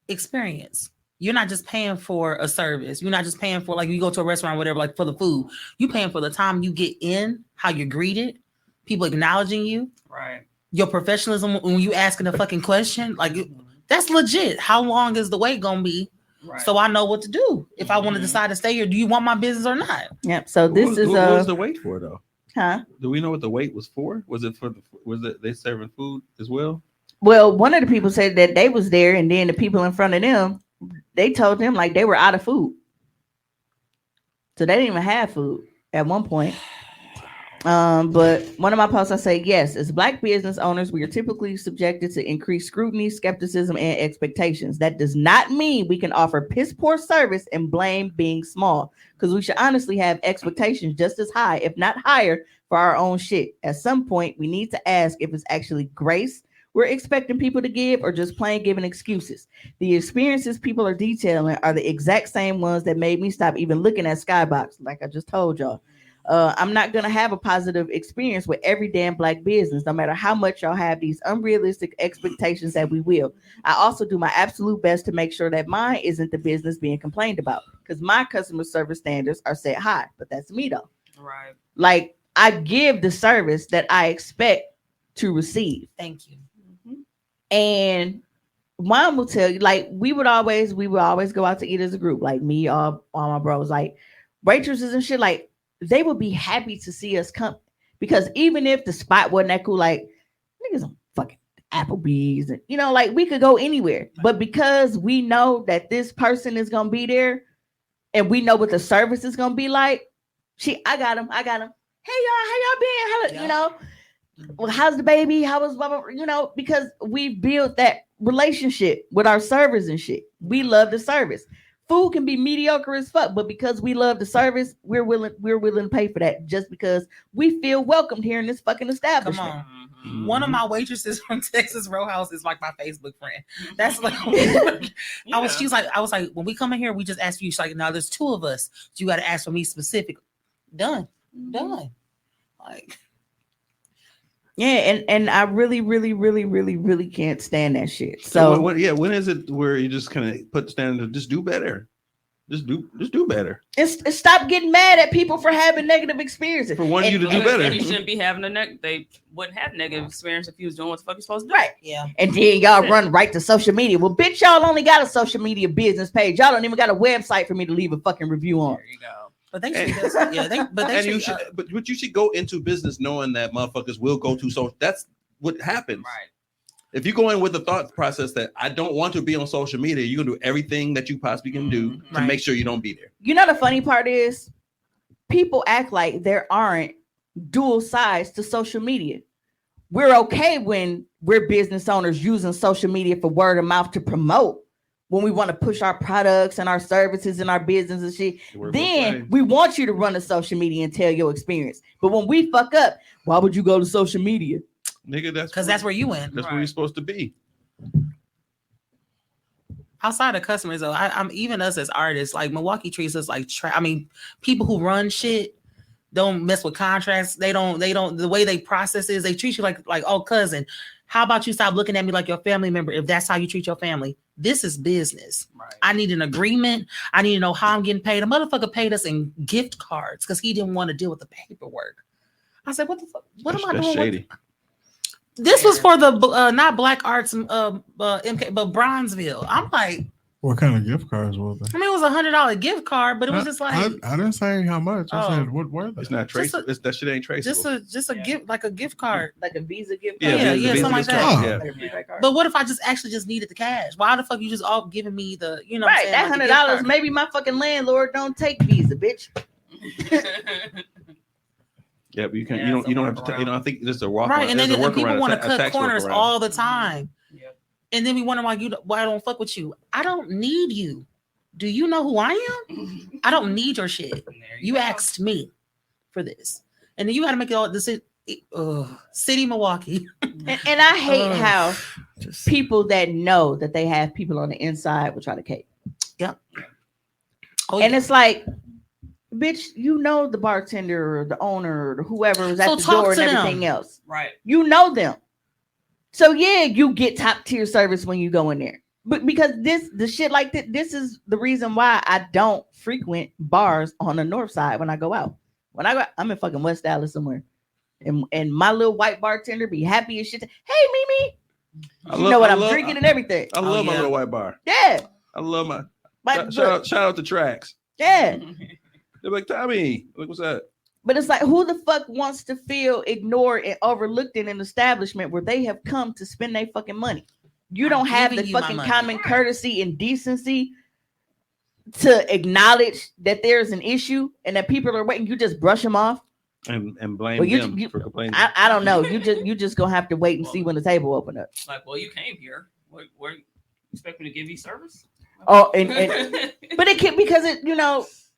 Speaker 10: Experience. You're not just paying for a service. You're not just paying for, like, you go to a restaurant, whatever, like for the food. You paying for the time you get in, how you're greeted, people acknowledging you.
Speaker 5: Right.
Speaker 10: Your professionalism when you asking a fucking question. Like, that's legit. How long is the wait gonna be? Right. So I know what to do if I want to decide to stay here. Do you want my business or not?
Speaker 4: Yep. So this
Speaker 8: what was the wait for though?
Speaker 4: Huh?
Speaker 8: Do we know what the wait was for? Was it they serving food as well?
Speaker 4: Well, one of the people said that they was there, and then the people in front of them, they told them like they were out of food. So they didn't even have food at one point. But one of my posts, I say, yes, as Black business owners, we are typically subjected to increased scrutiny, skepticism, and expectations. That does not mean we can offer piss poor service and blame being small, because we should honestly have expectations just as high, if not higher, for our own shit. At some point, we need to ask if it's actually grace we're expecting people to give or just plain giving excuses. The experiences people are detailing are the exact same ones that made me stop even looking at Skybox, like I just told y'all. I'm not going to have a positive experience with every damn Black business, no matter how much y'all have these unrealistic expectations that we will. I also do my absolute best to make sure that mine isn't the business being complained about, because my customer service standards are set high, but that's me though.
Speaker 5: Right.
Speaker 4: Like, I give the service that I expect to receive.
Speaker 10: Thank you.
Speaker 4: And mom will tell you, like, we would always go out to eat as a group, like me, all my bros, like waitresses and shit, like, they would be happy to see us come, because even if the spot wasn't that cool, like, niggas on fucking Applebee's, and like, we could go anywhere, but because we know that this person is gonna be there, and we know what the service is gonna be like, I got him. Hey y'all, how y'all been? Well, how's the baby? How was blah, blah, blah, because we built that relationship with our servers and shit. We love the service. Food can be mediocre as fuck, but because we love the service, we're willing to pay for that, just because we feel welcomed here in this fucking establishment.
Speaker 10: Come on. One of my waitresses from Texas Roadhouse is like my Facebook friend. That's like I was like, when we come in here, we just ask you. She's like, now there's 2 of us, so you got to ask for me specific. Done. Like,
Speaker 4: yeah, and I really, really, really, really, really can't stand that shit. So
Speaker 8: when is it where you just kind of put the standard, just do better, just do better?
Speaker 4: It's stop getting mad at people for having negative experiences.
Speaker 8: For wanting you to do better.
Speaker 5: And you shouldn't be having they wouldn't have negative experience if you was doing what the fuck you're supposed to do.
Speaker 4: Right.
Speaker 10: Yeah.
Speaker 4: And then y'all run right to social media. Well, bitch, y'all only got a social media business page. Y'all don't even got a website for me to leave a fucking review on.
Speaker 5: There you go.
Speaker 10: But they should,
Speaker 8: but you should go into business knowing that motherfuckers will go to social. That's what happens.
Speaker 5: Right.
Speaker 8: If you go in with the thought process that I don't want to be on social media, you're gonna do everything that you possibly can do to make sure you don't be there.
Speaker 4: The funny part is, people act like there aren't dual sides to social media. We're okay when we're business owners using social media for word of mouth to promote, when we want to push our products and our services and our business and shit. Then we want you to run to social media and tell your experience. But when we fuck up, why would you go to social media?
Speaker 8: Nigga,
Speaker 10: that's where you went.
Speaker 8: That's where you're supposed to be.
Speaker 10: Outside of customers, though, I'm even us as artists, like Milwaukee treats us like people who run shit don't mess with contracts. They don't. The way they process is they treat you like oh, cousin. How about you stop looking at me like your family member if that's how you treat your family? This is business. Right. I need an agreement. I need to know how I'm getting paid. A motherfucker paid us in gift cards because he didn't want to deal with the paperwork. I said, what the fuck? What am I doing?
Speaker 8: Shady.
Speaker 10: This was for the not Black Arts MK, but Bronzeville. I'm like,
Speaker 7: What kind of gift cards were they?
Speaker 10: I mean, it was $100 gift card, but it was just like
Speaker 7: I didn't say how much. I said what were they?
Speaker 8: It's not traceable. That shit ain't traceable.
Speaker 10: just a gift, like a gift card,
Speaker 4: like a Visa gift
Speaker 10: card. Yeah,
Speaker 8: Visa
Speaker 10: something like
Speaker 8: gift
Speaker 10: that.
Speaker 8: card. Yeah.
Speaker 10: But what if I just needed the cash? Why the fuck you just all giving me the
Speaker 4: right? That $100, maybe my fucking landlord don't take Visa, bitch.
Speaker 8: Yeah, but you can't. You don't have to. I think this is a walk.
Speaker 10: Right, and then people want to cut corners all the time.
Speaker 5: Yep.
Speaker 10: And then we wonder why I don't fuck with you. I don't need you. Do you know who I am? I don't need your shit. You asked me for this, and then you got to make it all the city Milwaukee.
Speaker 4: and I hate how people that know that they have people on the inside will try to cake.
Speaker 10: Yep.
Speaker 4: It's like, bitch, you know the bartender or the owner or whoever is at the door and everything else.
Speaker 5: Right.
Speaker 4: You know them. So yeah, you get top tier service when you go in there. But because the shit like this is the reason why I don't frequent bars on the north side when I go out. When I go, I'm in fucking West Dallas somewhere. And my little white bartender be happy as shit. Hey, Mimi. You know what I'm drinking and everything.
Speaker 8: I love my little white bar.
Speaker 4: Yeah.
Speaker 8: I love my shout out to Tracks.
Speaker 4: Yeah.
Speaker 8: They're like, Tommy, look, what's that?
Speaker 4: But it's like, who the fuck wants to feel ignored and overlooked in an establishment where they have come to spend their fucking money? You don't have the fucking common courtesy and decency to acknowledge that there's an issue and that people are waiting. You just brush them off
Speaker 8: and blame them for complaining.
Speaker 4: I don't know. You just gonna have to wait and see when the table open up.
Speaker 5: Like, well, you came here. What you expect me to give you service?
Speaker 4: Oh, and but it can because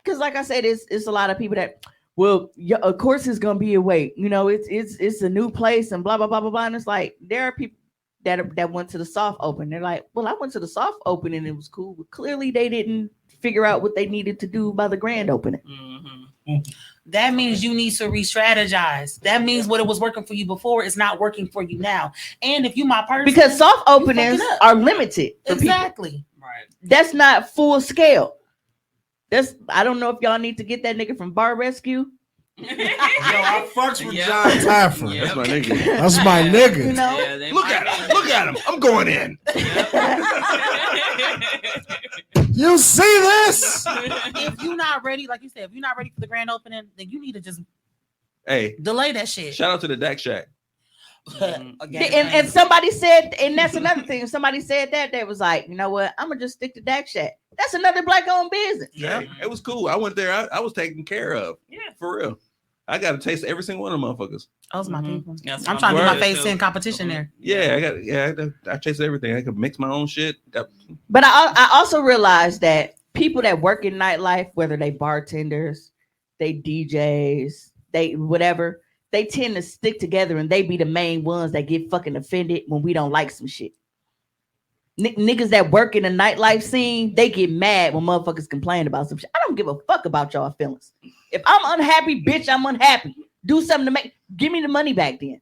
Speaker 4: because like I said, it's a lot of people that. Well, yeah, of course it's gonna be a wait. It's a new place and blah blah blah blah blah. And it's like there are people that went to the soft open. They're like, well, I went to the soft open and it was cool. But clearly, they didn't figure out what they needed to do by the grand opening.
Speaker 5: Mm-hmm.
Speaker 10: That means you need to re-strategize. That means what it was working for you before is not working for you now. And if you my person,
Speaker 4: because soft openings are limited.
Speaker 10: Exactly.
Speaker 5: Right.
Speaker 4: That's not full scale. I don't know if y'all need to get that nigga from Bar Rescue.
Speaker 7: Yo, I fucks with John Taffer.
Speaker 8: That's my nigga.
Speaker 7: That's my nigga.
Speaker 4: You know?
Speaker 8: Look at him. Look at him. I'm going in.
Speaker 7: You see this?
Speaker 10: If you're not ready, like you said, if you're not ready for the grand opening, then you need to just delay that shit.
Speaker 8: Shout out to the Dak Shack.
Speaker 4: And somebody said, and that's another thing. Somebody said that they was like, you know what? I'm gonna just stick to Dak Shack. That's another black-owned business.
Speaker 8: Yeah, it was cool. I went there. I was taken care of. Yeah, for real. I got to taste every single one of them motherfuckers.
Speaker 10: Those my people. I'm trying to get my face in competition there.
Speaker 8: Yeah, I tasted everything. I could mix my own shit.
Speaker 4: But I also realized that people that work in nightlife, whether they bartenders, they DJs, they whatever, they tend to stick together and they be the main ones that get fucking offended when we don't like some shit. Niggas that work in the nightlife scene, they get mad when motherfuckers complain about some shit. I don't give a fuck about y'all feelings. If I'm unhappy, bitch, I'm unhappy. Do something to give me the money back then.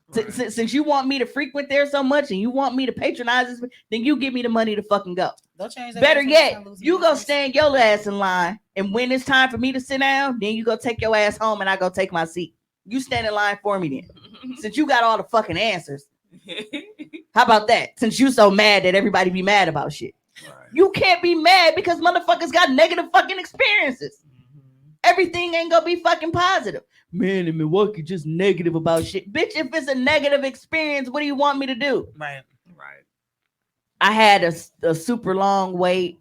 Speaker 4: Right. Since you want me to frequent there so much and you want me to patronize this, then you give me the money to fucking go.
Speaker 10: Don't change that.
Speaker 4: Better yet, you go stand your ass in line, and when it's time for me to sit down, then you go take your ass home and I go take my seat. You stand in line for me then. Since you got all the fucking answers. How about that? Since you so mad that everybody be mad about shit. Right. You can't be mad because motherfuckers got negative fucking experiences. Everything ain't gonna be fucking positive. Man, in Milwaukee just negative about shit. Bitch, if it's a negative experience, what do you want me to do?
Speaker 10: Right.
Speaker 4: I had a super long wait.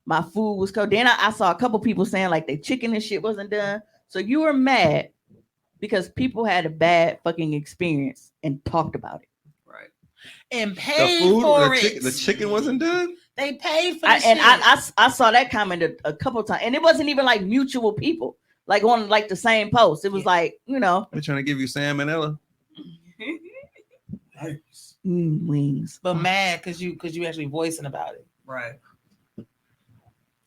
Speaker 4: My food was cold. Then I saw a couple people saying like their chicken and shit wasn't done. So you were mad because people had a bad fucking experience and talked about it.
Speaker 10: And paid for it.
Speaker 8: The chicken wasn't done.
Speaker 10: They paid for it.
Speaker 4: And I saw that comment a couple times, and it wasn't even like mutual people, like on like the same post. It was like,
Speaker 8: they're trying to give you salmonella.
Speaker 4: Wings,
Speaker 10: but mad because you actually voicing about it,
Speaker 5: right?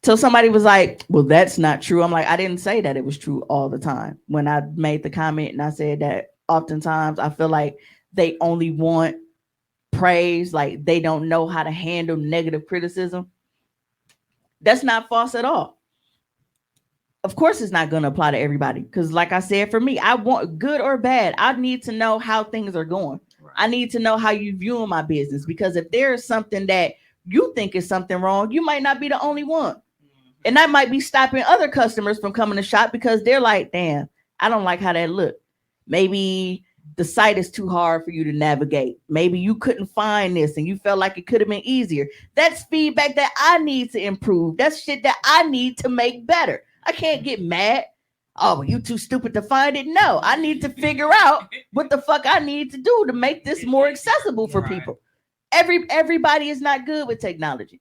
Speaker 4: So somebody was like, "Well, that's not true." I'm like, I didn't say that it was true all the time. When I made the comment and I said that oftentimes I feel like they only want praise, like they don't know how to handle negative criticism. That's not false at all. Of course it's not going to apply to everybody because like I said, for me, I want good or bad, I need to know how things are going. Right. I need to know how you view my business because if there is something that you think is something wrong, you might not be the only one. And that might be stopping other customers from coming to shop because they're like, damn, I don't like how that look. Maybe the site is too hard for you to navigate. Maybe you couldn't find this and you felt like it could have been easier. That's feedback that I need to improve. That's shit that I need to make better. I can't get mad. Oh, you too stupid to find it. No, I need to figure out what the fuck I need to do to make this more accessible for people. Everybody is not good with technology.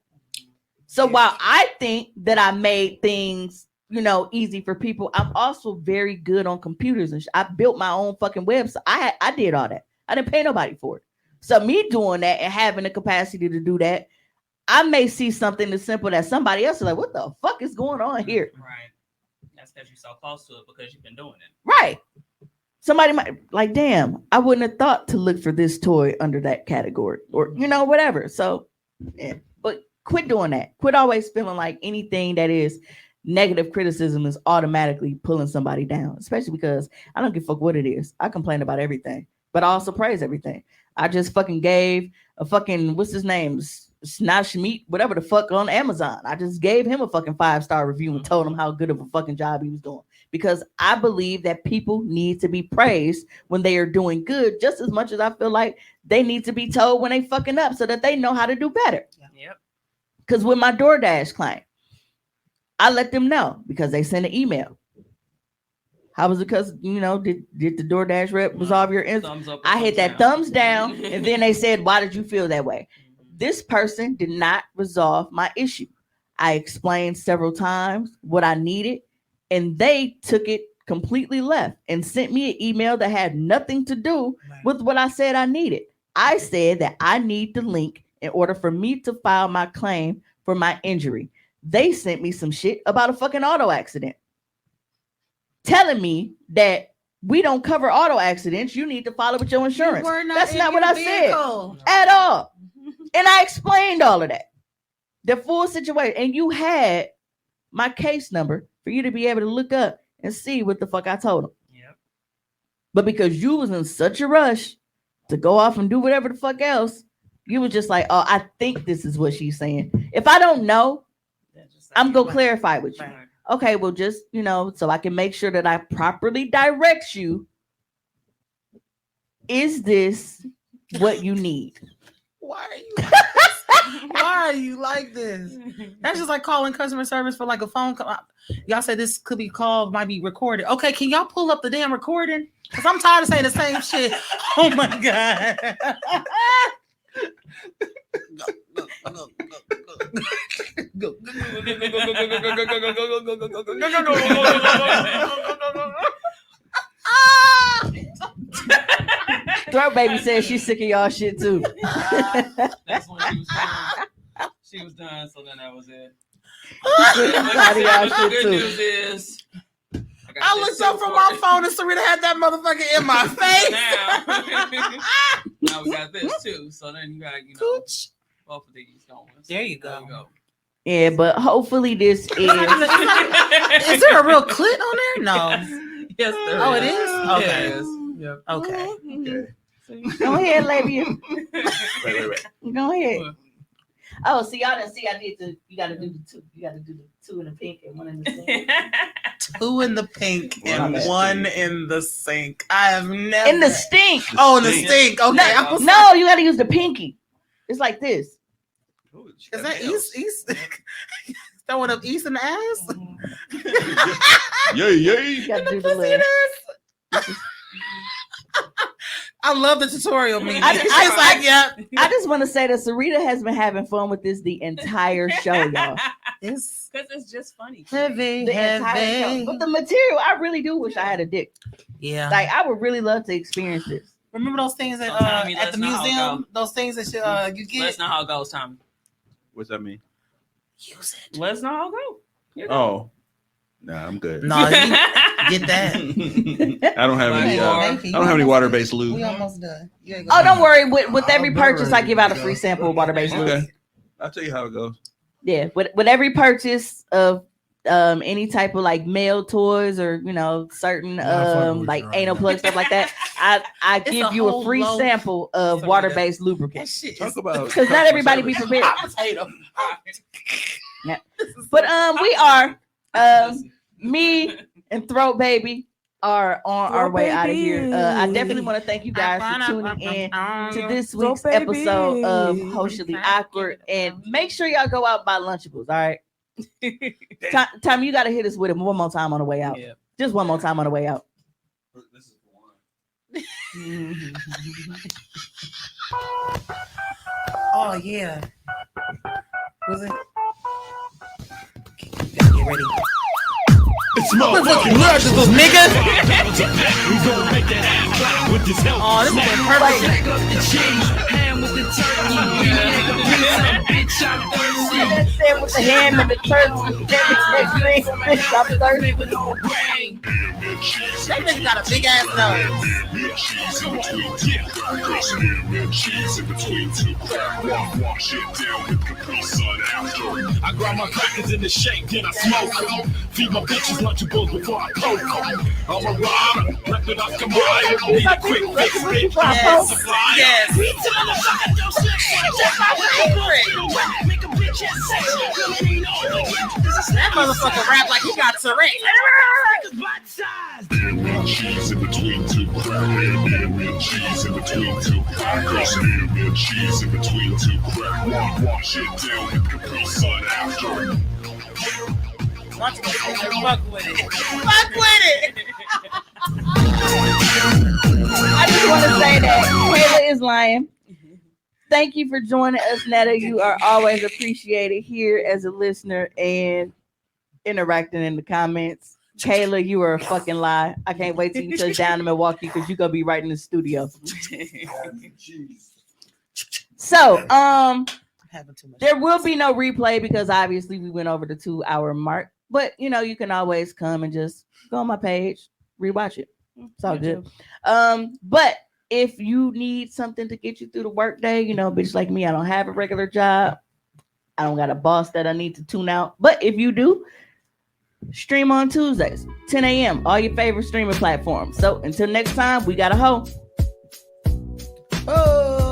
Speaker 4: So while I think that I made things, easy for people, I'm also very good on computers and I built my own fucking website. I did all that. I didn't pay nobody for it. So me doing that and having the capacity to do that, I may see something as simple that somebody else is like, what the fuck is going on here?
Speaker 5: Right. That's because you're so close to it because you've been doing it.
Speaker 4: Right. Somebody might like, damn, I wouldn't have thought to look for this toy under that category or, whatever. So, yeah, but quit doing that. Quit always feeling like anything that is negative criticism is automatically pulling somebody down, especially because I don't give a fuck what it is. I complain about everything, but I also praise everything. I just fucking gave a fucking, what's his name? Snashmeat, whatever the fuck, on Amazon. I just gave him a fucking 5-star review and told him how good of a fucking job he was doing. Because I believe that people need to be praised when they are doing good, just as much as I feel like they need to be told when they fucking up so that they know how to do better.
Speaker 5: Yep.
Speaker 4: Because with my DoorDash client, I let them know because they sent an email. How was it? Because did the DoorDash rep resolve your answer? I hit that thumbs down, and then they said, "Why did you feel that way?" This person did not resolve my issue. I explained several times what I needed, and they took it completely left and sent me an email that had nothing to do with what I said I needed. I said that I need the link in order for me to file my claim for my injury. They sent me some shit about a fucking auto accident, telling me that we don't cover auto accidents. You need to file it with your insurance. That's not what I said at all. And I explained all of that, the full situation. And you had my case number for you to be able to look up and see what the fuck I told them.
Speaker 5: Yep.
Speaker 4: But because you was in such a rush to go off and do whatever the fuck else, you was just like, oh, I think this is what she's saying. If I don't know, I'm going to clarify with you. Okay, well, just, so I can make sure that I properly direct you. Is this what you need?
Speaker 10: Why are you like this? Why are you like this? That's just like calling customer service for like a phone call. Y'all said this could be called, might be recorded. Okay, can y'all pull up the damn recording? Because I'm tired of saying the same shit. Oh my God.
Speaker 4: Throat Baby says she's sick of y'all shit too.
Speaker 5: That's when she was done, so then that was it.
Speaker 10: The
Speaker 5: good news is
Speaker 10: I looked up from my phone and Serena had that motherfucker in my face.
Speaker 5: Now we got this too. So then you got, both of these going.
Speaker 10: There you go.
Speaker 4: Yeah, but hopefully this is.
Speaker 10: Is there a real clit on there? No.
Speaker 5: Yes, there
Speaker 10: Oh,
Speaker 5: is.
Speaker 10: it is? Okay.
Speaker 5: It is. Yep.
Speaker 10: Okay.
Speaker 4: Go ahead, Labia.
Speaker 8: Wait.
Speaker 4: Go ahead. Oh, see, y'all didn't see. I did the. You got to do the two. You got to do the two in the pink and one in the sink.
Speaker 10: Two in the pink and one in the sink. I have never.
Speaker 4: In the stink.
Speaker 10: Oh, in the stink. Okay.
Speaker 4: No, you got to use the pinky. It's like this.
Speaker 10: Is that East? Throwing up East in the ass?
Speaker 8: Yay.
Speaker 4: You got to do the little.
Speaker 10: I love the tutorial.
Speaker 4: I just want to say that Sarita has been having fun with this the entire show, y'all.
Speaker 5: Because it's just funny.
Speaker 10: Heavy.
Speaker 4: Entire show. But the material, I really do wish I had a dick.
Speaker 10: Yeah.
Speaker 4: Like, I would really love to experience this.
Speaker 10: Remember those things that at the museum? Those things that you get?
Speaker 5: Let us know how it goes, Tommy.
Speaker 8: What's that mean?
Speaker 10: Use it.
Speaker 5: Let us know how it goes.
Speaker 8: Oh. Nah, I'm good.
Speaker 10: No, you get that.
Speaker 8: I don't have any. I don't have any water-based lube.
Speaker 10: We almost done.
Speaker 4: Oh, don't worry. With every purchase, I give out a free sample of water-based lube.
Speaker 8: Okay, I'll tell you how it goes.
Speaker 4: Yeah, with every purchase of any type of like male toys or certain like anal plug stuff like that, I give you a free sample of water-based lubricant.
Speaker 8: Talk about
Speaker 4: Because not everybody be prepared.
Speaker 10: Potato.
Speaker 4: Yeah. But we are me and Throat Baby are on our way out of here. I definitely want to thank you guys for tuning in to this week's episode of Socially Awkward, and make sure y'all go out and buy Lunchables. All right. Tom, you got to hit us with it one more time on the way out.
Speaker 5: Yeah.
Speaker 4: Just one more time on the way out.
Speaker 10: Oh yeah. Was it? Get ready.
Speaker 1: It's motherfucking
Speaker 10: Lunchables, nigga.
Speaker 1: We gonna make that ass clap with this help.
Speaker 10: Oh, this is perfect.
Speaker 2: Stack up the cheese, ham with the turkey. Give me like a pizza, bitch, I'm thirsty.
Speaker 4: That's it with the ham and the turkey. Bitch, I'm thirsty.
Speaker 2: With no brain.
Speaker 10: That nigga got a big ass nose.
Speaker 3: Cheese in between two crackers, ham and cheese in between two crackers. Wash it down with Capri Sun after.
Speaker 1: I grab my crackers in the shake, then I smoke them. Feed my bitches Lunchables before I poke them. I'm a rider, reppin' Oscar Mayer. Need a quick fix, bitch.
Speaker 10: Yes.
Speaker 1: Supplier.
Speaker 10: Yes. That motherfucker rap like he got Tourette's.
Speaker 3: Ham and cheese in between two crackers. Ham and cheese in between two crackers. Ham and cheese in between two crackers. Wash it down with Capri Sun after.
Speaker 10: Fuck with it. Fuck with it.
Speaker 4: I just want to say that Kayla is lying. Thank you for joining us, Netta. You are always appreciated here as a listener and interacting in the comments. Kayla, you are a fucking lie. I can't wait till you touch down to Milwaukee because you're gonna be right in the studio. So, there will be no replay because obviously we went over the 2-hour mark. But you can always come and just go on my page, rewatch it. It's all good. But if you need something to get you through the workday, bitch like me, I don't have a regular job. I don't got a boss that I need to tune out. But if you do, stream on Tuesdays, 10 a.m., all your favorite streaming platforms. So until next time, we got a hoe. Oh.